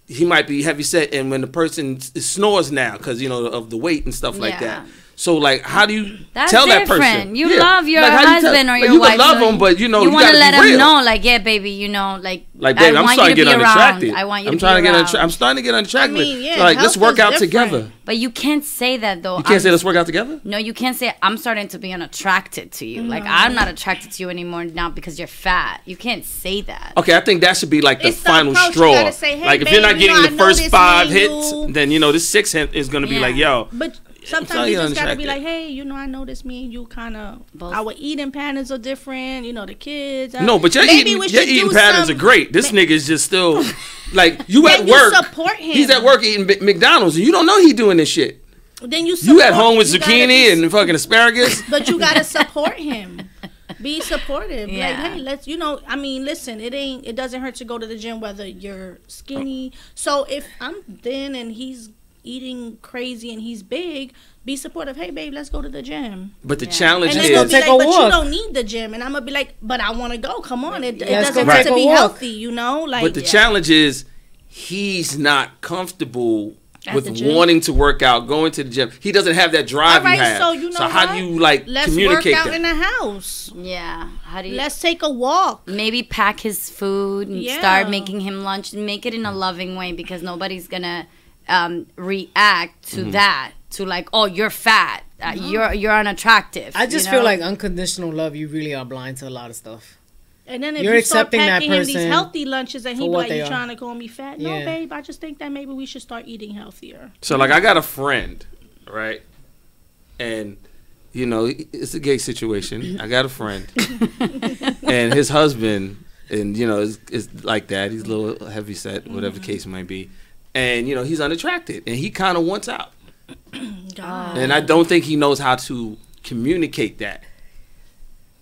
He might be heavy set, and when the person snores now because you know of the weight and stuff like Yeah. that. So like, how do you That's tell that different. person? You love your Like, how do you husband or like, your you wife. can love so him, but you know, you want to gotta let be real. him know, like, yeah, baby, you know, like Like, baby, I'm want starting you to to get be unattracted. around. I want you I'm to trying be to around. get. I'm starting to get unattracted. I mean, yeah, So, like, let's health work is out different. together. But you can't say that though. You can't say let's work out together. No, you can't say I'm starting to be unattracted to you. Like I'm not attracted to you anymore now because you're fat. You can't say that. Okay, I think that should be like the It's the final approach. You straw. gotta say, hey, like if you're not babe, you getting know, the I first noticed 5 me and hits, you- then you know this 6th hit is gonna be Yeah. like, yo. But telling sometimes you you just gotta be unattracted. like, hey, you know, I noticed me and you kind of Both. our eating patterns are different. You know, the kids. No, but your maybe we eating should your eating do patterns some- are great. This nigga's just still like you Then at you work. support him. He's at work eating McDonald's, and you don't know he doing this shit. Then you You at support- home with you gotta zucchini be- and fucking asparagus. But you gotta support him. Be supportive. Yeah. Like, hey, let's. You know, I mean, listen. It doesn't hurt to go to the gym whether you're skinny. So if I'm thin and he's eating crazy and he's big, be supportive. Hey, babe, let's go to the gym. But the Yeah. challenge And Let's then go they'll is be take like, a but you walk. don't need the gym. And I'm gonna be like, but I want to go. Come on, it Let's doesn't go have take to a be walk. healthy. You know, like. but the challenge is he's not comfortable At with the gym? wanting to work out, going to the gym. He doesn't have that drive All right, you have. so you know how what? do you like Let's communicate work out that? in the house. Yeah. How do you? Let's take a walk. Maybe pack his food and Yeah. start making him lunch and make it in a loving way because nobody's gonna react to Mm-hmm. that. To like, oh, you're fat. You're unattractive. I just you feel know? like unconditional love. You really are blind to a lot of stuff. And then if You're you start accepting that packing him these person healthy lunches and he for be what like, they you are. trying to call me fat? No, Yeah. babe, I just think that maybe we should start eating healthier. So like I got a friend, right? And you know, it's a gay situation. I got a friend. And his husband and you know, is like that. He's a little heavy set, whatever the case might be. And you know, he's unattracted and he kind of wants out. God. And I don't think he knows how to communicate that.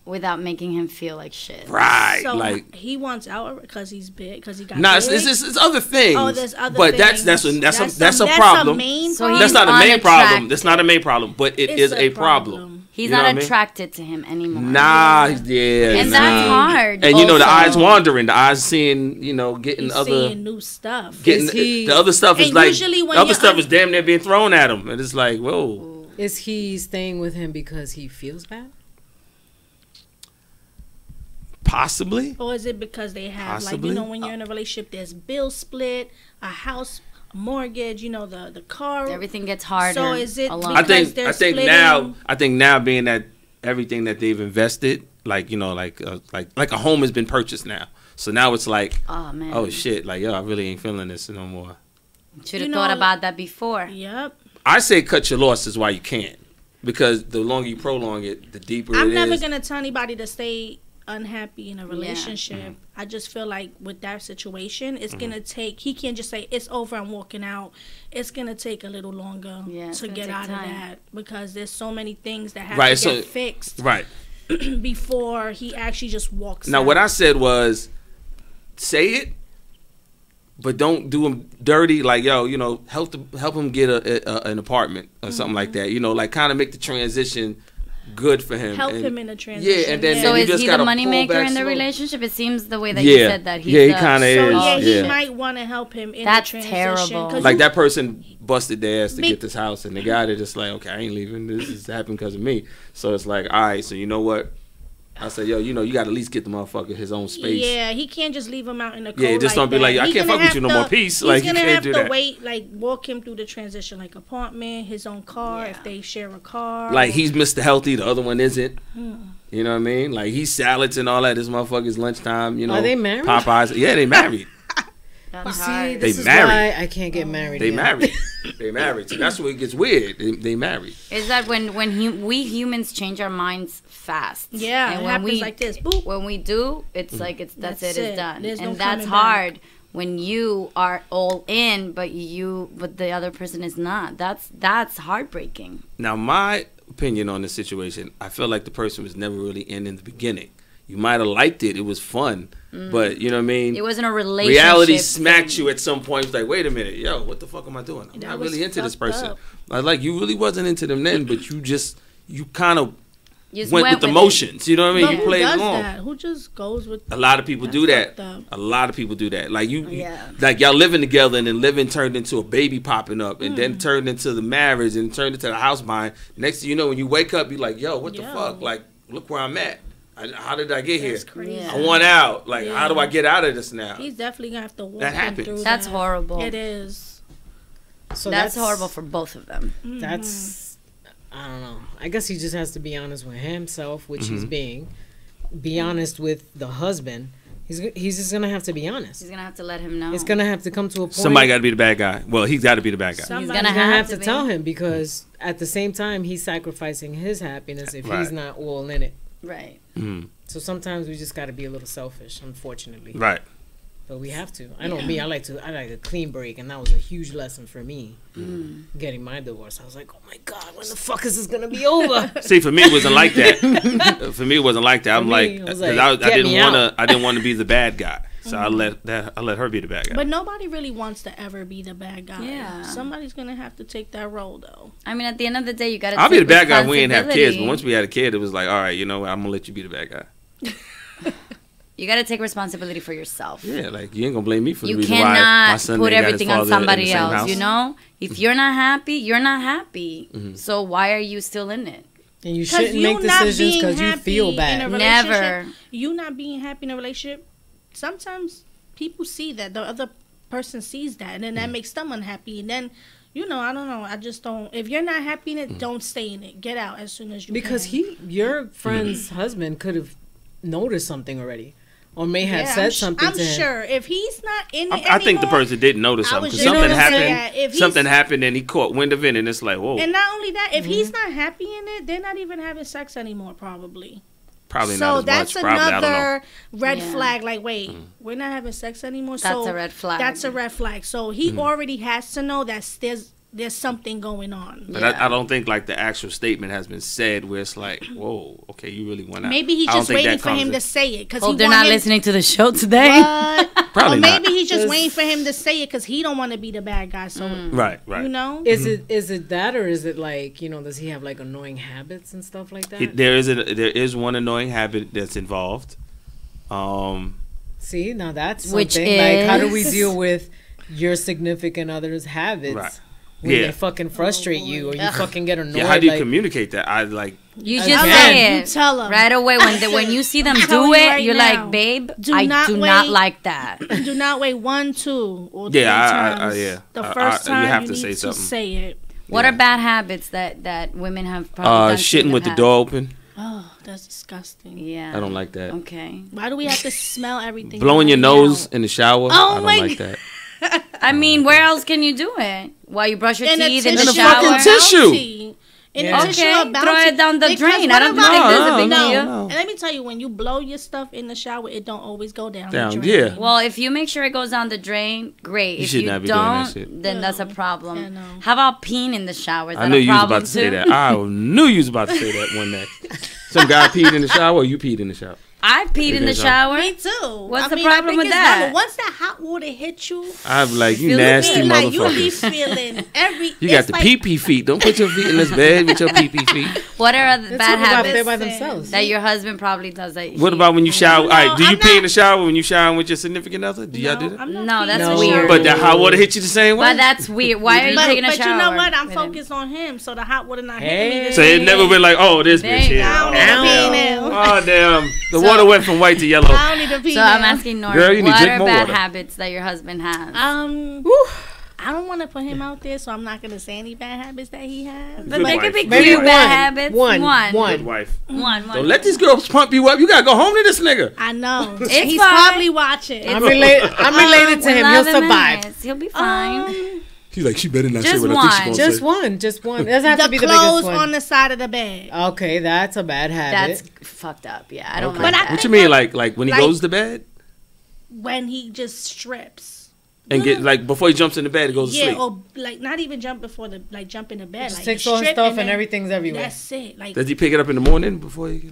without making him feel like shit. Right. So like he wants out because he's big, because he got nah, big. it's other things. Oh, there's other but things. that's a a problem. main So problem. That's not a main problem. unattractive. That's not a main problem, but it It's is a problem. He's You know not what I mean? attracted to him anymore. Nah, yeah, And nah. that's hard. And you know, the also. eyes wandering, the eyes seeing, you know, getting He's other, seeing new stuff. getting Is he- the other stuff is And like usually when the other you're stuff is damn near being thrown at him, and it's like, whoa, Is he staying with him because he feels bad? possibly. Or is it because they have, like, Possibly. you know, when you're in a relationship, there's bill split, a house, a mortgage, you know, the car. Everything gets harder. So is it alone. I because think they're I think splitting? now being that everything that they've invested, like you know, like a home has been purchased now, so now it's like, Oh man. oh shit, like yo, I really ain't feeling this no more. Should have You thought know- about that before. Yep. I say cut your losses while you can, because the longer you prolong it, the deeper I'm it never is. gonna tell anybody to stay unhappy in a relationship. I just feel like with that situation, it's gonna take. He can't just say it's over, I'm walking out. It's gonna take a little longer It's to gonna get take out time. of that, because there's so many things that have Right, to so- get fixed Right. before he actually just walks Now, out. what I said was, say it, but don't do him dirty. Like, yo, you know, help him get an apartment or something like that. You know, like kind of make the transition good for him. help and, him in a transition. Yeah, and then So you is just he the gotta moneymaker pull back in the slow. relationship? It seems the way that you Yeah, said that. yeah, he the- kind of So is. yeah, he yeah. might want to help him in That's the transition. terrible. 'cause Like you- that person busted their ass to Be- get this house, and the guy that just like, okay, I ain't leaving. This is happening because of me. So it's like, all right, so you know what? I said, yo, you know, you got to at least get the motherfucker his own space. Yeah, he can't just leave him out in the cold. Yeah, just don't be that. like, I He can't gonna fuck with you have no more, to- peace. He's Like, you gonna can't have do to that. wait, like walk him through the transition, like apartment, his own car, if they share a car. Like he's Mr. Healthy, the other one isn't. Hmm. You know what I mean? Like he's salads and all that. This motherfucker's lunchtime. You know, Are they married? Popeyes. Yeah, they married. That's See, hard. this They is married. why I can't get married. They yet. married. They married. So that's where it gets weird. They married. Is that when we humans change our minds fast? Yeah, and it when happens we like this. Boop. when we do, it's like that's That's it. it. It's done. There's no And that's coming back. hard when you are all in, but the other person is not. That's heartbreaking. Now, my opinion on the situation, I feel like the person was never really in the beginning. You might have liked it. It was fun. But, you know what I mean? It wasn't a relationship. Reality smacked thing. you at some point. It's like, wait a minute. Yo, what the fuck am I doing? I'm That not was really into this fucked person. up. I like, you really wasn't into them then, but you kind of You just went with the it. motions. You know what I mean? But You who played does along. that? Who just goes with? A lot of people do That's that. fucked up. A lot of people do that. Like Yeah. like y'all living together, and then living turned into a baby popping up, and Mm. then turned into the marriage, and turned into the house buying. Next thing you know, when you wake up, you're like, yo, what the Yo. fuck? Like, look where I'm at. How did I get That's here? crazy. Yeah. I want out. Like, how do Yeah. I get out of this now? He's definitely gonna have to walk That him happens. through That's that. horrible. It is. So that's horrible for both of them. That's I don't know. I guess he just has to be honest with himself, which he's being. Be honest with the husband. He's just gonna have to be honest. He's gonna have to let him know. It's gonna have to come to a point. Somebody got to be the bad guy. Well, he's got to be the bad guy. He's Somebody's gonna He's gonna have to be. tell him, because at the same time he's sacrificing his happiness if he's Right. not all in it. Right. So sometimes we just got to be a little selfish, unfortunately. Right. But we have to. I know me. I like a clean break, and that was a huge lesson for me. Getting my divorce, I was like, oh my god, when the fuck is this gonna be over? See, for me, it wasn't like that. For me, it wasn't like that. I'm me, like, it was because like, I get didn't me want out. to. I didn't want to be the bad guy. So I let her be the bad guy. But nobody really wants to ever be the bad guy. Yeah. Somebody's gonna have to take that role though. I mean, at the end of the day, you gotta. I'll be the take bad guy if we ain't have kids. But responsibility. once we had a kid, it was like, all right, you know what? I'm gonna let you be the bad guy. You gotta take responsibility for yourself. Yeah, like you ain't gonna blame me for the You reason why my cannot son put ain't got his everything on father in the somebody same else. house. You know, if you're not happy, you're not happy. So why are you still in it? And you 'Cause shouldn't you make not decisions being because you happy feel in a bad. relationship- Never. You not being happy in a relationship. Sometimes people see that the other person sees that, and then that makes them unhappy. And then, you know, I don't know. I just don't. If you're not happy in it, don't stay in it. Get out as soon as you Because can. your friend's husband could have noticed something already, or may have Yeah, said something I'm to him. sure if he's not in it I think the anymore- person didn't notice I something was because just something gonna say happened. that if he's- Something happened and he caught wind of it, and it's like, whoa, And not only that, if he's not happy in it, they're not even having sex anymore, probably. probably So not as that's much. Probably, I don't know. another red Yeah. flag. Like, wait, we're not having sex anymore. That's so a red flag. That's a red flag. So he already has to know that there's something going on. But Yeah. I don't think like the actual statement has been said where it's like, whoa, okay, you really went out. Maybe he's I don't just think waiting that for comes him in. to say it because Hope they're not listening to the show today. Probably or not. maybe he's just waiting for him to say it because he don't want to be the bad guy. So Right, right. you know, Is it that, or is it like, you know, does he have like annoying habits and stuff like that? There is one annoying habit that's involved. See, now that's something. Which Like, how do we is- deal with your significant other's habits Right. when Yeah. they fucking frustrate you, or you fucking get annoyed? Yeah, how do you like, communicate that? I like You just Again. say You it tell 'em. right away when you see them tell do you it. right You're now. like, babe, Do I not do not wait. like that. do not wait 1, 2, or 3 Yeah, times. yeah. The I- first you time have you to need say to something. say it. What Yeah. are bad habits that women have probably done to you in shitting with the past? door open. Oh, that's disgusting. Yeah, I don't like that. Okay. Why do we have to smell everything? Blowing your right nose now? in the shower. Oh I don't my like that. I mean, where else can you do it? While you brush your teeth in the tissue. shower? Fucking tissue. In Yeah. a tissue Okay, or throw bouncy. it down the Because drain. what I don't think about- there's a big No, deal. no. And let me tell you, when you blow your stuff in the shower, it don't always go down Down, the drain. yeah. Well, if you make sure it goes down the drain, great. You If should you not be doing that don't, shit. then that's a I problem. know. How about peeing in the shower? Is I that knew a you was problem about to say too? that. I knew you was about to say that one day. Some guy peed in the shower, or you peed in the shower? I peed in the so. shower. Me too. What's the I problem think with it's that? normal. Once that hot water hits you, I'm like, you Feel nasty it like you be motherfuckers. feeling every. You got it's the like, pee-pee feet. Don't put your feet in this bed with your pee-pee feet. What are other Let's bad talk about there habits by themselves. that your husband probably does? That What about when you shower? All right, do you I'm pee in not- the shower when you showering with your significant other? Do y'all do that? I'm not No, that's No. weird. But that hot water hit you the same way? But that's weird. Why are you taking a but shower? you know what? I'm with him? focused on him, so the hot water not Hey. hitting me. So it never been like, oh, this There bitch you here. go. I don't need to pee now. Oh, damn. The water went from white to yellow. I don't need to pee So I'm now. asking Nora, Girl, you need to what drink are more bad water. habits that your husband has? I don't want to put him out there, so I'm not gonna say any bad habits that he has. but Good they wife. could be Maybe cute one. bad habits. One. Good wife. One. Don't let these girls pump you up. You gotta go home to this nigga. I know. It's He's fine. probably watching. I'm related to him. He'll survive. He'll be fine. He's like, she better not Just say what I think she one. gonna Just say. one. Just one. It doesn't have to the be the biggest clothes one. on the side of the bed. Okay, that's a bad habit. That's fucked up. Yeah, I don't Okay. like But I- that. What you mean, like when he Like- goes to bed When he just strips. and get like before he jumps in the bed, he goes to Yeah, sleep? or like not even jump before the jump in the bed. Just Like takes you all his strip stuff and then everything's everywhere. That's it. Like Does he pick it up in the morning before he?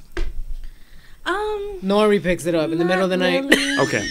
Nori picks it up in the middle of the night really. Okay.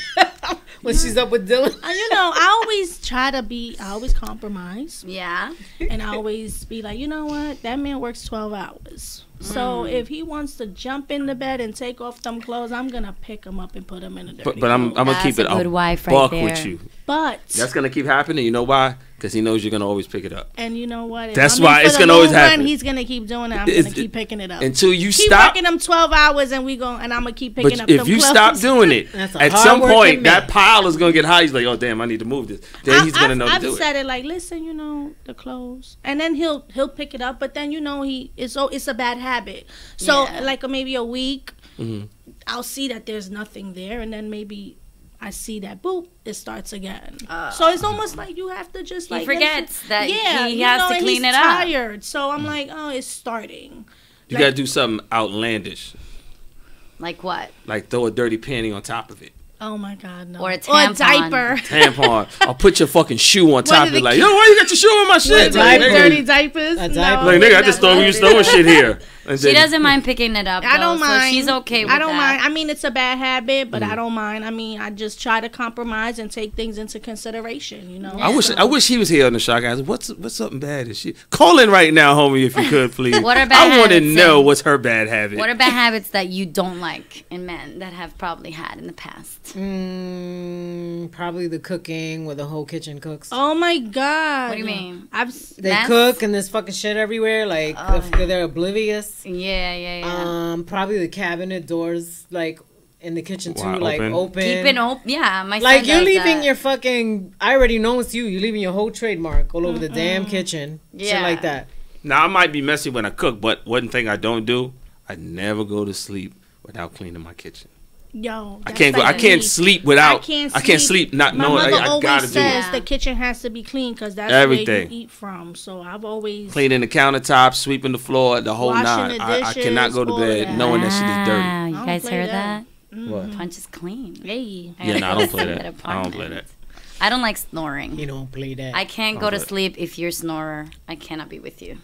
when she's up with Dylan. You know, I always try to be. I always compromise, Yeah. and I always be like, you know what, that man works 12 hours. So if he wants to jump in the bed and take off them clothes, I'm gonna pick him up and put him in a dirty. But I'm gonna That's keep it a good wife right buck there. with you. But That's gonna keep happening. You know why? Because he knows you're gonna always pick it up. and you know what? If That's I'm in why for it's the gonna always long run, happen. He's gonna keep doing it. I'm It's- gonna keep picking it up Until you keep stop. working them 12 hours, and we go, and I'm gonna keep picking But up. if them you clothes. stop doing it, That's a at some hard-working point man. that pile is gonna get high. He's like, oh damn, I need to move this. Then he's gonna know I've to do said it. it like, listen, you know, the clothes, and then he'll pick it up. But then you know it's a bad habit. So Yeah. like maybe a week, Mhm. I'll see that there's nothing there, and then maybe I see that boop, it starts again. So it's almost like you have to just He like forgets that yeah, he you has know, to and clean he's it up. tired, so I'm like, oh, it's starting. You Like- gotta do something outlandish, Like what? like throw a dirty panty on top of it, Oh my God, no. Or a Or a tampon. diaper. tampon, or put your fucking shoe on top of of the it. Like, ki- yo, why you got your shoe on my shit? Like, diaper. nigga, Dirty diapers. A No, diaper. like, nigga, I just thought we was throwing shit here. And She then- doesn't mind picking it up. I don't though, mind. So she's okay with I don't that. mind. I mean, it's a bad habit, but Mm. I don't mind. I mean, I just try to compromise and take things into consideration. You know. I wish he was here on the show, guys. What's something bad? Is she call in right now, homie, if you could, please? What are bad I want to habits, know Sam? what's her bad habit. What are bad habits that you don't like in men that have probably had in the past? Probably the cooking where the whole kitchen cooks. Oh my God. What do you mean? They Mess? cook and there's fucking shit everywhere. Like they're oblivious. Yeah. Probably the cabinet doors, like in the kitchen too, Wide like open. open. Keep it open. Yeah, my Like son you're does leaving that. your fucking. I already know it's you. You're leaving your whole trademark all over the damn kitchen. Shit Yeah. like that. Now I might be messy when I cook, but one thing I don't do, I never go to sleep without cleaning my kitchen. Yo, I that's can't go. I like can't me. sleep without. I can't sleep not My knowing mother I always gotta do says it. the kitchen has to be clean because that's Everything. where you eat from. So I've always Cleaning the countertops, sweeping the floor, the whole Washing nine. the I cannot go to dishes, all bed that. knowing that shit is dirty. Wow, you don't guys play heard that. that? What? Punch is clean. Hey. Yeah, no, I don't play That that. I don't play apartment. that. I don't like snoring. You don't play that. I can't go to Okay. sleep if you're a snorer. I cannot be with you.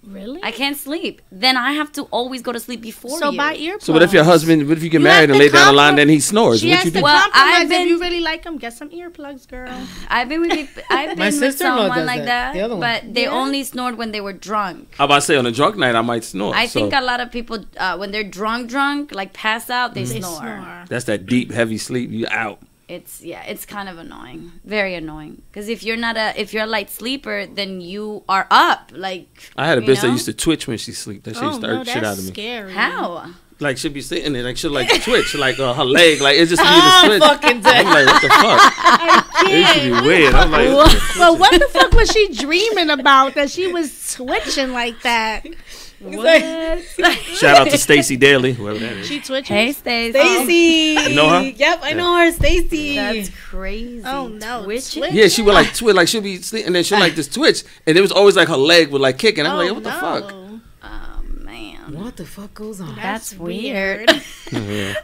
Really? I can't sleep. Then I have to always go to sleep before So you. buy earplugs. So, what if your husband? What if you get You married have and to lay down the line, comprom- then he snores? She What has you to do? Well, compromise. I've been- If you really like them, get some earplugs, girl. I've been with I've My been with sister-in-law someone does like that. that, The other one. but they Yeah. only snored when they were drunk. How about I say on a drunk night I might snore? I So think a lot of people when they're drunk, like pass out, they They snore. snore. that's that deep, heavy sleep. You out. It's kind of annoying, very annoying. Because if you're a light sleeper, then you are up. Like I had a you bitch that know? used to twitch when she sleep. That shit used to irk shit out of me. Scary. How? Like she'd be sitting there, like she'll like twitch, like her leg, like it's just begin to twitch. fucking I'm like, what the fuck? It used to be weird. I'm like, Well, what the fuck was she dreaming about that she was twitching like that? What? Shout out to Stacy Daly, whoever that is. She twitches. Hey, Stacey. Stacy. You know her? Yep, I know her. Stacy. That's crazy. Oh no, Twitching? Twitch. Yeah, she would like twitch, like she'll be sleep, and then she'll like this twitch, and it was always like her leg would like kick, and I'm like, what the fuck? Oh, man. What the fuck goes on? That's weird.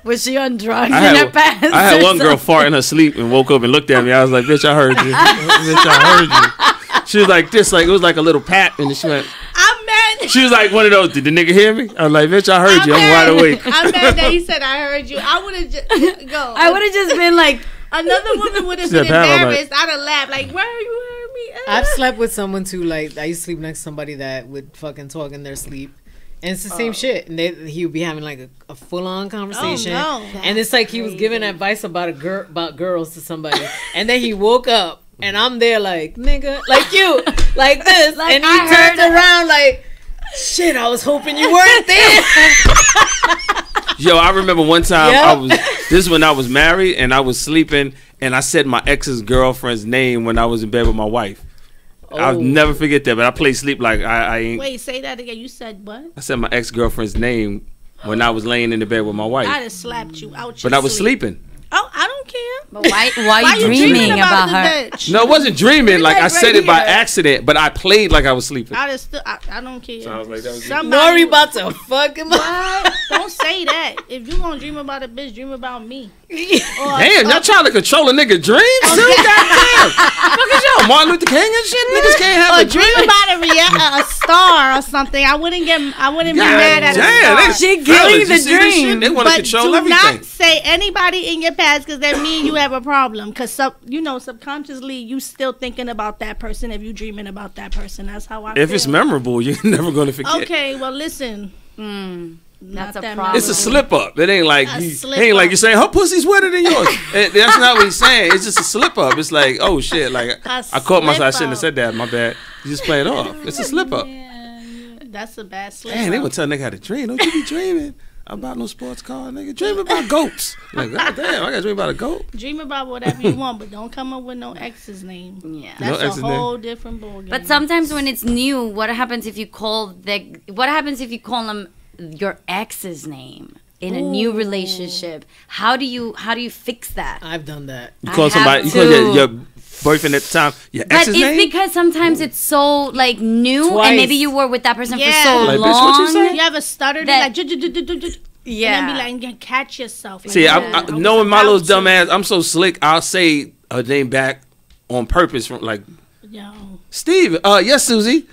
Was she on drugs I in had, her past? I had or one girl something? fart in her sleep and woke up and looked at me. I was like, bitch, I heard you. Bitch, I heard you. She was like this, like it was like a little pat, and she went. I'm mad. She was like one of those. Did the nigga hear me? I was like, bitch, I heard you. I'm mad. wide awake. I'm mad that he said I heard you. I would have just go. I would have just been like, Another woman would have She been said, "Pam," I'm like- embarrassed. I'd have laughed like, "Where you heard me?" I've slept with someone too. Like I used to sleep next to somebody that would fucking talk in their sleep, and it's the same shit. And he would be having like a full on conversation, no. and it's like he was giving advice about about girls to somebody, and then he woke up, and I'm there like nigga, like you, like this, Like, and he I turned heard- around like, shit, I was hoping you weren't there. Yo, I remember one time Yep. this is when I was married and I was sleeping and I said my ex's girlfriend's name when I was in bed with my wife. I'll Oh. never forget that, but I played sleep like I ain't. Wait, say that again. You said what? I said my ex girlfriend's name when I was laying in the bed with my I'd wife, have slapped you out. but your I was sleep. sleeping. Oh, I don't care. but why Why you dreaming about the her? bitch? No, it wasn't dreaming. Like I like said right it by here. accident, but I played like I was sleeping. I don't care. So I was like, that was you. Nori about to fuck him up. What? Don't say that. If you gonna dream about a bitch, dream about me. Damn, y'all trying to control a nigga dreams too? Goddamn. Fuck is y'all, Martin Luther King and shit? Niggas can't have Or a dream dream. about a star or something. I wouldn't be mad at a Damn, star. they, She fellas, killing you the see this dream. shit? They want to But control do everything. not say anybody in your past, because that means you have a problem. Because subconsciously you still thinking about that person if you dreaming about that person. That's how I feel. If it's memorable, you're never going to forget. Okay, well listen. That's Not a that problem. It's a slip up. It ain't like A you, slip it ain't like up. you're saying her pussy's wetter than yours. That's not what he's saying. It's just a slip up. It's like, oh shit, like I caught myself. I shouldn't have said that. My bad. You just play it off. It's a slip up. That's a bad slip. Man, they up. would tell a nigga how to dream. Don't you be dreaming about no sports car, nigga. Dream about goats. Like, goddamn, I gotta dream about a goat. Dream about whatever you want, but don't come up with no ex's name. Yeah. That's ex's a name. whole different ballgame. But sometimes when it's new, what happens if you call them your ex's name in a new relationship? How do you fix that? I've done that. You call I somebody, you have call to. your boyfriend at the time your But ex's it's name? because sometimes it's so like new, Twice. and maybe you were with that person Yeah. for so Like, long. bitch, what you say? you ever stuttered That- like and Yeah. then be like, catch yourself. Like, See, yeah, I was knowing my little about dumb to. ass, I'm so slick. I'll say a name back on purpose from like Yo. Steve. Yes, Susie.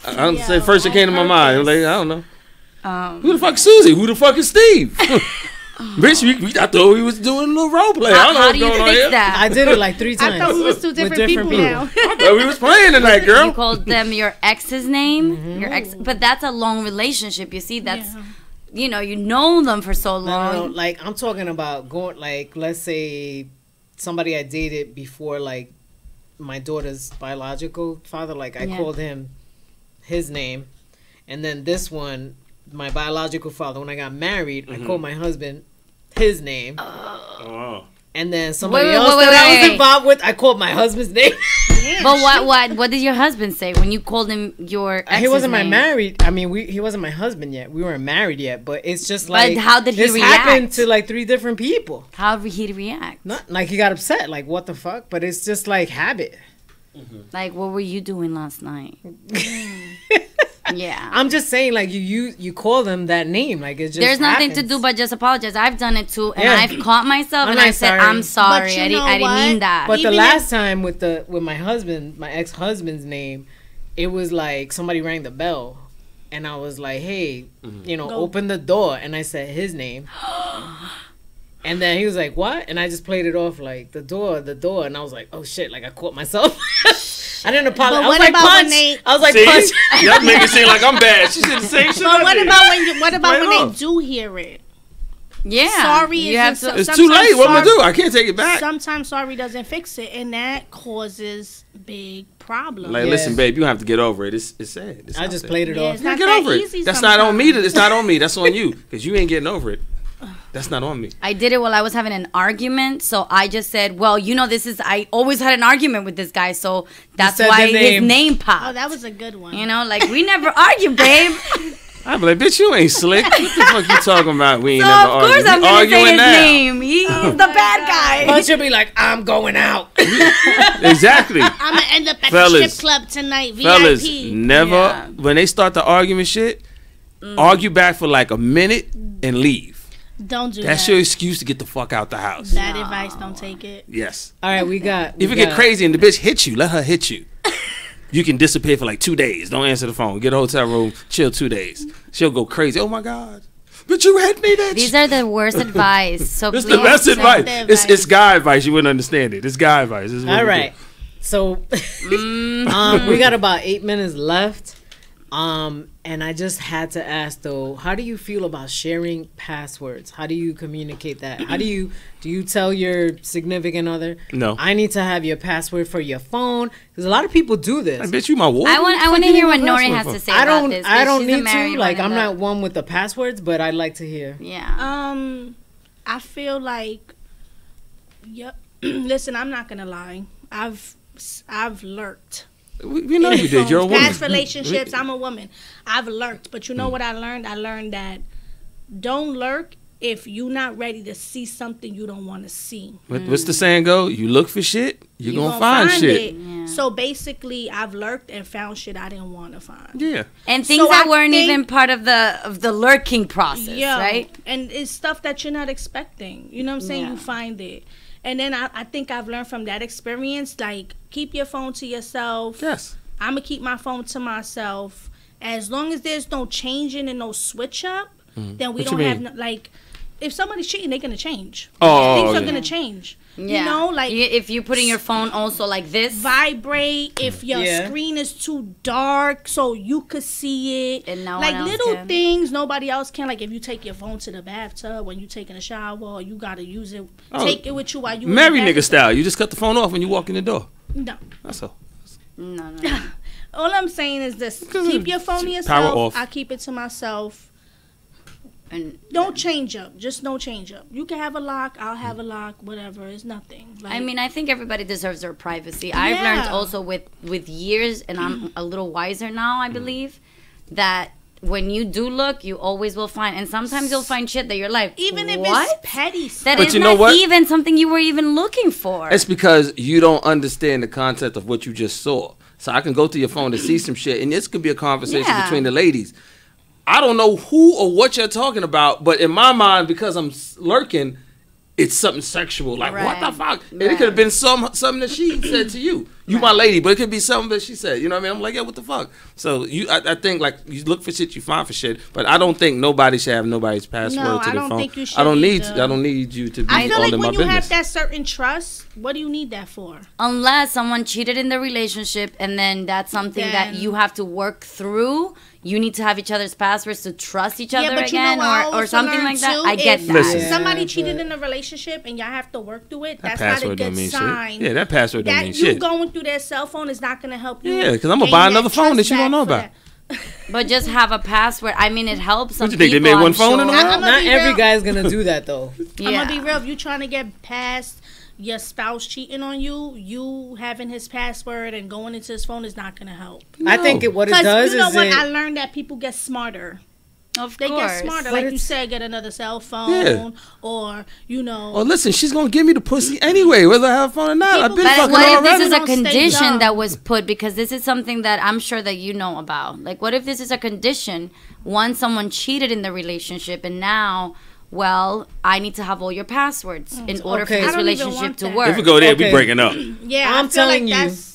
I'm saying first it came to my mind. I'm like, I don't know. Who the fuck is Susie? Who the fuck is Steve? Bitch, I thought we was doing a little role play. I don't know How what's do you going on fix here. that? I did it like 3 times. I thought we was two with different people now. I thought we was playing tonight, girl. You called them your ex's name, your ex, but that's a long relationship. You see, that's you know them for so long. No, like I'm talking about going like let's say somebody I dated before like my daughter's biological father, like I Yeah. called him his name, and then this one, my biological father, when I got married, I called my husband his name, Oh. and then somebody Wait, else wait, that I was wait. involved with, I called my husband's name. But what did your husband say when you called him your ex's He wasn't my name? married. I mean, he wasn't my husband yet. We weren't married yet, but it's just like how did he this happened react? to like 3 different people. How did he react? Not like he got upset, like what the fuck, but it's just like habit. Like, what were you doing last night? Yeah. I'm just saying, like you call them that name, like it just. There's nothing to happens. do but just apologize. I've done it too, and Yeah. I've caught myself, I'm and I like, said, sorry. "I'm sorry. But you I know didn't mean what? that." But Even the if- last time with my husband, my ex-husband's name, it was like somebody rang the bell, and I was like, "Hey, Go. open the door," and I said his name. And then he was like, "What?" And I just played it off like the door, and I was like, "Oh shit!" Like I caught myself. I didn't apologize. But I was what like, about when punch. they- I was like, See? punch. Y'all make it seem like I'm bad. She said the same shit. But I what did. about when Right they do hear it? yeah. Sorry You is have just to. so- It's too late. What am I Sometimes do? I can't take it back. Sometimes sorry doesn't fix it, and that causes big problems. Like, Yeah. listen, babe, you have to get over it. It's sad. It's I out just there. played it Yeah, off. it's Yeah, not get that over it. easy That's not on me. sometimes. It's not on me. That's on you because you ain't getting over it. That's not on me. I did it while I was having an argument. So I just said, well, I always had an argument with this guy. So that's said why the his name. name popped. Oh, that was a good one. You know, like, we never argue, babe. I'm like, bitch, you ain't slick. What the fuck you talking about? We ain't So, never of course, argued. I'm We going to say arguing his now. name. He's the bad guy. But you'll be like, I'm going out. Exactly. I'm gonna end up at the Fellas. strip club tonight. Fellas, VIP. never, Yeah. when they start the argument shit, argue back for like a minute and leave. Don't do That's that. your excuse to get the fuck out the house. Bad advice. Don't take it. Yes. All right, we got. If it get crazy and the bitch hits you, let her hit you. You can disappear for like 2 days. Don't answer the phone. Get a hotel room. Chill 2 days. She'll go crazy. Oh my God. But you hit me, bitch. These are the worst advice. So It's please. the best don't advice. say It's guy advice. You wouldn't understand it. It's guy advice. This is what All we right. do. So we got about 8 minutes left. And I just had to ask though, how do you feel about sharing passwords? How do you communicate that? How do you tell your significant other? No. I need to have your password for your phone because a lot of people do this. Hey, bitch, you my wolf. I want to hear what Nori has to say I about don't. this. I don't She's a need to. married Like, one I'm in not one with the passwords, but I'd like to hear. Yeah. I feel like, yep. Listen, I'm not gonna lie. I've lurked. We know you did. You're a woman. Past relationships. I'm a woman. I've lurked, but you know what I learned? I learned that don't lurk if you're not ready to see something you don't want to see. What's the saying go? You look for shit, you're You gonna find shit. it. Yeah. So basically, I've lurked and found shit I didn't want to find. Yeah. And things So that I weren't think- even part of the lurking process, Yeah, right? and it's stuff that you're not expecting. You know what I'm saying? Yeah. You find it. And then I think I've learned from that experience, like, keep your phone to yourself. Yes. I'm going to keep my phone to myself. As long as there's no changing and no switch up, then we What don't you have, mean? like, if somebody's cheating, they're going to change. Oh, Things are yeah. going to change. Yeah. You know, like, if you're putting your phone also like this, vibrate if your Yeah. screen is too dark so you could see it, And no like one else little can. things nobody else can. Like if you take your phone to the bathtub when you taking a shower, or you gotta use it, Oh. take it with you while you Married in the nigga style. You just cut the phone off when you walk in the door. No, That's all. no. all I'm saying is this: Because keep your phone to power yourself. off. I keep it to myself. And Don't change up. Just don't change up. You can have a lock. I'll have a lock. Whatever. It's nothing. Like, I mean, I think everybody deserves their privacy. I've learned Yeah. also with years, and I'm a little wiser now, I believe, that when you do look, you always will find, and sometimes you'll find shit that you're like, even if what? it's petty stuff. That But is you know not what? even something you were even looking for. It's because you don't understand the concept of what you just saw. So I can go through your phone to see some shit, and this could be a conversation Yeah. between the ladies. I don't know who or what you're talking about, but in my mind, because I'm lurking, it's something sexual. Like, what the Right. fuck? And it could have been something that she said to you. You my lady, but it could be something that she said. You know what I mean? I'm like, yeah, what the fuck? So I think, like, you look for shit, you find for shit. But I don't think nobody should have nobody's password No, to I their don't phone. think you should I don't either. need you to be I feel all like in my when you business. have that certain trust, what do you need that for? Unless someone cheated in the relationship, and then that's something that Then- you have to work through. You need to have each other's passwords to trust each other but you again, know what I or also something learned like that. too? I get If that. Listen. somebody Yeah, cheated but- in a relationship and y'all have to work through it, That that's not a password don't good mean sign. shit. Yeah, that password don't That mean you shit. going through their cell phone is not going to help you. Yeah, 'cause I'm gonna gain buy that another phone that trust you don't back know for about. that. But just have a password. I mean, it helps some What you think, they people. made one I'm phone in the sure. world? I'ma Not be every real. guy's gonna do that though. Yeah. I'm going to be real. If you trying to get past your spouse cheating on you, you having his password and going into his phone is not going to help. I think what it Because does you know is what? it, I learned that people get smarter. Of They course. get smarter. But Like you it's- said, get another cell phone Yeah. or, you know. Oh, listen, she's gonna give me the pussy anyway, whether I have a phone or not. I've been But fucking But what if already. this is a Don't stay condition dumb. that was put? Because this is something that I'm sure that you know about. Like, what if this is a condition? Once someone cheated in the relationship, and now, well, I need to have all your passwords in order for Okay. this I don't even relationship want to that. work. If we go there, we Okay. breaking up. Yeah, I'm I feel telling like you. that's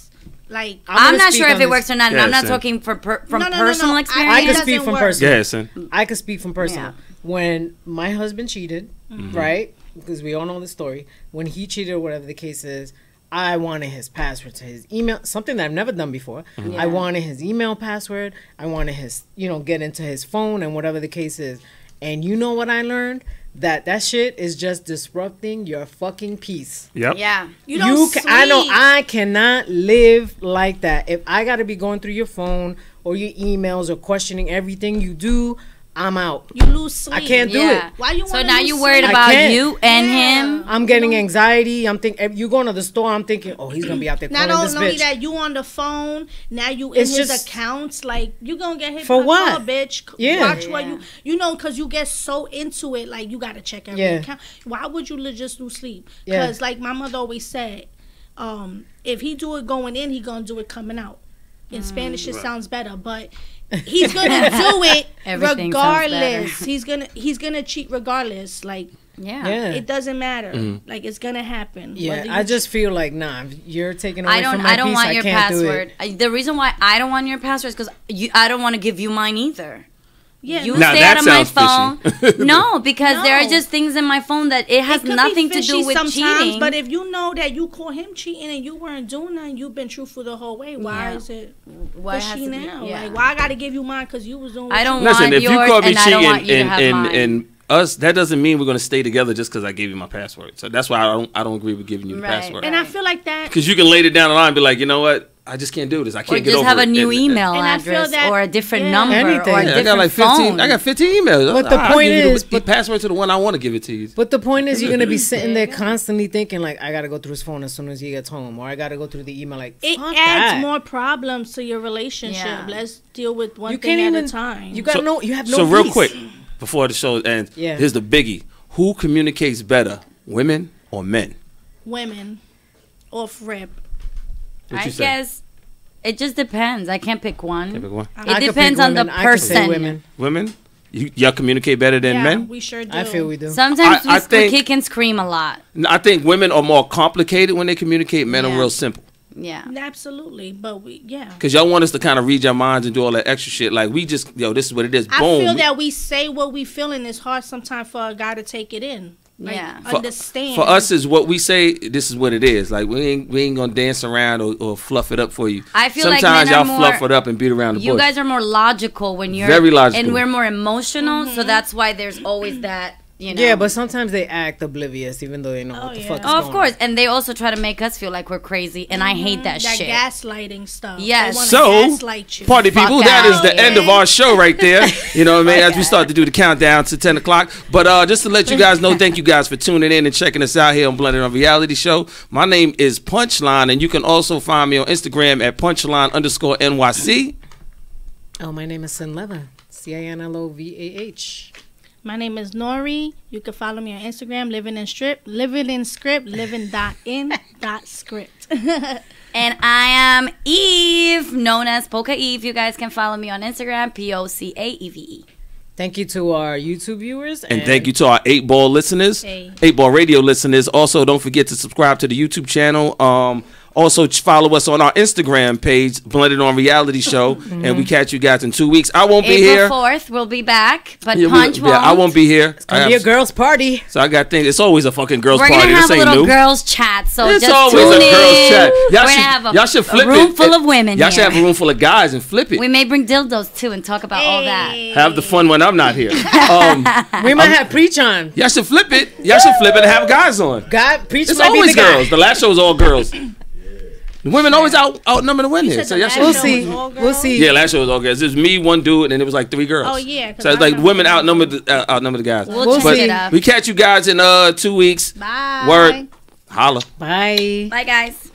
like I'm gonna not speak sure if on it this. works or not. and Yeah, I'm not same. talking from No, personal I experience. can It speak doesn't from work. personal. Yeah, son. I could speak from personal. Yeah. When my husband cheated, right? Because we all know the story. When he cheated, or whatever the case is, I wanted his password to his email, something that I've never done before. Yeah. I wanted his email password. I wanted his, get into his phone and whatever the case is. And you know what I learned? That shit is just disrupting your fucking peace. Yep. Yeah. you don't I know sleep. I cannot live like that. If I got to be going through your phone or your emails or questioning everything you do, I'm out. You lose sleep. I can't do Yeah. it. Why you So wanna now lose you worried sleep? about can't. you and him. I'm getting anxiety. I'm thinking, you going to the store, I'm thinking, oh, he's going to be out there Not calling this only bitch. that, you on the phone. Now you in It's his just- accounts. Like you gonna get hit For by what? a car, bitch. Yeah. Watch what you know, because you get so into it. Like you gotta check every Yeah. account. Why would you just lose sleep? Yeah. Because like my mother always said, if he do it going in, he gonna do it coming out. In Spanish, it sounds better, but he's gonna do it Everything sounds regardless. better. He's gonna cheat regardless. Like Yeah. Yeah. it doesn't matter. Like it's gonna happen. Yeah, Whether I you just feel like, nah, if you're taking away I don't. from my I don't peace, want your can't do password. it. The reason why I don't want your password is because I don't want to give you mine either. yeah, You Now stay that out of my sounds phone. fishy. No, because there are No. just things in my phone that it has It could be nothing to fishy do with sometimes, cheating. But if you know that you caught him cheating and you weren't doing nothing, you've been truthful the whole way. Why Yeah. is it Why it has fishy to be- now? yeah. Like, why I gotta give you mine because you was doing? What I don't you want Listen, if you yours, call me and I don't want you to cheating have mine. and us, that doesn't mean we're gonna stay together just because I gave you my password. So that's why I don't agree with giving you the Right. password. And I feel like that. Because you can later down the line be like, you know what? I just can't do this. I or can't get just over have a it. new And- email And I feel address that- or a different yeah. number Anything. or a Yeah, different I got like 15. phone. I got 15 emails. But the I'll point give you is- the password to the one I want to give it to you. But the point is, you're gonna be sitting there constantly thinking like, I gotta go through his phone as soon as he gets home, or I gotta go through the email. Like, It fuck adds that. more problems to your relationship. Yeah. Let's deal with one You thing can't at even. a time. You got no. You have no. So real peace. quick, before the show ends, Yeah. here's the biggie: who communicates better, women or men? Women off rip. What I you say? guess it just depends. I can't pick one. Can't pick one. It I could depends pick on the women. I could say person. women. Women, y'all communicate better than Yeah, men. we sure do. I feel we do. Sometimes I we think- kick and scream a lot. I think women are more complicated when they communicate. Men Yeah. are real simple. Yeah. Absolutely, but yeah. Cause y'all want us to kind of read your minds and do all that extra shit. Like we just, this is what it is. I Boom. feel that we say what we feel, and it's hard sometimes for a guy to take it in. Like, Yeah. understand. For us, is what we say. This is what it is. Like we ain't gonna dance around or fluff it up for you. I feel like sometimes men are y'all more- fluff it up and beat around the You bush. guys are more logical when you're Very logical. and we're more emotional, so that's why there's always that, you know. Yeah, but sometimes they act oblivious, even though they know what the yeah. fuck is Oh, of going course, on. and they also try to make us feel like we're crazy, and I hate that shit. gaslighting stuff. Yes. They wanna So, gaslight you. party Fuck people, that out. is the end of our show right there. You know what I mean? As we start to do the countdown to 10 o'clock. But just to let you guys know, thank you guys for tuning in and checking us out here on Blended on Reality Show. My name is Punchline, and you can also find me on Instagram at Punchline_NYC. Oh, my name is Sinleva. CINLOVAH. My name is Nori. You can follow me on Instagram, living in script, living.in.script. And I am Eve, known as Polka Eve. You guys can follow me on Instagram, POCAEVE. Thank you to our YouTube viewers. And thank you to our 8-Ball listeners, Hey. 8-Ball Radio listeners. Also, don't forget to subscribe to the YouTube channel. Also, follow us on our Instagram page, Blended on Reality Show. And we catch you guys in 2 weeks. I won't be here. April 4th, we'll be back, but Yeah, Punch won't. I won't be here. It's going to be a girls' party. So I got things. It's always a fucking girls' We're party. gonna have This a ain't little new. girls chat, so It's just always tune a girls' in. chat. We're gonna have Y'all should flip a room it. full of women Y'all should here. have a room full of guys and flip it. We may bring dildos too and talk about all that. Have the fun when I'm not here. We might have Preach on. Y'all should flip it. Y'all should flip it and have guys on. God, Preach It's might be always the guy. girls. The last show was all girls. The women always outnumber the women here. So y'all should. We'll see. We'll see. Yeah, last show was all girls. It was me, one dude, and it was like 3 girls. Oh, yeah, 'cause So it's I like remember. women outnumber the guys. We'll but check it up. we catch you guys in 2 weeks. Bye. Word. Holla. Bye. Bye, guys.